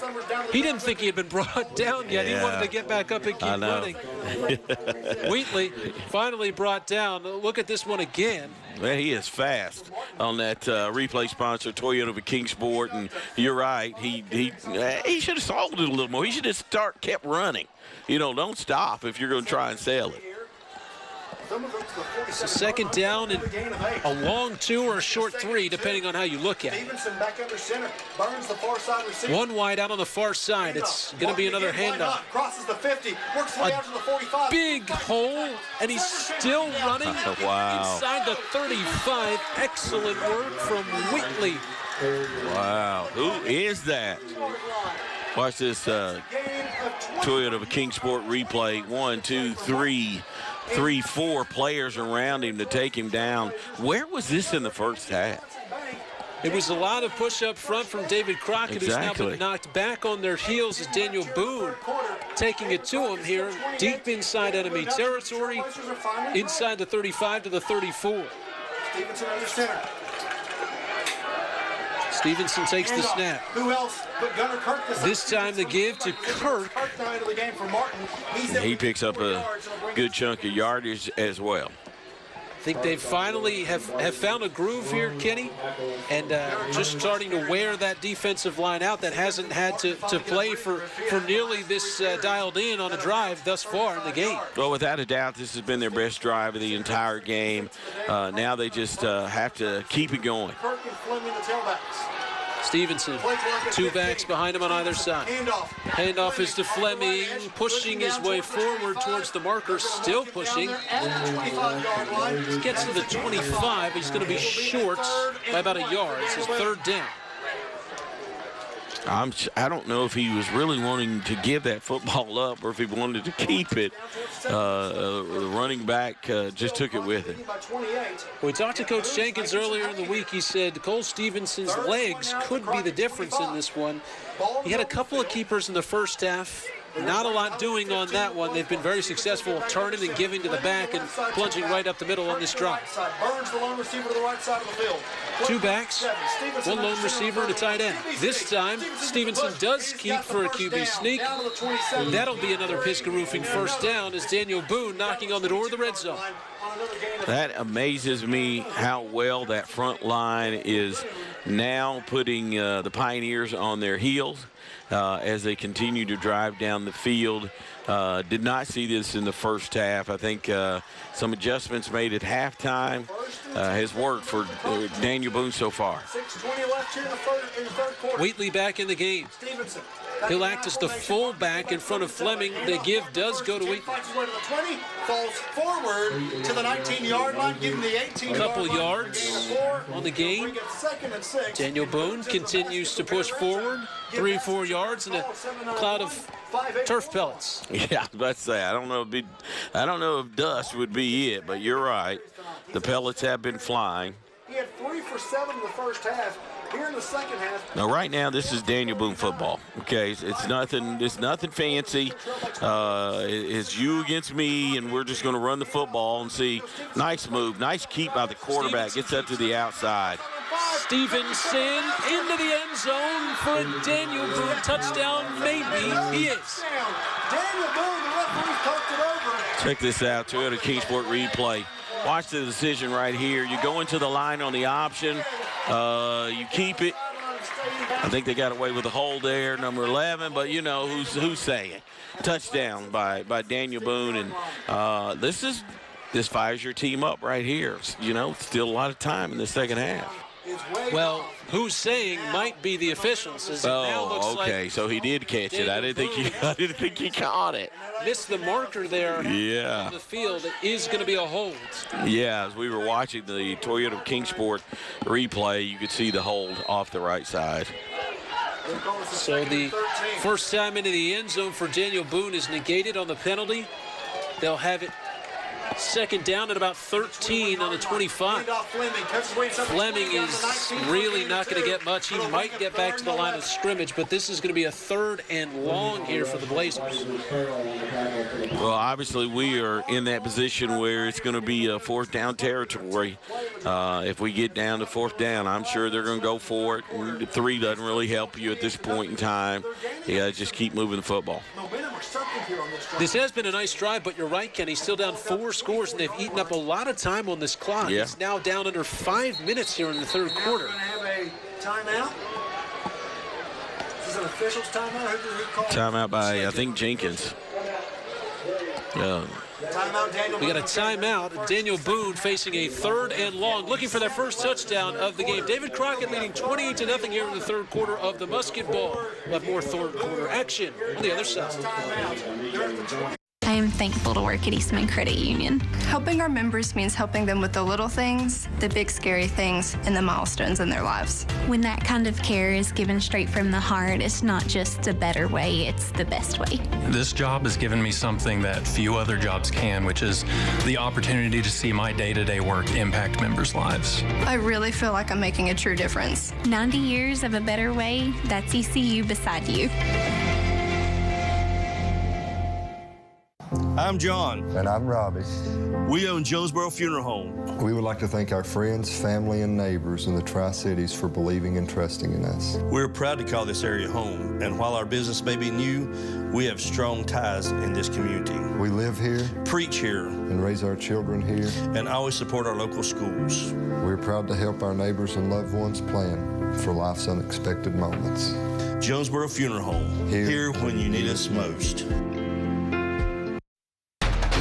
He didn't think he had been brought down yet. He wanted to get back up and keep running. Wheatley finally brought down. Look at this one again. Man, he is fast on that replay sponsor, Toyota of Kingsport. And you're right. He should have sold it a little more. He should have kept running. You know, don't stop if you're going to try and sell it. It's a second down and a long 2 or a short 3, depending on how you look at it. Back under center. Burns the far side receiver. One wide out on the far side. It's going to be another handoff. Crosses the 50. Works way out to the 45. Big hole, and he's still running inside the 35. Excellent work from Wheatley. Wow. Who is that? Watch this Toyota of Kingsport replay. 1, 2, 3, 4 players around him to take him down. Where was this in the first half? It was a lot of push up front from David Crockett, who's now been knocked back on their heels as Daniel Boone taking it to him here deep inside enemy territory, inside the 35 to the 34. Stevenson under center. Stevenson takes the snap. Who else but Gunnar Kirk? This time the give to Kirk. He picks up a good chunk of yardage as well. I think they finally have found a groove here, Kenny, and just starting to wear that defensive line out that hasn't had to play for nearly this dialed in on a drive thus far in the game. Well, without a doubt, this has been their best drive of the entire game. Now they just have to keep it going. Kirk and Fleming, the tailbacks. Stevenson, 2 backs behind him on either side. Handoff is to Fleming, pushing his way forward towards the marker, still pushing. He gets to the 25. He's going to be short by about a yard. It's his third down. I don't know if he was really wanting to give that football up or if he wanted to keep it. The running back just took it with him. We talked to Coach Jenkins earlier in the week. He said Cole Stevenson's legs could be the difference in this one. He had a couple of keepers in the first half. Not a lot doing on that one. They've been very successful turning and giving to the back and plunging right up the middle on this drive. Burns, the lone receiver to the right side of the field. 2 backs, 1 lone receiver and a tight end. This time, Stevenson does keep for a QB sneak. That'll be another Pisgah Roofing first down as Daniel Boone knocking on the door of the red zone. That amazes me how well that front line is now putting the Pioneers on their heels as they continue to drive down the field. Did not see this in the first half. I think some adjustments made at halftime has worked for Daniel Boone so far. 6:20 left here in the third quarter. Wheatley back in the game. He'll act as the fullback in front of Fleming. The give does go to Wheatley. Fights his way to the 20, falls forward to the 19-yard line, giving the 18-yard Couple yards on the gain. Daniel Boone continues to push forward. 3 or 4 yards and a cloud of turf pellets. Yeah, I was about to say, I don't know if dust would be it, but you're right. The pellets have been flying. He had 3 for 7 in the first half. Here in the second half. Now, right now, this is Daniel Boone football. Okay, it's nothing fancy. It's you against me, and we're just going to run the football and see. Nice move, nice keep by the quarterback. Gets up to the outside. Stevenson into the end zone for a Daniel Boone touchdown. Maybe he is. Daniel Boone, the referee poked it over. Check this out. Toyota Kingsport replay. Watch the decision right here. You go into the line on the option. You keep it. I think they got away with a hold there, number 11, but you know who's saying. Touchdown by Daniel Boone, and this fires your team up right here. You know, still a lot of time in the second half. Well, who's saying might be the officials. As it now looks okay, like so he did catch it. I didn't think he caught it. Missed the marker there on the field. It is going to be a hold. Yeah, as we were watching the Toyota Kingsport replay, you could see the hold off the right side. So the first time into the end zone for Daniel Boone is negated on the penalty. They'll have it second down at about 13 on the 25. Fleming is really not going to get much. He might get back to the line of scrimmage, but this is going to be a 3rd and long here for the Blazers. Well, obviously we are in that position where it's going to be a 4th down territory. If we get down to 4th down, I'm sure they're going to go for it. 3 doesn't really help you at this point in time. Yeah, just keep moving the football. This has been a nice drive, but you're right, Kenny. Still down 4 scores, and they've eaten up a lot of time on this clock. Yeah. It's now down under 5 minutes here in the third quarter. Have a timeout. This is an official's timeout. Who called? Timeout by, I think, Jenkins. We got a timeout. Daniel Boone facing a 3rd and long, looking for their first touchdown of the game. David Crockett leading 28-0 here in the third quarter of the Musket Bowl. We'll have more third quarter action on the other side. I am thankful to work at Eastman Credit Union. Helping our members means helping them with the little things, the big scary things, and the milestones in their lives. When that kind of care is given straight from the heart, it's not just a better way, it's the best way. This job has given me something that few other jobs can, which is the opportunity to see my day-to-day work impact members' lives. I really feel like I'm making a true difference. 90 years of a better way, that's ECU beside you. I'm John. And I'm Robbie. We own Jonesboro Funeral Home. We would like to thank our friends, family, and neighbors in the Tri-Cities for believing and trusting in us. We're proud to call this area home, and while our business may be new, we have strong ties in this community. We live here, preach here, and raise our children here, and always support our local schools. We're proud to help our neighbors and loved ones plan for life's unexpected moments. Jonesboro Funeral Home, here when you need us most.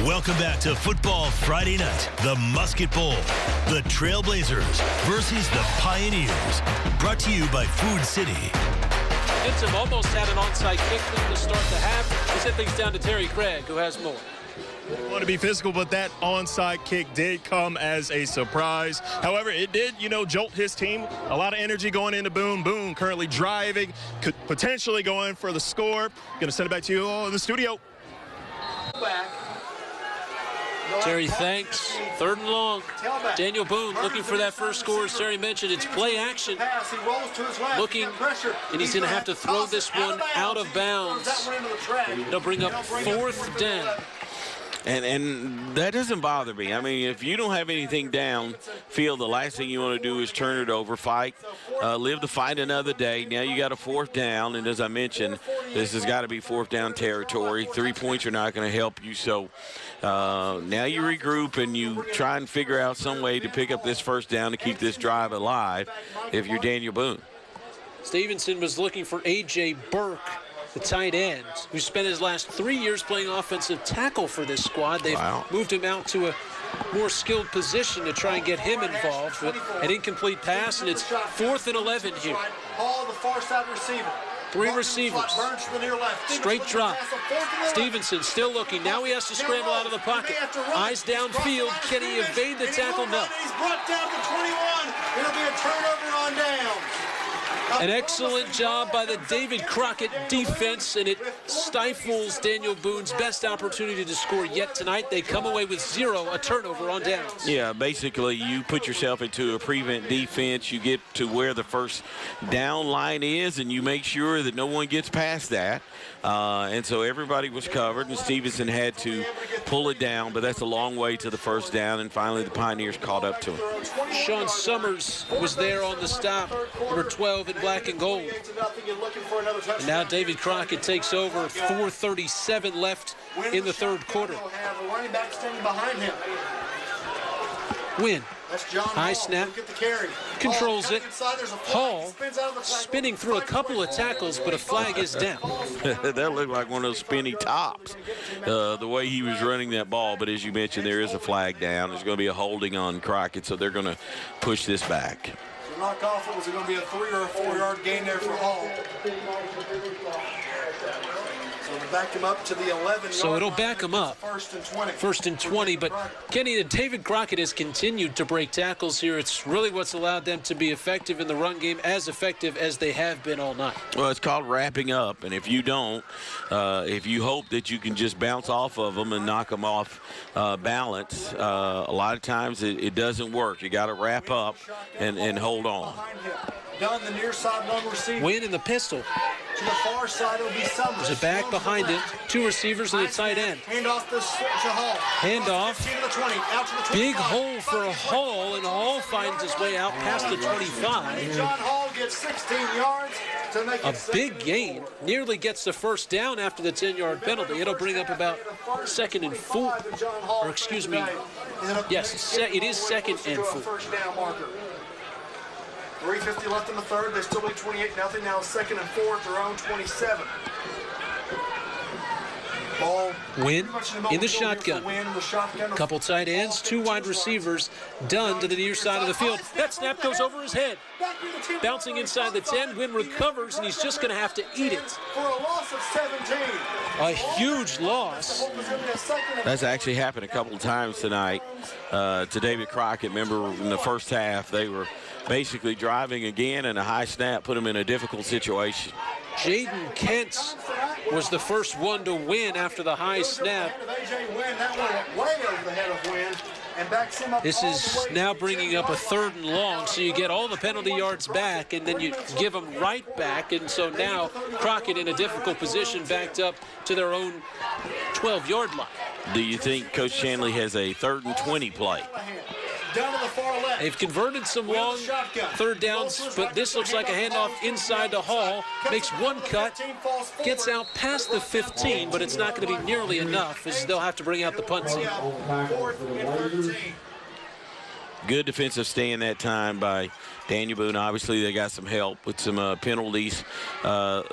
Welcome back to Football Friday Night, the Musket Bowl. The Trailblazers versus the Pioneers. Brought to you by Food City. Benson almost had an onside kick to start the half. He set things down to Terry Craig, who has more. Want to be physical, but that onside kick did come as a surprise. However, it did, jolt his team. A lot of energy going into Boone. Boone currently driving, could potentially go in for the score. Going to send it back to you all in the studio. Terry, thanks. 3rd and long. Daniel Boone looking for that first score. As Terry mentioned, it's play action. Looking, and he's going to have to throw this one out of bounds. It'll bring up 4th down. And that doesn't bother me. I mean, if you don't have anything downfield, the last thing you want to do is turn it over, fight, live the fight another day. Now you got a 4th down, and as I mentioned, this has got to be 4th down territory. 3 points are not going to help you. So now you regroup and you try and figure out some way to pick up this 1st down to keep this drive alive if you're Daniel Boone. Stevenson was looking for A.J. Burke, the tight end, who spent his last 3 years playing offensive tackle for this squad. They've moved him out to a more skilled position to try and get him involved. But an incomplete pass, and it's 4th and 11 here. Hall, the far side receiver. 3 receivers. Straight drop. Stevenson still looking. Now he has to scramble out of the pocket. Eyes downfield. Can he evade the tackle? No. He's brought down to 21. It'll be a turnover on down. An excellent job by the David Crockett defense, and it stifles Daniel Boone's best opportunity to score yet tonight. They come away with 0, a turnover on downs. Yeah, basically you put yourself into a prevent defense. You get to where the 1st down line is, and you make sure that no one gets past that. And so everybody was covered, and Stevenson had to pull it down, but that's a long way to the 1st down, and finally the Pioneers caught up to him. Sean Summers was there on the stop, number 12 in black and gold. And now David Crockett takes over, 4:37 left in the 3rd quarter. Win. High snap, controls it. Hall spinning through a couple of tackles, but a flag is down. That looked like one of those spinny tops, the way he was running that ball. But as you mentioned, there is a flag down. There's going to be a holding on Crockett, so they're going to push this back. So knock off, it was going to be a 3 or a 4-yard gain there for Hall. Back him up to the 11. So it'll back him up. 1st and 20. But Kenny, David Crockett has continued to break tackles here. It's really what's allowed them to be effective in the run game, as effective as they have been all night. Well, it's called wrapping up. And if you don't, if you hope that you can just bounce off of them and knock them off balance, a lot of times it doesn't work. You got to wrap up and hold on. Dunn, the near side lone receiver. Win in the pistol. To the far side, it'll be Summers. There's a back behind him. 2 receivers and a tight end. Hand off to Hall. Hand off. To the 20, out to the 25. Big hole for Hall, and Hall finds his way out past the 25. John Hall gets 16 yards to make a big gain. Nearly gets the 1st down after the 10-yard penalty. It'll bring up about 2nd and 4. Or excuse me. Yes, it is 2nd and 4. 3:50 left in the 3rd. They still lead 28-0. Now 2nd and 4 at their own 27. Ball. Win in the shotgun. Couple tight ends, 2 wide receivers. Dunn to the near side of the field. That snap goes over his head. Bouncing inside the 10. Win recovers, and he's just going to have to eat it. For a loss of 17. A huge loss. That's actually happened a couple of times tonight to David Crockett. Remember in the 1st half, they were basically driving again, and a high snap put him in a difficult situation. Jaden Kent was the first one to win after the high snap. This is now bringing up a 3rd and long, so you get all the penalty yards back, and then you give them right back. And so now Crockett in a difficult position, backed up to their own 12-yard line. Do you think Coach Shanley has a 3rd and 20 play? Down to the far left. They've converted some long 3rd downs, but this looks like a handoff inside to Hall. Makes one cut, gets out past the 15, but it's not going to be nearly enough, as they'll have to bring out the punt team. Good defensive stand that time by Daniel Boone. Obviously, they got some help with some penalties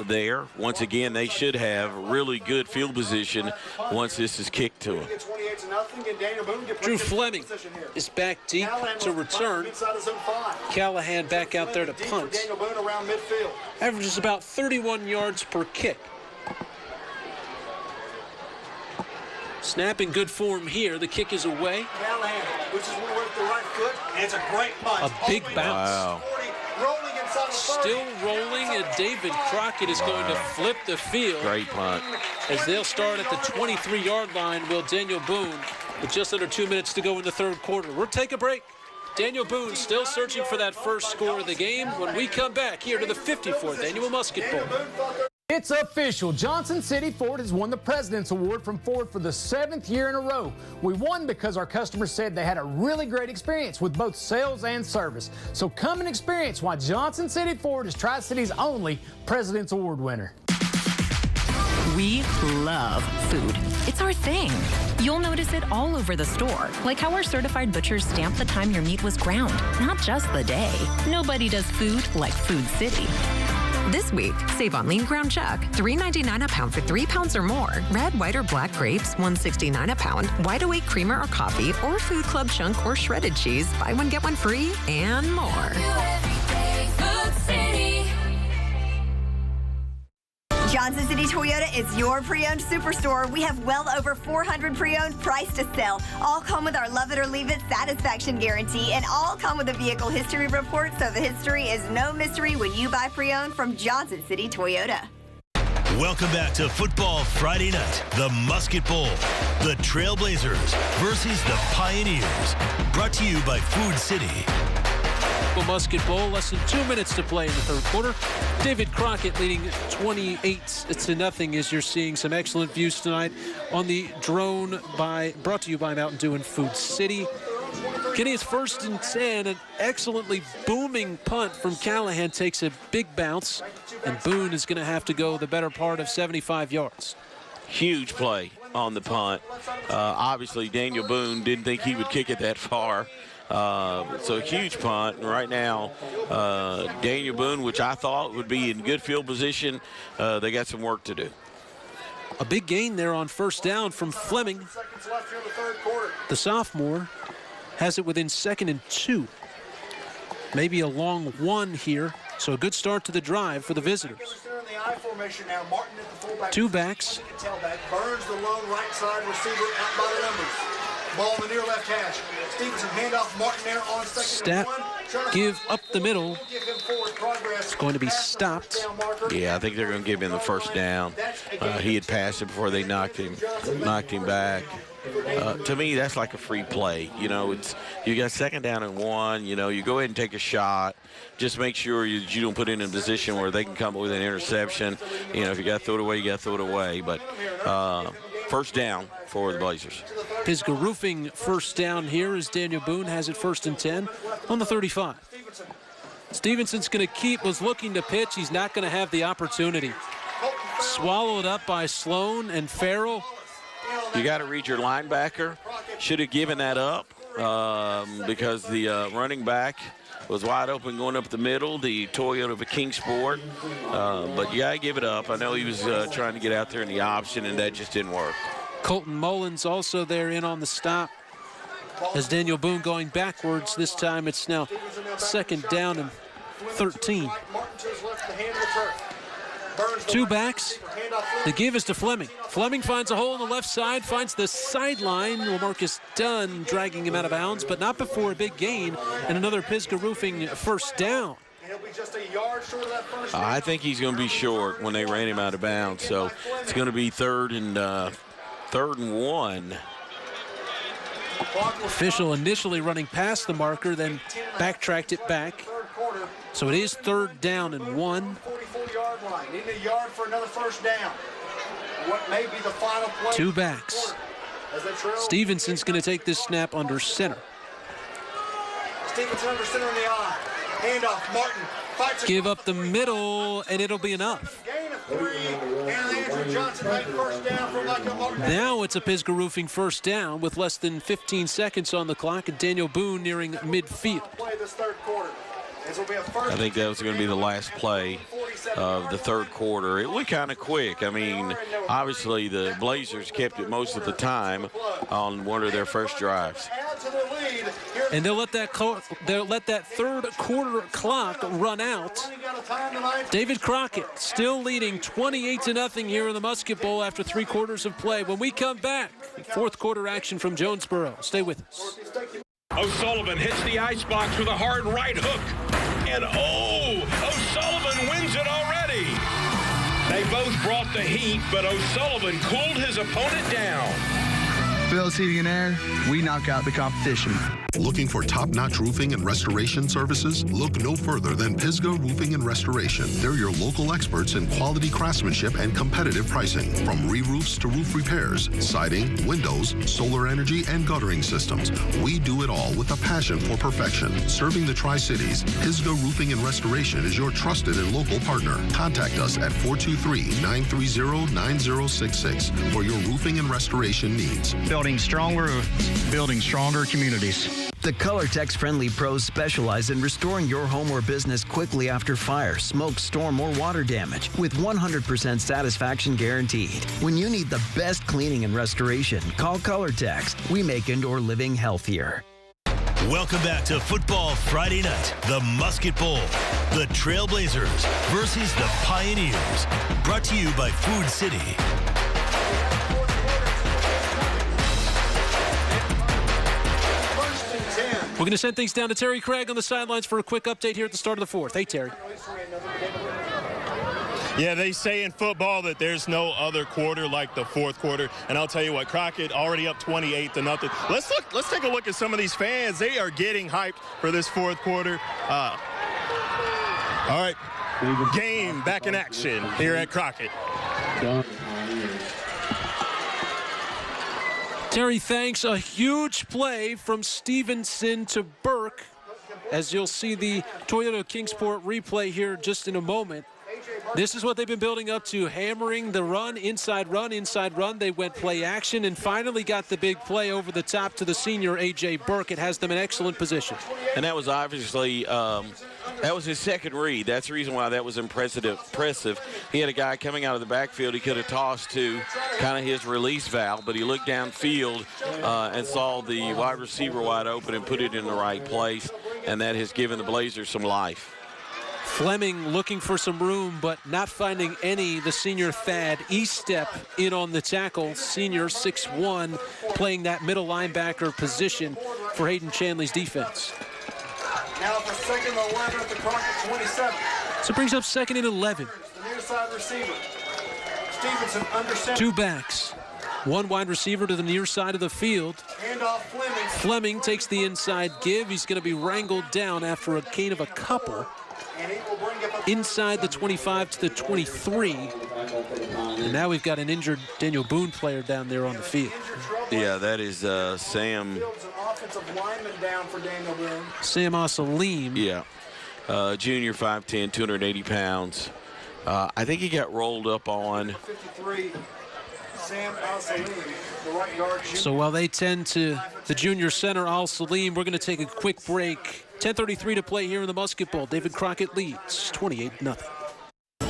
there. Once again, they should have really good field position once this is kicked to them. Drew Fleming is back deep to return. Callahan back out there to punt. Averages about 31 yards per kick. Snap in good form here. The kick is away. Callahan, which is one with the right foot, and it's a great punch. A big bounce. Wow. Rolling inside the 30. Still rolling, and David Crockett is going to flip the field. Great punt. As they'll start at the 23-yard line, will Daniel Boone, with just under 2 minutes to go in the third quarter. We'll take a break. Daniel Boone still searching for that first score of the game when we come back here to the 54th Annual Musket Bowl. It's official. Johnson City Ford has won the President's Award from Ford for the 7th year in a row. We won because our customers said they had a really great experience with both sales and service. So come and experience why Johnson City Ford is Tri-City's only President's Award winner. We love food. It's our thing. You'll notice it all over the store, like how our certified butchers stamp the time your meat was ground, not just the day. Nobody does food like Food City. This week, save on lean ground chuck, $3.99 a pound for 3 pounds or more. Red, white, or black grapes, $1.69 a pound. Wide awake creamer or coffee, or Food Club chunk or shredded cheese. Buy one, get one free, and more. Johnson City Toyota is your pre-owned superstore. We have well over 400 pre-owned priced to sell. All come with our love it or leave it satisfaction guarantee, and all come with a vehicle history report, so the history is no mystery when you buy pre-owned from Johnson City Toyota. Welcome back to Football Friday Night, the Musket Bowl. The Trailblazers versus the Pioneers. Brought to you by Food City. Musket Bowl, less than 2 minutes to play in the third quarter. David Crockett leading 28-0 as you're seeing some excellent views tonight on the drone brought to you by Mountain Dew and Food City. Kenny, it's 1st and 10. An excellently booming punt from Callahan takes a big bounce, and Boone is going to have to go the better part of 75 yards. Huge play on the punt. Obviously, Daniel Boone didn't think he would kick it that far. So a huge punt. And right now, Daniel Boone, which I thought would be in good field position, they got some work to do. A big gain there on first down from Fleming. The sophomore has it within 2nd and 2. Maybe a long one here. So a good start to the drive for the visitors. Two backs. Burns, the lone right side receiver, out by the numbers. Ball in the near left hash. Stevenson handoff. Martin there on 2nd and 1. Give up the middle. It's going to be stopped. Yeah, I think they're going to give him the first down. He had passed it before they knocked him back. To me, that's like a free play. You know, you got 2nd down and 1. You know, you go ahead and take a shot. Just make sure you don't put it in a position where they can come up with an interception. You know, if you got to throw it away, you got to throw it away. But first down for the Blazers. Pisgah Roofing first down here as Daniel Boone has it 1st and 10 on the 35. Stevenson's going to was looking to pitch. He's not going to have the opportunity. Swallowed up by Sloan and Farrell. You got to read your linebacker. Should have given that up because the running back was wide open going up the middle, the Toyota of a Kingsport. But you got to give it up. I know he was trying to get out there in the option, and that just didn't work. Colton Mullins also there in on the stop. As Daniel Boone going backwards. This time it's now 2nd down and 13. Two backs. The give is to Fleming. Fleming finds a hole on the left side, finds the sideline. Lamarcus Dunn dragging him out of bounds, but not before a big gain and another Pisgah Roofing first down. I think he's going to be short when they ran him out of bounds, so it's going to be 3rd and 1. Official initially running past the marker, then backtracked it back. So it is 3rd down and 1. 44-yard line. Need a yard for another first down. What may be the final play? Two backs. Stevenson's going to take this snap under center. Stevenson under center in the eye. Handoff. Martin fights. Give up the middle, and it'll be enough. Gain of 3, and Andrew Johnson made first down for Michael Martin. Now it's a Pisgah Roofing first down with less than 15 seconds on the clock, and Daniel Boone nearing midfield. Play this third quarter. I think that was going to be the last play of the third quarter. It went kind of quick. I mean, obviously the Blazers kept it most of the time on one of their first drives. Add to the lead here And they'll let that third quarter clock run out. David Crockett still leading 28-0 here in the Musket Bowl after 3 quarters of play. When we come back, fourth quarter action from Jonesboro. Stay with us. O'Sullivan hits the icebox with a hard right hook. And O'Sullivan wins it already. They both brought the heat, but O'Sullivan cooled his opponent down. Phil's Heating and Air, we knock out the competition. Looking for top-notch roofing and restoration services? Look no further than Pisgah Roofing and Restoration. They're your local experts in quality craftsmanship and competitive pricing. From re-roofs to roof repairs, siding, windows, solar energy, and guttering systems. We do it all with a passion for perfection. Serving the Tri-Cities, Pisgah Roofing and Restoration is your trusted and local partner. Contact us at 423-930-9066 for your roofing and restoration needs. Building stronger roofs, building stronger communities. The ColorTex-friendly pros specialize in restoring your home or business quickly after fire, smoke, storm, or water damage with 100% satisfaction guaranteed. When you need the best cleaning and restoration, call ColorTex. We make indoor living healthier. Welcome back to Football Friday Night, the Musket Bowl. The Trailblazers versus the Pioneers. Brought to you by Food City. We're going to send things down to Terry Craig on the sidelines for a quick update here at the start of the fourth. Hey, Terry. Yeah, they say in football that there's no other quarter like the fourth quarter. And I'll tell you what, Crockett already up 28-0. Let's take a look at some of these fans. They are getting hyped for this fourth quarter. All right, game back in action here at Crockett. Terry, thanks. A huge play from Stevenson to Burke, as you'll see the Toyota Kingsport replay here just in a moment. This is what they've been building up to, hammering the run, inside run, inside run. They went play action and finally got the big play over the top to the senior, A.J. Burke. It has them in excellent position. And that was obviously that was his second read. That's the reason why that was impressive. He had a guy coming out of the backfield he could have tossed to, kind of his release valve, but he looked downfield and saw the wide receiver wide open and put it in the right place, and that has given the Blazers some life. Fleming looking for some room, but not finding any. The senior Thad Estep in on the tackle. Senior 6'1", playing that middle linebacker position for Hayden Chanley's defense. Now for second and 11 at the Crockett 27. So it brings up second and 11. The near side receiver. Stevenson under center. 2 backs. 1 wide receiver to the near side of the field. Handoff Fleming. Fleming takes the inside give. He's going to be wrangled down after a gain of a couple. Inside the 25 to the 23. And now we've got an injured Daniel Boone player down there on the field. Yeah, that is Sam. Sam Osalim. Yeah, junior, 5'10", 280 pounds. I think he got rolled up on. So while they tend to the junior center, Al-Salim, we're going to take a quick break. 10:33 to play here in the Musket Bowl. David Crockett leads 28-0.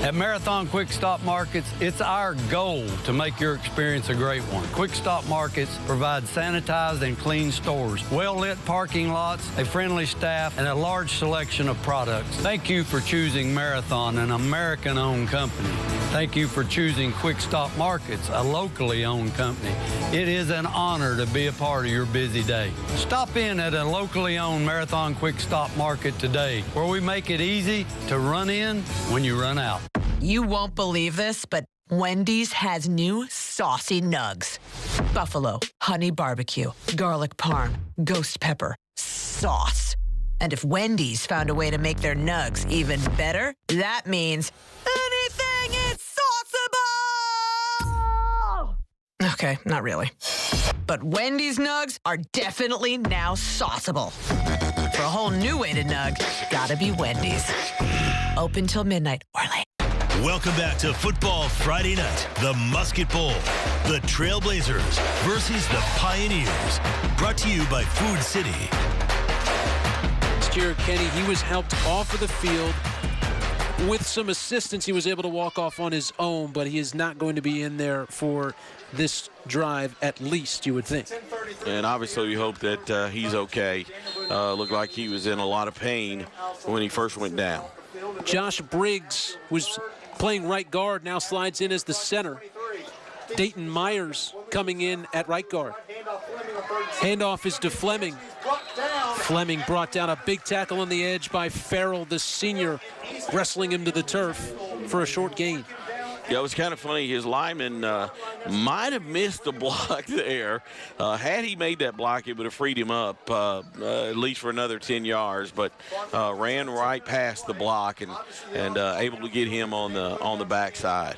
At Marathon Quick Stop Markets, it's our goal to make your experience a great one. Quick Stop Markets provide sanitized and clean stores, well-lit parking lots, a friendly staff, and a large selection of products. Thank you for choosing Marathon, an American-owned company. Thank you for choosing Quick Stop Markets, a locally owned company. It is an honor to be a part of your busy day. Stop in at a locally owned Marathon Quick Stop Market today, where we make it easy to run in when you run out. You won't believe this, but Wendy's has new saucy nugs. Buffalo, honey barbecue, garlic parm, ghost pepper, sauce. And if Wendy's found a way to make their nugs even better, that means anything is sauceable! Okay, not really. But Wendy's nugs are definitely now sauceable. For a whole new way to nug, gotta be Wendy's. Open till midnight or late. Welcome back to Football Friday Night, the Musket Bowl. The Trailblazers versus the Pioneers. Brought to you by Food City. Jared Kenny, he was helped off of the field. With some assistance, he was able to walk off on his own, but he is not going to be in there for this drive, at least, you would think. And obviously we hope that he's okay. looked like he was in a lot of pain when he first went down. Josh Briggs was playing right guard, now slides in as the center. Dayton Myers coming in at right guard. Handoff is to Fleming. Fleming brought down a big tackle on the edge by Farrell, the senior, wrestling him to the turf for a short gain. Yeah, it was kind of funny. His lineman might have missed the block there. Had he made that block, it would have freed him up at least for another 10 yards. But ran right past the block and able to get him on the backside.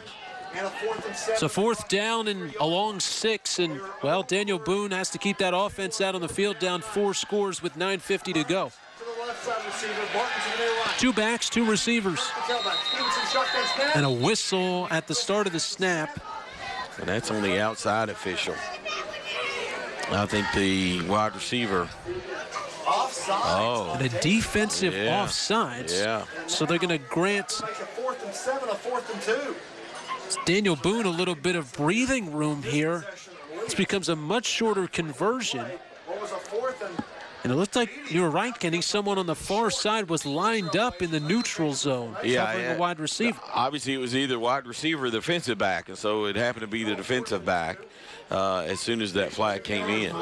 So 4th down and a long 6, and well, Daniel Boone has to keep that offense out on the field, down 4 scores with 9:50 to go. 2 backs, 2 receivers, and a whistle at the start of the snap. And that's on the outside official. I think the wide receiver. And a defensive offside. Yeah. So they're going to grant 4th and 7, a 4th and 2. Daniel Boone a little bit of breathing room here. This becomes a much shorter conversion. And it looked like you were right, Kenny. Someone on the far side was lined up in the neutral zone, covering the wide receiver. Obviously, it was either wide receiver or the defensive back, and so it happened to be the defensive back as soon as that flag came in.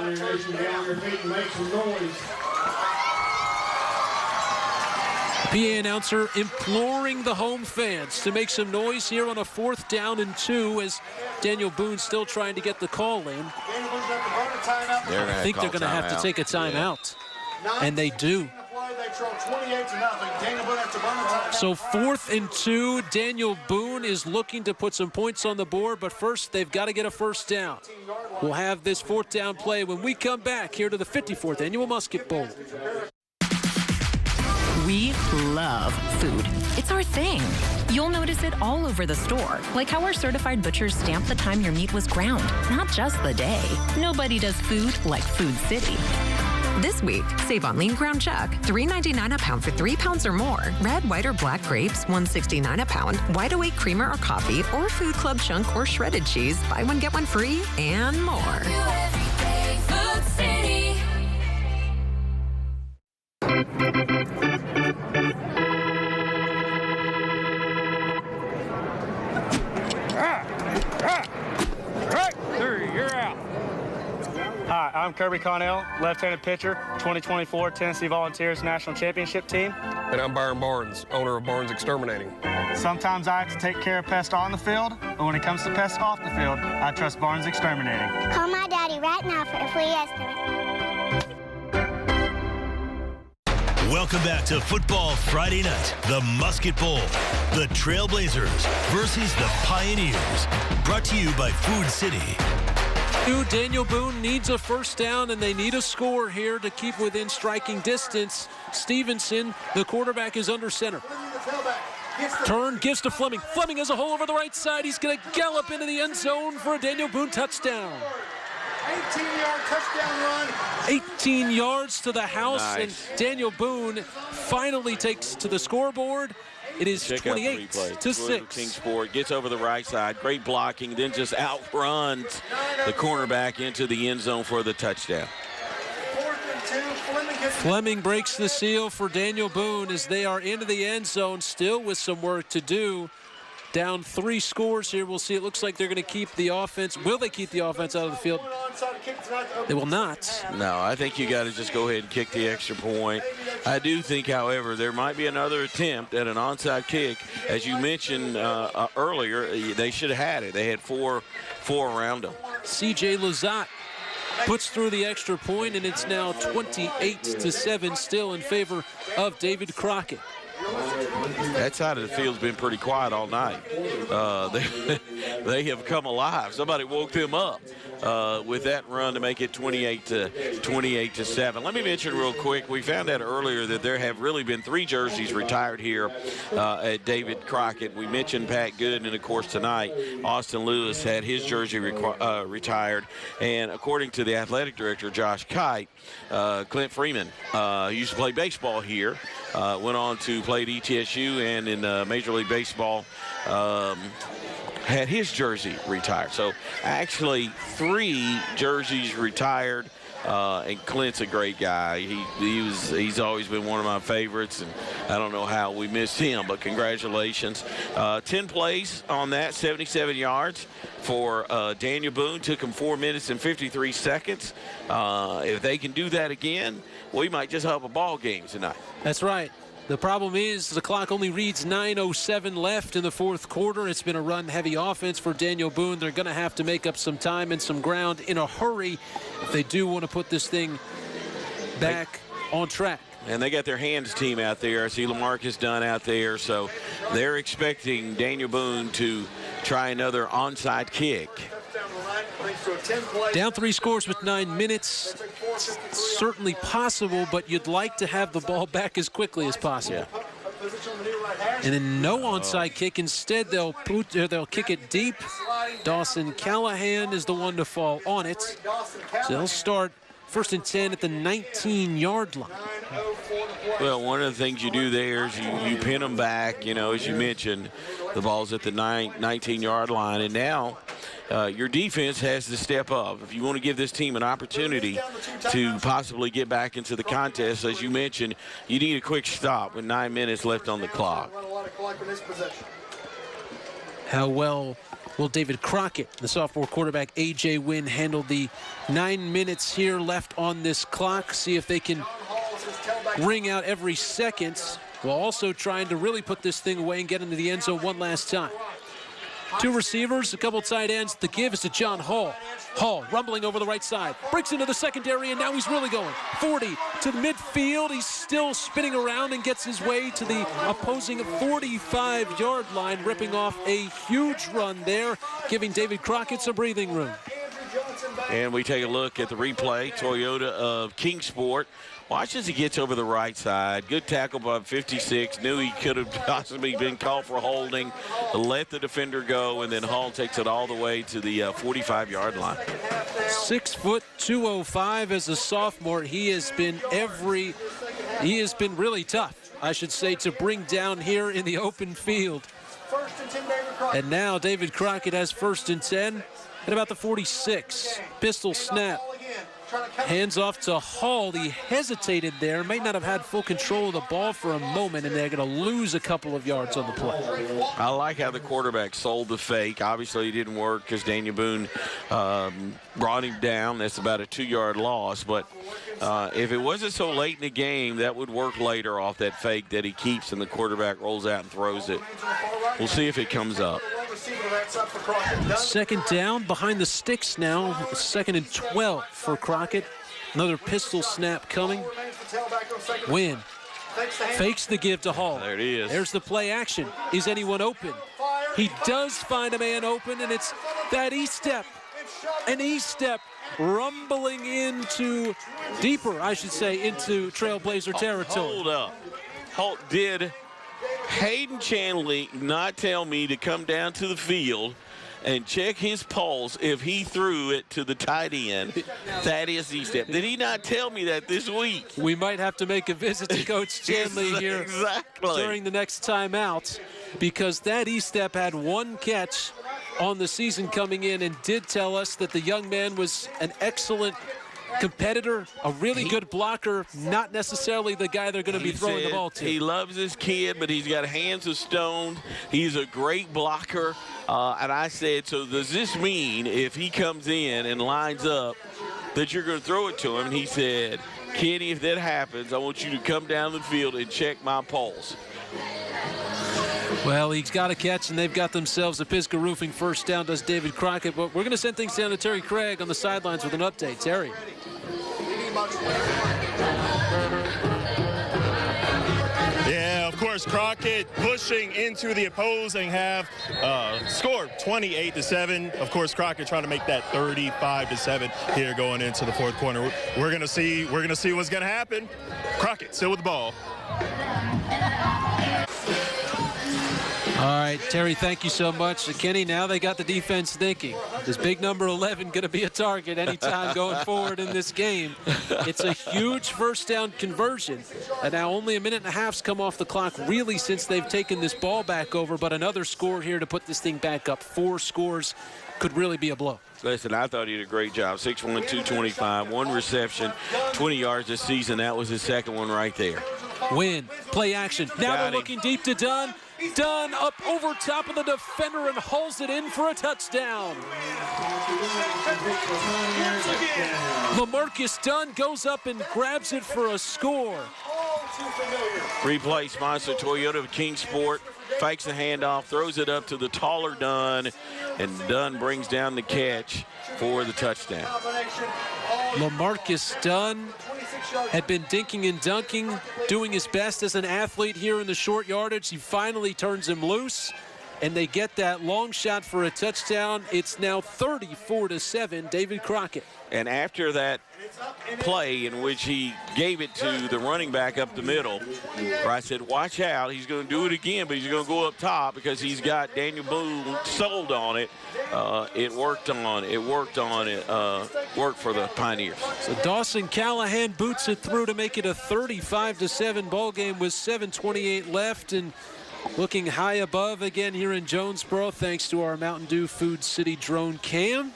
PA announcer imploring the home fans to make some noise here on a 4th down and 2 as Daniel Boone still trying to get the call in. I think they're going to have to take a timeout. And they do. So 4th and 2, Daniel Boone is looking to put some points on the board, but first they've got to get a 1st down. We'll have this 4th down play when we come back here to the 54th Annual Musket Bowl. We love food. It's our thing. You'll notice it all over the store, like how our certified butchers stamp the time your meat was ground, not just the day. Nobody does food like Food City. This week, save on lean ground chuck, $3.99 a pound for 3 pounds or more. Red, white, or black grapes, $1.69 a pound. Wide awake creamer or coffee, or Food Club chunk or shredded cheese. Buy one, get one free, and more. Food City. Hi, I'm Kirby Connell, left-handed pitcher, 2024 Tennessee Volunteers National Championship Team. And I'm Byron Barnes, owner of Barnes Exterminating. Sometimes I have to take care of pests on the field, but when it comes to pests off the field, I trust Barnes Exterminating. Call my daddy right now for a free estimate. Welcome back to Football Friday Night, the Musket Bowl. The Trailblazers versus the Pioneers. Brought to you by Food City. Daniel Boone needs a 1st down, and they need a score here to keep within striking distance. Stevenson, the quarterback, is under center. Turn, gives to Fleming. Fleming has a hole over the right side. He's going to gallop into the end zone for a Daniel Boone touchdown. 18-yard touchdown run. 18 yards to the house, Nice. and Daniel Boone finally takes to the scoreboard. It is 28-6. Kingsport gets over the right side. Great blocking, then just outruns the cornerback into the end zone for the touchdown. Fleming breaks the seal for Daniel Boone as they are into the end zone, still with some work to do. Down 3 scores here. We'll see. It looks like they're going to keep the offense. Will they keep the offense out of the field? They will not. No, I think you got to just go ahead and kick the extra point. I do think, however, there might be another attempt at an onside kick. As you mentioned earlier, they should have had it. They had four around them. C.J. Lazat puts through the extra point, and it's now 28-7 still in favor of David Crockett. That side of the field's been pretty quiet all night. They have come alive. Somebody woke them up with that run to make it 28-7. Let me mention real quick, we found out earlier that there have really been 3 jerseys retired here at David Crockett. We mentioned Pat Good, and of course tonight Austin Lewis had his jersey retired. And according to the athletic director, Josh Kite, Clint Freeman used to play baseball here, went on to play at ETSU and in Major League Baseball, had his jersey retired. So actually 3 jerseys retired And Clint's a great guy. He's always been one of my favorites, and I don't know how we missed him, but congratulations. 10 plays on that, 77 yards for Daniel Boone. Took him 4 minutes and 53 seconds. If they can do that again, we might just have a ball game tonight. That's right. The problem is the clock only reads 9:07 left in the fourth quarter. It's been a run-heavy offense for Daniel Boone. They're going to have to make up some time and some ground in a hurry if they do want to put this thing back on track. And they got their hands team out there. I see Lamarcus Dunn out there. So they're expecting Daniel Boone to try another onside kick. Down 3 scores with 9 minutes. Certainly possible, but you'd like to have the ball back as quickly as possible. Yeah. And then no onside kick. Instead, they'll kick it deep. Dawson Callahan is the one to fall on it. So they'll start 1st and 10 at the 19-yard line. Well, one of the things you do there is you pin them back. You know, as you mentioned, the ball's at the 19-yard line, and now your defense has to step up. If you want to give this team an opportunity to possibly get back into the contest, as you mentioned, you need a quick stop with 9 minutes left on the clock. How well will David Crockett, the sophomore quarterback, A.J. Wynn, handle the 9 minutes here left on this clock? See if they can ring out every second while also trying to really put this thing away and get into the end zone one last time. 2 receivers, a couple tight ends. The give is to John Hall. Hall rumbling over the right side. Breaks into the secondary, and now he's really going. 40 to the midfield. He's still spinning around and gets his way to the opposing 45-yard line, ripping off a huge run there, giving David Crockett some breathing room. And we take a look at the replay. Toyota of Kingsport. Watch as he gets over the right side. Good tackle by 56. Knew he could have possibly been called for holding. Let the defender go, and then Hall takes it all the way to the 45-yard line. 6 foot 205 as a sophomore. He has been really tough, I should say, to bring down here in the open field. And now David Crockett has 1st and 10 at about the 46. Pistol snap. Hands off to Hall. He hesitated there. May not have had full control of the ball for a moment, and they're going to lose a couple of yards on the play. I like how the quarterback sold the fake. Obviously, it didn't work because Daniel Boone brought him down. That's about a 2-yard loss. But if it wasn't so late in the game, that would work later off that fake that he keeps, and the quarterback rolls out and throws it. We'll see if it comes up. 2nd down behind the sticks now. 2nd and 12 for Crockett. Another pistol snap coming. Wynn fakes the give to Hall. There it is. There's the play action. Is anyone open? He does find a man open, and it's that E-step. An E-step rumbling into deeper, I should say, into Trailblazer territory. Hold up. Did Hayden Chanley not tell me to come down to the field and check his pulse if he threw it to the tight end? Thaddeus E-step. Did he not tell me that this week? We might have to make a visit to Coach Chanley here during the next timeout, because that E-step had 1 catch on the season coming in and did tell us that the young man was an excellent competitor, a really good blocker, not necessarily the guy they're going to be throwing the ball to. He loves his kid, but he's got hands of stone. He's a great blocker. And I said, so does this mean if he comes in and lines up that you're going to throw it to him? And he said, Kenny, if that happens, I want you to come down the field and check my pulse. Well, he's got a catch, and they've got themselves a Pisgah Roofing 1st down, does David Crockett. But we're going to send things down to Terry Craig on the sidelines with an update. Terry. Yeah, of course, Crockett pushing into the opposing half, scored 28-7. Of course, Crockett trying to make that 35-7 here going into the 4th quarter. We're gonna see what's gonna happen. Crockett still with the ball. All right, Terry, thank you so much. Kenny, now they got the defense thinking. Is big number 11 going to be a target anytime going forward in this game? It's a huge first down conversion. And now only a minute and a half's come off the clock really since they've taken this ball back over, but another score here to put this thing back up. 4 scores could really be a blow. Listen, I thought he did a great job. 6'1", 225, 1 reception, 20 yards this season. That was his second one right there. Win, play action. Now they're looking deep to Dunn. Dunn up over top of the defender and hauls it in for a touchdown. LaMarcus Dunn goes up and grabs it for a score. Replay sponsor Toyota of Kingsport. Fakes the handoff, throws it up to the taller Dunn, and Dunn brings down the catch for the touchdown. LaMarcus Dunn had been dinking and dunking, doing his best as an athlete here in the short yardage. He finally turns him loose, and they get that long shot for a touchdown. It's now 34-7, David Crockett. And after that play in which he gave it to the running back up the middle, where I said, watch out, he's going to do it again, but he's going to go up top because he's got Daniel Boone sold on it. It worked for the Pioneers. So Dawson Callahan boots it through to make it a 35-7 ball game with 7:28 left, and looking high above again here in Jonesboro thanks to our Mountain Dew Food City drone cam.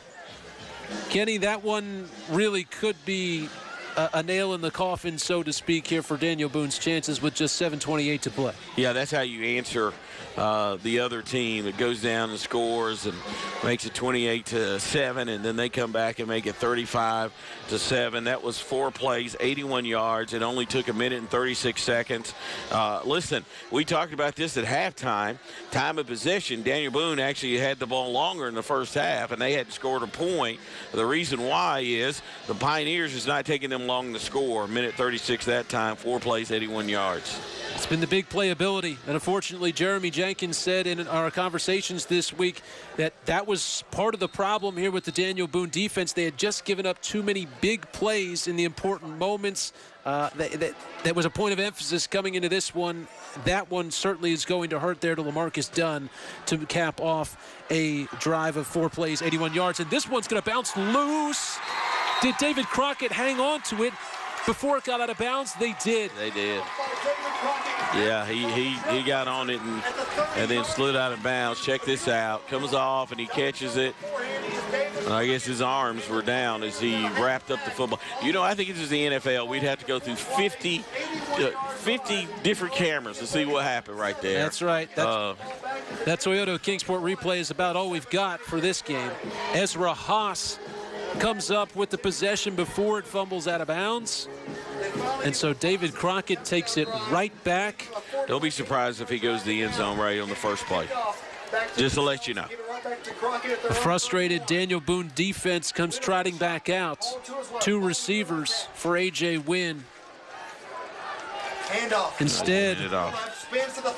Kenny, that one really could be a nail in the coffin, so to speak, here for Daniel Boone's chances with just 7:28 to play. Yeah, that's how you answer the other team that goes down and scores and makes it 28-7, and then they come back and make it 35-7. That was 4 plays, 81 yards. It only took 1 minute and 36 seconds. Listen, we talked about this at halftime. Time of possession, Daniel Boone actually had the ball longer in the first half, and they hadn't scored a point. The reason why is the Pioneers is not taking them long to score. Minute 36 that time, 4 plays, 81 yards. It's been the big playability, and unfortunately Jeremy Jenkins said in our conversations this week that was part of the problem here with the Daniel Boone defense. They had just given up too many big plays in the important moments. That was a point of emphasis coming into this one. That one certainly is going to hurt there to LaMarcus Dunn to cap off a drive of 4 plays, 81 yards, and this one's going to bounce loose. Did David Crockett hang on to it before it got out of bounds? They did. They did. Yeah, he got on it and then slid out of bounds. Check this out. Comes off and he catches it. I guess his arms were down as he wrapped up the football. You know, I think if this is the NFL, we'd have to go through 50 different cameras to see what happened right there. That's right. That Toyota Kingsport replay is about all we've got for this game. Ezra Haas comes up with the possession before it fumbles out of bounds. And so David Crockett takes it right back. Don't be surprised if he goes to the end zone right on the first play. Just to let you know. A frustrated Daniel Boone defense comes trotting back out. 2 receivers for A.J. Wynn. Instead,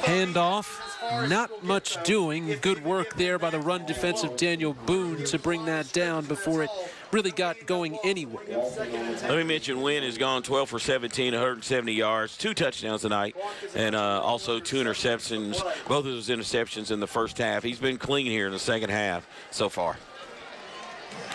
handoff. Not much doing. Good work there by the run defensive Daniel Boone to bring that down before it really got going anywhere. Let me mention Wynn has gone 12 for 17, 170 yards, 2 touchdowns tonight, and also 2 interceptions. Both of those interceptions in the first half. He's been clean here in the second half so far.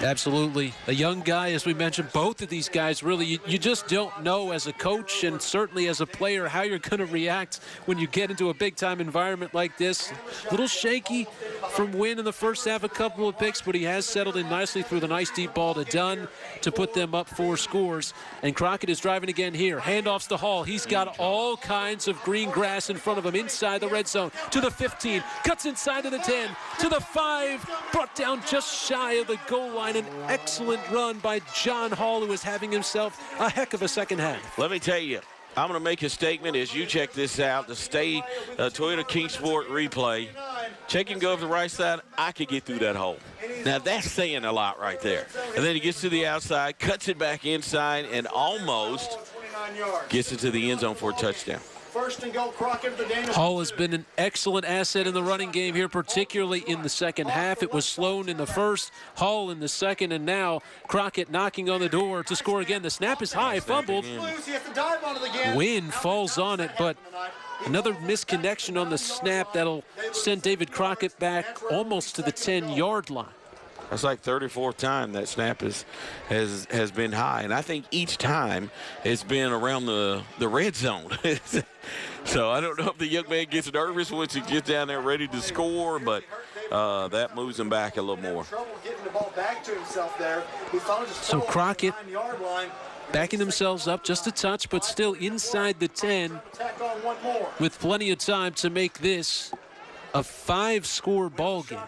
Absolutely. A young guy, as we mentioned, both of these guys really, you just don't know as a coach and certainly as a player how you're going to react when you get into a big-time environment like this. A little shaky from Wynn in the first half, a couple of picks, but he has settled in nicely through the nice deep ball to Dunn to put them up 4 scores. And Crockett is driving again here. Handoffs to Hall. He's got all kinds of green grass in front of him inside the red zone. To the 15, cuts inside to the 10, to the 5, brought down just shy of the goal line. An excellent run by John Hall, who is having himself a heck of a second half. Let me tell you, I'm going to make a statement as you check this out. The Toyota Kingsport replay. Check and go to the right side. I could get through that hole. Now, that's saying a lot right there. And then he gets to the outside, cuts it back inside, and almost gets it to the end zone for a touchdown. First and goal, Crockett to Daniel. Hall has been an excellent asset in the running game here, particularly in the second half. It was Sloan in the first, Hall in the second, and now Crockett knocking on the door to score again. The snap is high, fumbled. Wynn falls on it, but Another misconnection on the snap that'll send David Crockett back almost to the 10-yard line. That's like 34th time that snap has been high, and I think each time it's been around the red zone. So I don't know if the young man gets nervous once he gets down there ready to score, but that moves him back a little more. So Crockett backing themselves up just a touch, but still inside the 10 with plenty of time to make this a 5-score ball game.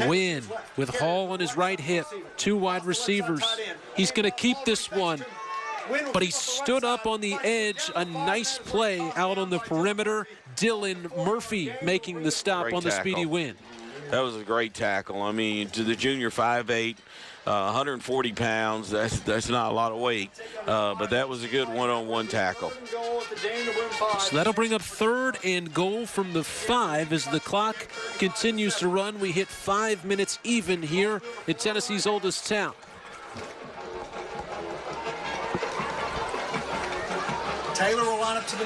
Wynn with Hall on his right hip, 2 wide receivers. He's going to keep this one, but he stood up on the edge. A nice play out on the perimeter. Dylan Murphy making the stop Great on the tackle. speedy Wynn. That was a great tackle. I mean, to the junior 5'8", 140 pounds, that's not a lot of weight, but that was a good one-on-one tackle. So that'll bring up 3rd and goal from the 5 as the clock continues to run. We hit 5 minutes even here in Tennessee's oldest town. Taylor will line up to the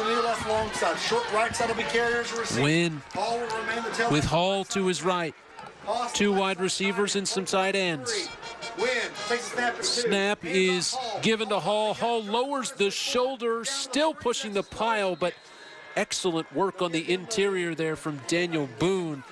near left long side. Short right side will be carriers or receivers. Wynn Hall will remain the tail with Hall to his right. 2 wide receivers and some tight ends. Wynn takes a snap at 2. Snap is given to Hall. Hall lowers the shoulder, still pushing the pile, but excellent work on the interior there from Daniel Boone.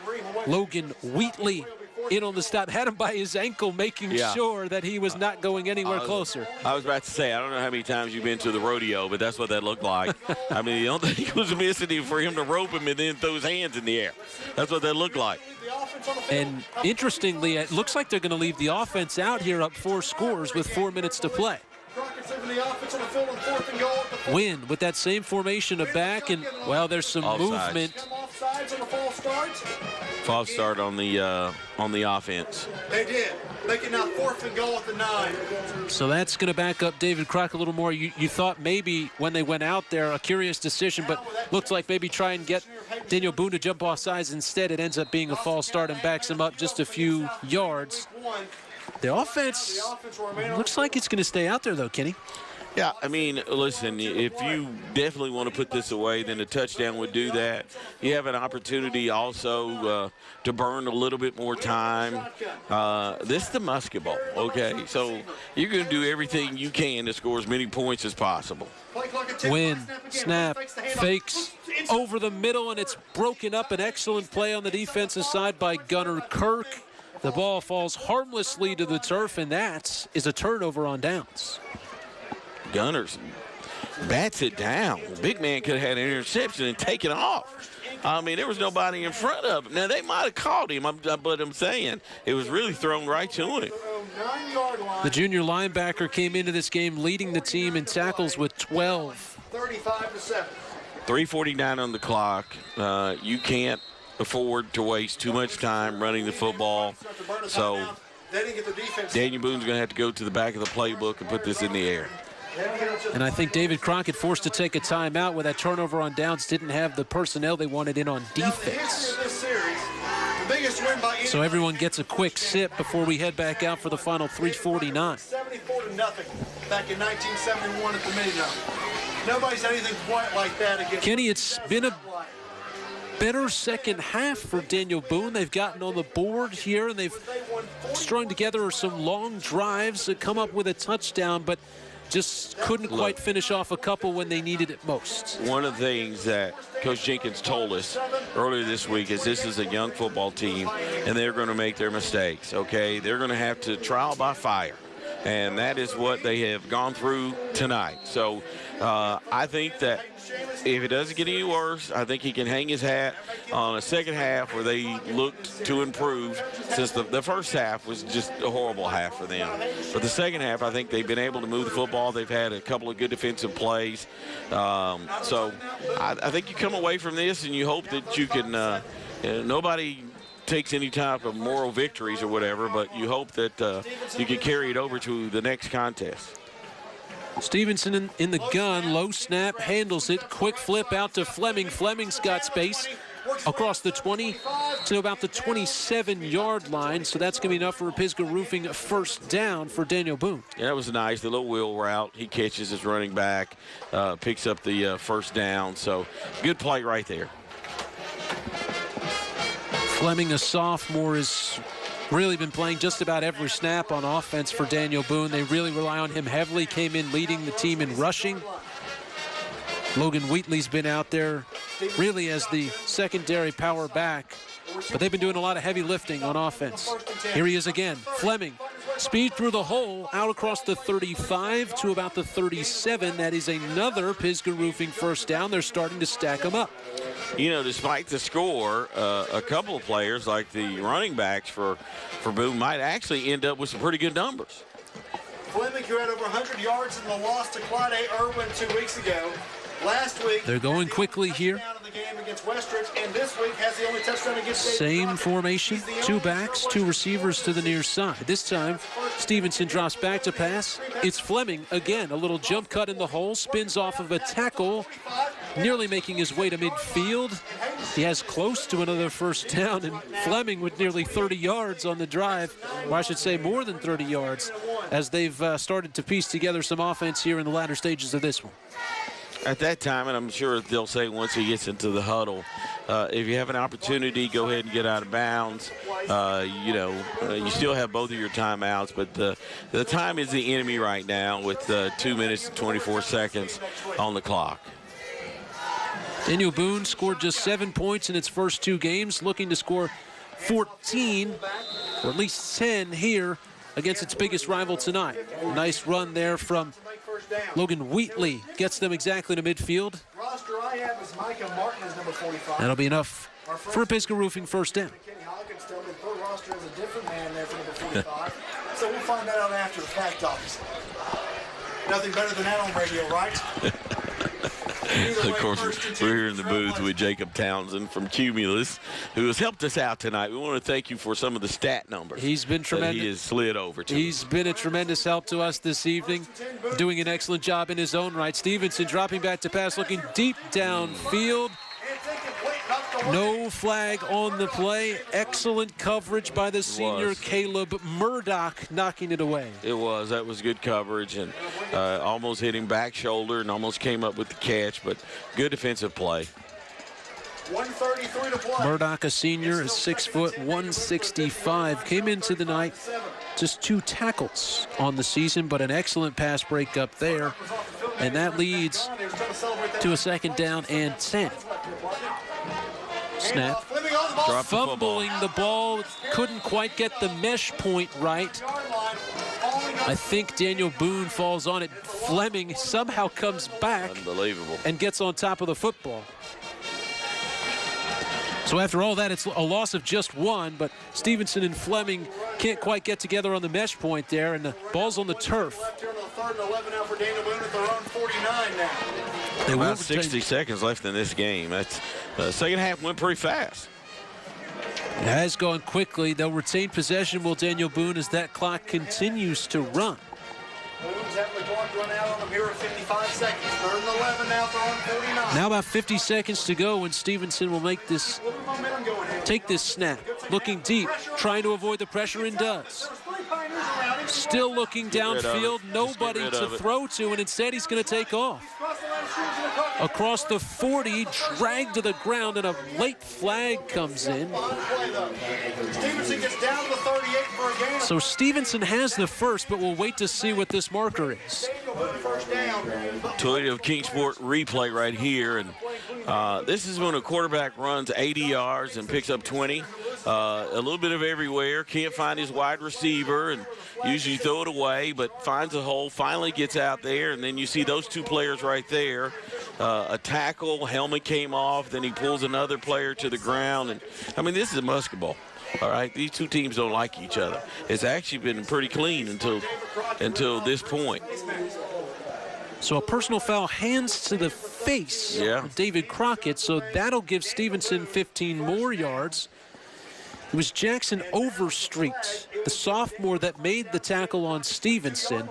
Logan Wheatley in on the stop, had him by his ankle, making sure that he was not going anywhere closer. I was about to say, I don't know how many times you've been to the rodeo, but that's what that looked like. I mean, the only thing was missing for him to rope him and then throw his hands in the air. That's what that looked like. And interestingly, it looks like they're going to leave the offense out here up 4 scores with 4 minutes to play. Wynn with that same formation of back, and well, there's some movement. False start on the offense. They did. Making now 4th and goal at the 9. So that's going to back up David Crockett a little more. You thought maybe when they went out there, a curious decision, but looks like maybe try and get Daniel Boone to jump off sides. Instead, it ends up being a false start and backs him up just a few yards. The offense looks like it's going to stay out there, though, Kenny. Yeah, I mean, listen, if you definitely want to put this away, then a touchdown would do that. You have an opportunity also to burn a little bit more time. This is the Musket Bowl, okay? So you're going to do everything you can to score as many points as possible. Wynn, snap, fakes over the middle, and it's broken up. An excellent play on the defensive side by Gunnar Kirk. The ball falls harmlessly to the turf, and that is a turnover on downs. Gunners bats it down. The big man could have had an interception and taken off. I mean, there was nobody in front of him. Now, they might have caught him, but I'm saying it was really thrown right to him. The junior linebacker came into this game leading the team in tackles with 12. 35-7. 3:49 on the clock. You can't afford to waste too much time running the football. So Daniel Boone's going to have to go to the back of the playbook and put this in the air. And I think David Crockett forced to take a timeout with that turnover on downs, didn't have the personnel they wanted in on defense. So everyone gets a quick sip before we head back out for the final 3:49. 74-0 back in 1971 at the Mini-No. Nobody's had anything quite like that against. Kenny, it's been a better second half for Daniel Boone. They've gotten on the board here, and they've strung together some long drives that come up with a touchdown, but just couldn't quite finish off a couple when they needed it most. One of the things that Coach Jenkins told us earlier this week is this is a young football team, and they're going to make their mistakes, okay? They're going to have to trial by fire, and that is what they have gone through tonight. So I think that if it doesn't get any worse, I think he can hang his hat on a second half where they looked to improve, since the first half was just a horrible half for them. But the second half, I think they've been able to move the football. They've had a couple of good defensive plays. So I think you come away from this and you hope that you can nobody takes any type of moral victories or whatever, but you hope that you can carry it over to the next contest. Stevenson in the gun, low snap, handles it, quick flip out to Fleming. Fleming's got space, across the 20 to about the 27-yard line. So that's going to be enough for a Pisgah Roofing first down for Daniel Boone. Yeah, that was nice. The little wheel route. He catches his running back, picks up the first down. So good play right there. Fleming, a sophomore, has really been playing just about every snap on offense for Daniel Boone. They really rely on him heavily. Came in leading the team in rushing. Logan Wheatley's been out there really as the secondary power back, but they've been doing a lot of heavy lifting on offense. Here he is again. Fleming, speed through the hole, out across the 35 to about the 37. That is another Pisgah Roofing first down. They're starting to stack them up. You know, despite the score, a couple of players like the running backs for Boone might actually end up with some pretty good numbers. Fleming, who had over 100 yards in the loss to Clyde A. Irwin 2 weeks ago. Last week, they're going quickly here. The game against Westridge, and this week has the only touchdown against same formation, 2 backs, 2 receivers to the near side. This time, Stevenson drops back to pass. It's Fleming again, a little jump cut in the hole, spins off of a tackle, nearly making his way to midfield. He has close to another first down, and Fleming with nearly 30 yards on the drive, or I should say more than 30 yards, as they've started to piece together some offense here in the latter stages of this one. At that time, and I'm sure they'll say once he gets into the huddle, if you have an opportunity, go ahead and get out of bounds. You still have both of your timeouts, but the time is the enemy right now with 2 minutes and 24 seconds on the clock. Daniel Boone scored just 7 points in its first 2 games, looking to score 14, or at least 10 here against its biggest rival tonight. Nice run there from Logan Wheatley, gets them exactly to midfield. That'll be enough for a Pisgah Roofing first down. So we'll find that out after the fact, obviously. Nothing better than that on radio, right? Of course, we're here in the booth with Jacob Townsend from Cumulus, who has helped us out tonight. We want to thank you for some of the stat numbers. He's been tremendous. He has slid over to. He's been a tremendous help to us this evening, doing an excellent job in his own right. Stevenson dropping back to pass, looking deep downfield. No flag on the play. Excellent coverage by the senior Caleb Murdoch, knocking it away. It was. That was good coverage, and almost hit him back shoulder and almost came up with the catch, but good defensive play. 1:33 to play. Murdoch, a senior, is 6 foot 165. Came into the night just 2 tackles on the season, but an excellent pass break up there, and that leads to a second down and 10. Snap. Fumbling the ball, couldn't quite get the mesh point right. I think Daniel Boone falls on it. Fleming somehow comes back. Unbelievable. And gets on top of the football. So after all that, it's a loss of just 1, but Stevenson and Fleming can't quite get together on the mesh point there, and the ball's on the turf. About 60 seconds left in this game. That's second half went pretty fast. It has gone quickly. They'll retain possession, will Daniel Boone, as that clock continues to run. Now about 50 seconds to go, and Stevenson will make this, take this snap. Looking deep, trying to avoid the pressure, and does. Still looking downfield, nobody to throw to, and instead he's going to take off. Across the 40, dragged to the ground, and a late flag comes in. Stevenson gets down to the 38 for a gain. So Stevenson has the first, but we'll wait to see what this marker is. Toyota of Kingsport replay right here, and this is when a quarterback runs 80 yards and picks up 20. A little bit of everywhere, can't find his wide receiver, and usually throw it away, but finds a hole, finally gets out there, and then you see those 2 players right there. A tackle, helmet came off, then he pulls another player to the ground, and I mean, this is a Musket ball. All right, these 2 teams don't like each other. It's actually been pretty clean until this point. So a personal foul, hands to the face of David Crockett, so that'll give Stevenson 15 more yards. It was Jackson Overstreet, the sophomore, that made the tackle on Stevenson.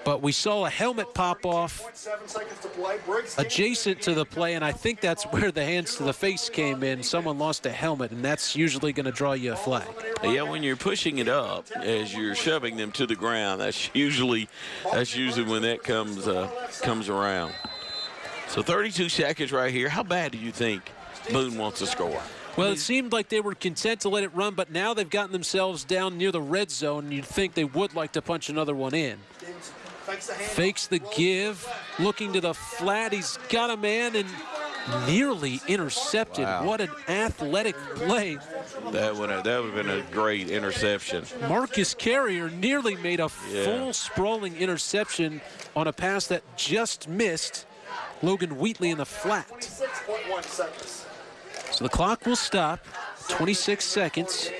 But we saw a helmet pop off adjacent to the play, and I think that's where the hands to the face came in. Someone lost a helmet, and that's usually going to draw you a flag. Yeah, when you're pushing it up as you're shoving them to the ground, that's usually when that comes around. So 32 seconds right here. How bad do you think Boone wants to score? Well, it seemed like they were content to let it run, but now they've gotten themselves down near the red zone, and you'd think they would like to punch another one in. Fakes the give, looking to the flat. He's got a man and nearly intercepted. Wow. What an athletic play. That would have been a great interception. Marcus Carrier nearly made a full sprawling interception on a pass that just missed Logan Wheatley in the flat. 26.1 seconds. So the clock will stop. 26 seconds.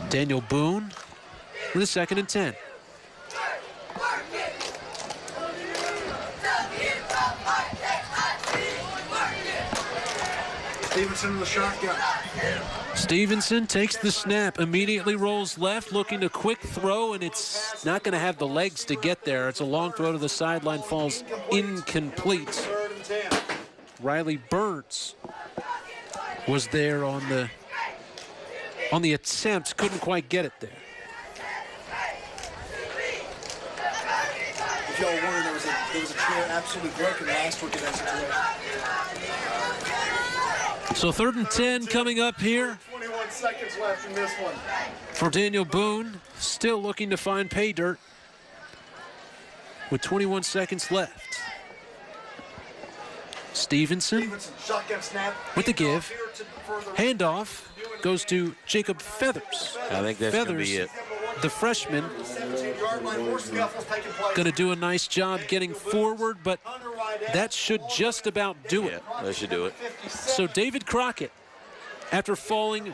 Daniel Boone with a 2nd and 10. Stevenson in the shotgun. Stevenson takes the snap, immediately rolls left, looking to quick throw, and it's not going to have the legs to get there. It's a long throw to the sideline, falls incomplete. Riley Burns was there on the attempt, couldn't quite get it there. If y'all were, there was a chair absolutely broken last week in that situation. So 3rd and 10 coming up here. 21 seconds left in this one. For Daniel Boone, still looking to find pay dirt with 21 seconds left. Stevenson with the give. Handoff goes to Jacob Feathers. I think that's going to be it. The freshman, going to do a nice job getting forward, but that should just about do it. Yeah, that should do it. So David Crockett, after falling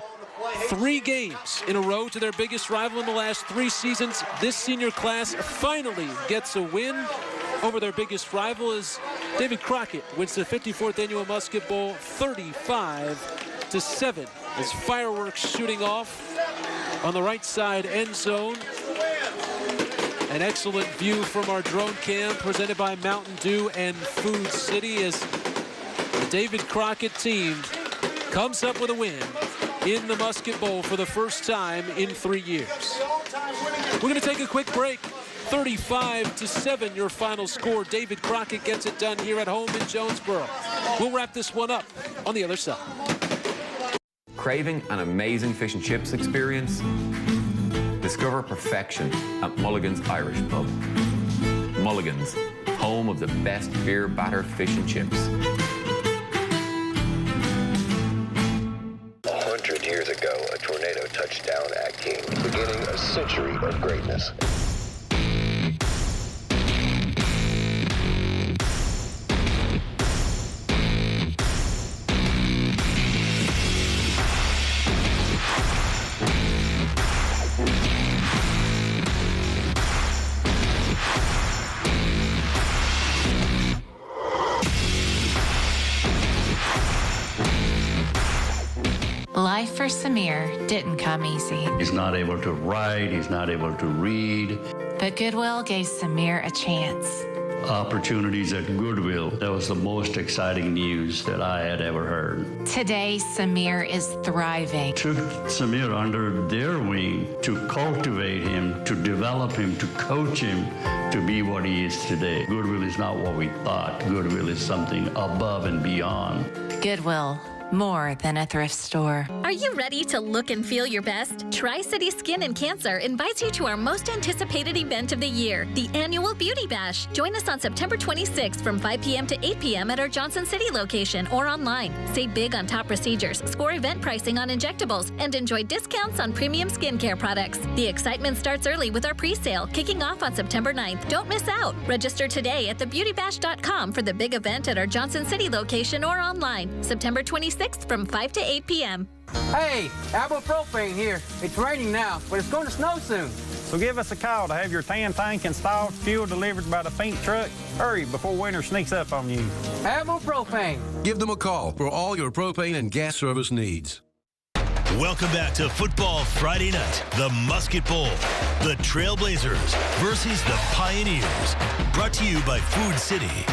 3 games in a row to their biggest rival in the last 3 seasons, this senior class finally gets a win over their biggest rival as David Crockett wins the 54th annual Musket Bowl 35-7. As fireworks shooting off on the right side end zone. An excellent view from our drone cam presented by Mountain Dew and Food City as the David Crockett team comes up with a win in the Musket Bowl for the first time in 3 years. We're going to take a quick break. 35-7 your final score. David Crockett gets it done here at home in Jonesboro. We'll wrap this one up on the other side. Craving an amazing fish and chips experience? Discover perfection at Mulligan's Irish Pub. Mulligan's, home of the best beer battered fish and chips. 100 years ago, a tornado touched down at King, beginning a century of greatness. Life for Samir didn't come easy. He's not able to write, he's not able to read. But Goodwill gave Samir a chance. Opportunities at Goodwill, that was the most exciting news that I had ever heard. Today, Samir is thriving. Took Samir under their wing to cultivate him, to develop him, to coach him to be what he is today. Goodwill is not what we thought. Goodwill is something above and beyond. Goodwill. More than a thrift store. Are you ready to look and feel your best? Tri-City Skin and Cancer invites you to our most anticipated event of the year, the annual Beauty Bash. Join us on September 26th from 5 p.m. to 8 p.m. at our Johnson City location or online. Save big on top procedures, score event pricing on injectables, and enjoy discounts on premium skincare products. The excitement starts early with our pre-sale, kicking off on September 9th. Don't miss out. Register today at thebeautybash.com for the big event at our Johnson City location or online. September 26th from 5 to 8 p.m. Hey, Albo Propane here. It's raining now, but it's going to snow soon. So give us a call to have your tan tank installed, fuel delivered by the pink truck. Hurry before winter sneaks up on you. Albo Propane. Give them a call for all your propane and gas service needs. Welcome back to Football Friday Night, the Musket Bowl. The Trailblazers versus the Pioneers. Brought to you by Food City.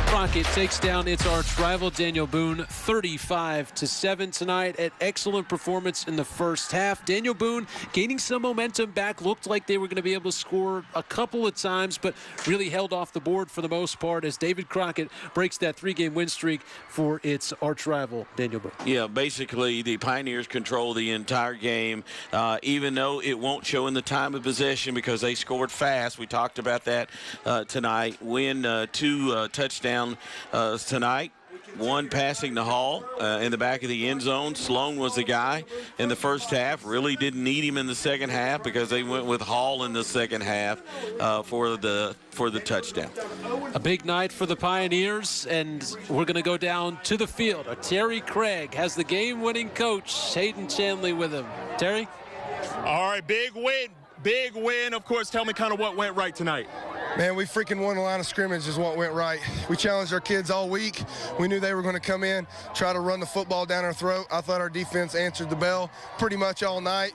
Crockett takes down its arch rival Daniel Boone 35-7 tonight. An excellent performance in the first half. Daniel Boone gaining some momentum back. Looked like they were going to be able to score a couple of times, but really held off the board for the most part as David Crockett breaks that 3-game win streak for its arch rival Daniel Boone. Yeah, basically the Pioneers control the entire game, even though it won't show in the time of possession because they scored fast. We talked about that tonight. Win 2 touchdowns tonight. One passing to Hall in the back of the end zone. Sloan was the guy in the first half. Really didn't need him in the second half because they went with Hall in the second half for the touchdown. A big night for the Pioneers, and we're going to go down to the field. Terry Craig has the game-winning coach, Hayden Chanley, with him. Terry? All right, big win. Big win. Of course, tell me kind of what went right tonight. Man, we freaking won the line of scrimmage is what went right. We challenged our kids all week. We knew they were going to come in, try to run the football down our throat. I thought our defense answered the bell pretty much all night.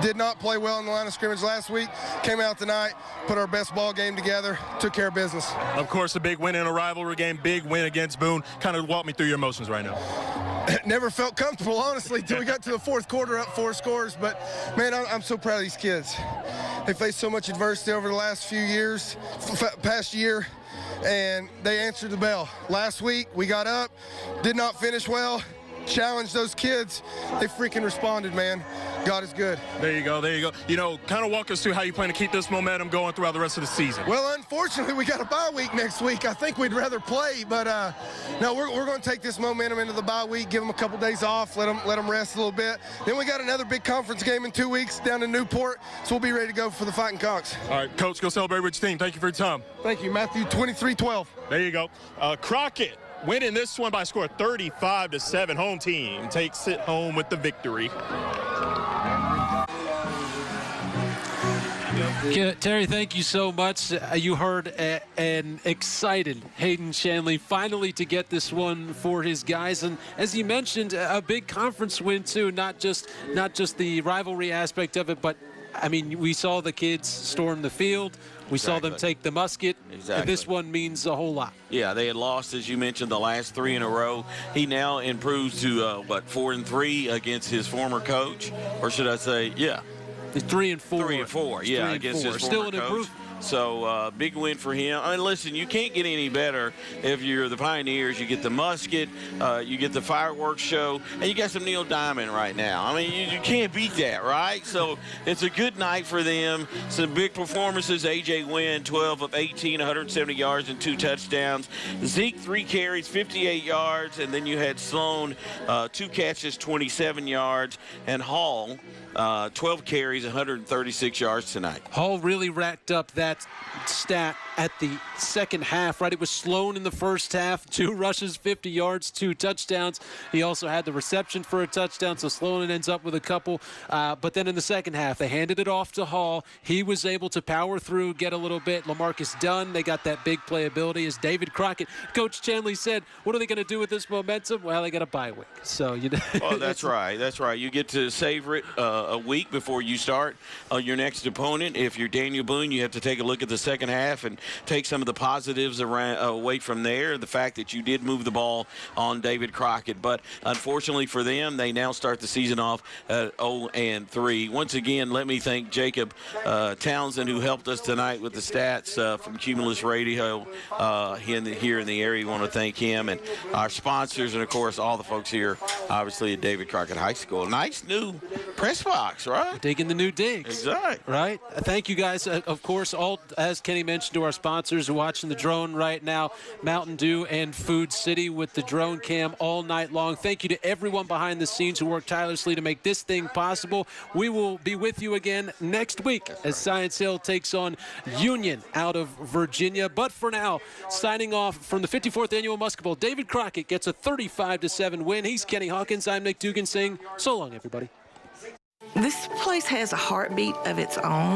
Did not play well in the line of scrimmage last week. Came out tonight, put our best ball game together, took care of business. Of course, a big win in a rivalry game, big win against Boone. Kind of walk me through your emotions right now. Never felt comfortable, honestly, until we got to the fourth quarter up 4 scores. But, man, I'm so proud of these kids. They faced so much adversity over the last few years, past year, and they answered the bell. Last week, we got up, did not finish well, challenged those kids. They freaking responded, man. God is good. There you go, there you go. You know, kind of walk us through how you plan to keep this momentum going throughout the rest of the season. Well, unfortunately, we got a bye week next week. I think we'd rather play, but no, we're going to take this momentum into the bye week, give them a couple days off, let them rest a little bit. Then we got another big conference game in 2 weeks down in Newport, so we'll be ready to go for the Fighting Cocks. All right, Coach, go celebrate with your team. Thank you for your time. Thank you, Matthew, 23-12. There you go. Crockett winning this one by a score of 35-7. Home team takes it home with the victory. Terry, thank you so much. You heard an excited Hayden Chanley finally to get this one for his guys, and as you mentioned, a big conference win too. Not just the rivalry aspect of it, but I mean, we saw the kids storm the field. We saw them take the Musket. Exactly. And this one means a whole lot. Yeah, they had lost, as you mentioned, the last 3 in a row. He now improves to 4-3 against his former coach, or should I say, yeah. 3-4. 3-4, yeah, against his Still former an coach. improvement. So big win for him. I mean, listen, you can't get any better if you're the Pioneers. You get the Musket, you get the fireworks show, and you got some Neil Diamond right now. I mean, you can't beat that, right? So it's a good night for them. Some big performances. A.J. Wynn, 12 of 18, 170 yards and 2 touchdowns. Zeke, 3 carries, 58 yards. And then you had Sloan, 2 catches, 27 yards. And Hall, 12 carries, 136 yards tonight. Hall really racked up that stat at the second half, right? It was Sloan in the first half, 2 rushes, 50 yards, 2 touchdowns. He also had the reception for a touchdown, so Sloan ends up with a couple. But then in the second half, they handed it off to Hall. He was able to power through, get a little bit. LaMarcus Dunn, they got that big playability. As David Crockett, Coach Chanley said, what are they going to do with this momentum? Well, they got a bye week. So, you know. Oh, that's right. That's right. You get to savor it a week before you start your next opponent. If you're Daniel Boone, you have to take a look at the second half and take some of the positives away from there. The fact that you did move the ball on David Crockett. But unfortunately for them, they now start the season off at 0-3. Once again, let me thank Jacob Townsend, who helped us tonight with the stats from Cumulus Radio here in the area. We want to thank him and our sponsors and, of course, all the folks here, obviously, at David Crockett High School. Nice new press box, right? Digging the new digs. Exactly. Right? Thank you, guys. Of course, all, as Kenny mentioned, to our sponsors watching the drone right now, Mountain Dew and Food City with the drone cam all night long. Thank you to everyone behind the scenes who worked tirelessly to make this thing possible. We will be with you again next week as Science Hill takes on Union out of Virginia. But for now, signing off from the 54th Annual Musket Bowl, David Crockett gets a 35-7 win. He's Kenny Hawkins. I'm Nick Dugan saying so long, everybody. This place has a heartbeat of its own.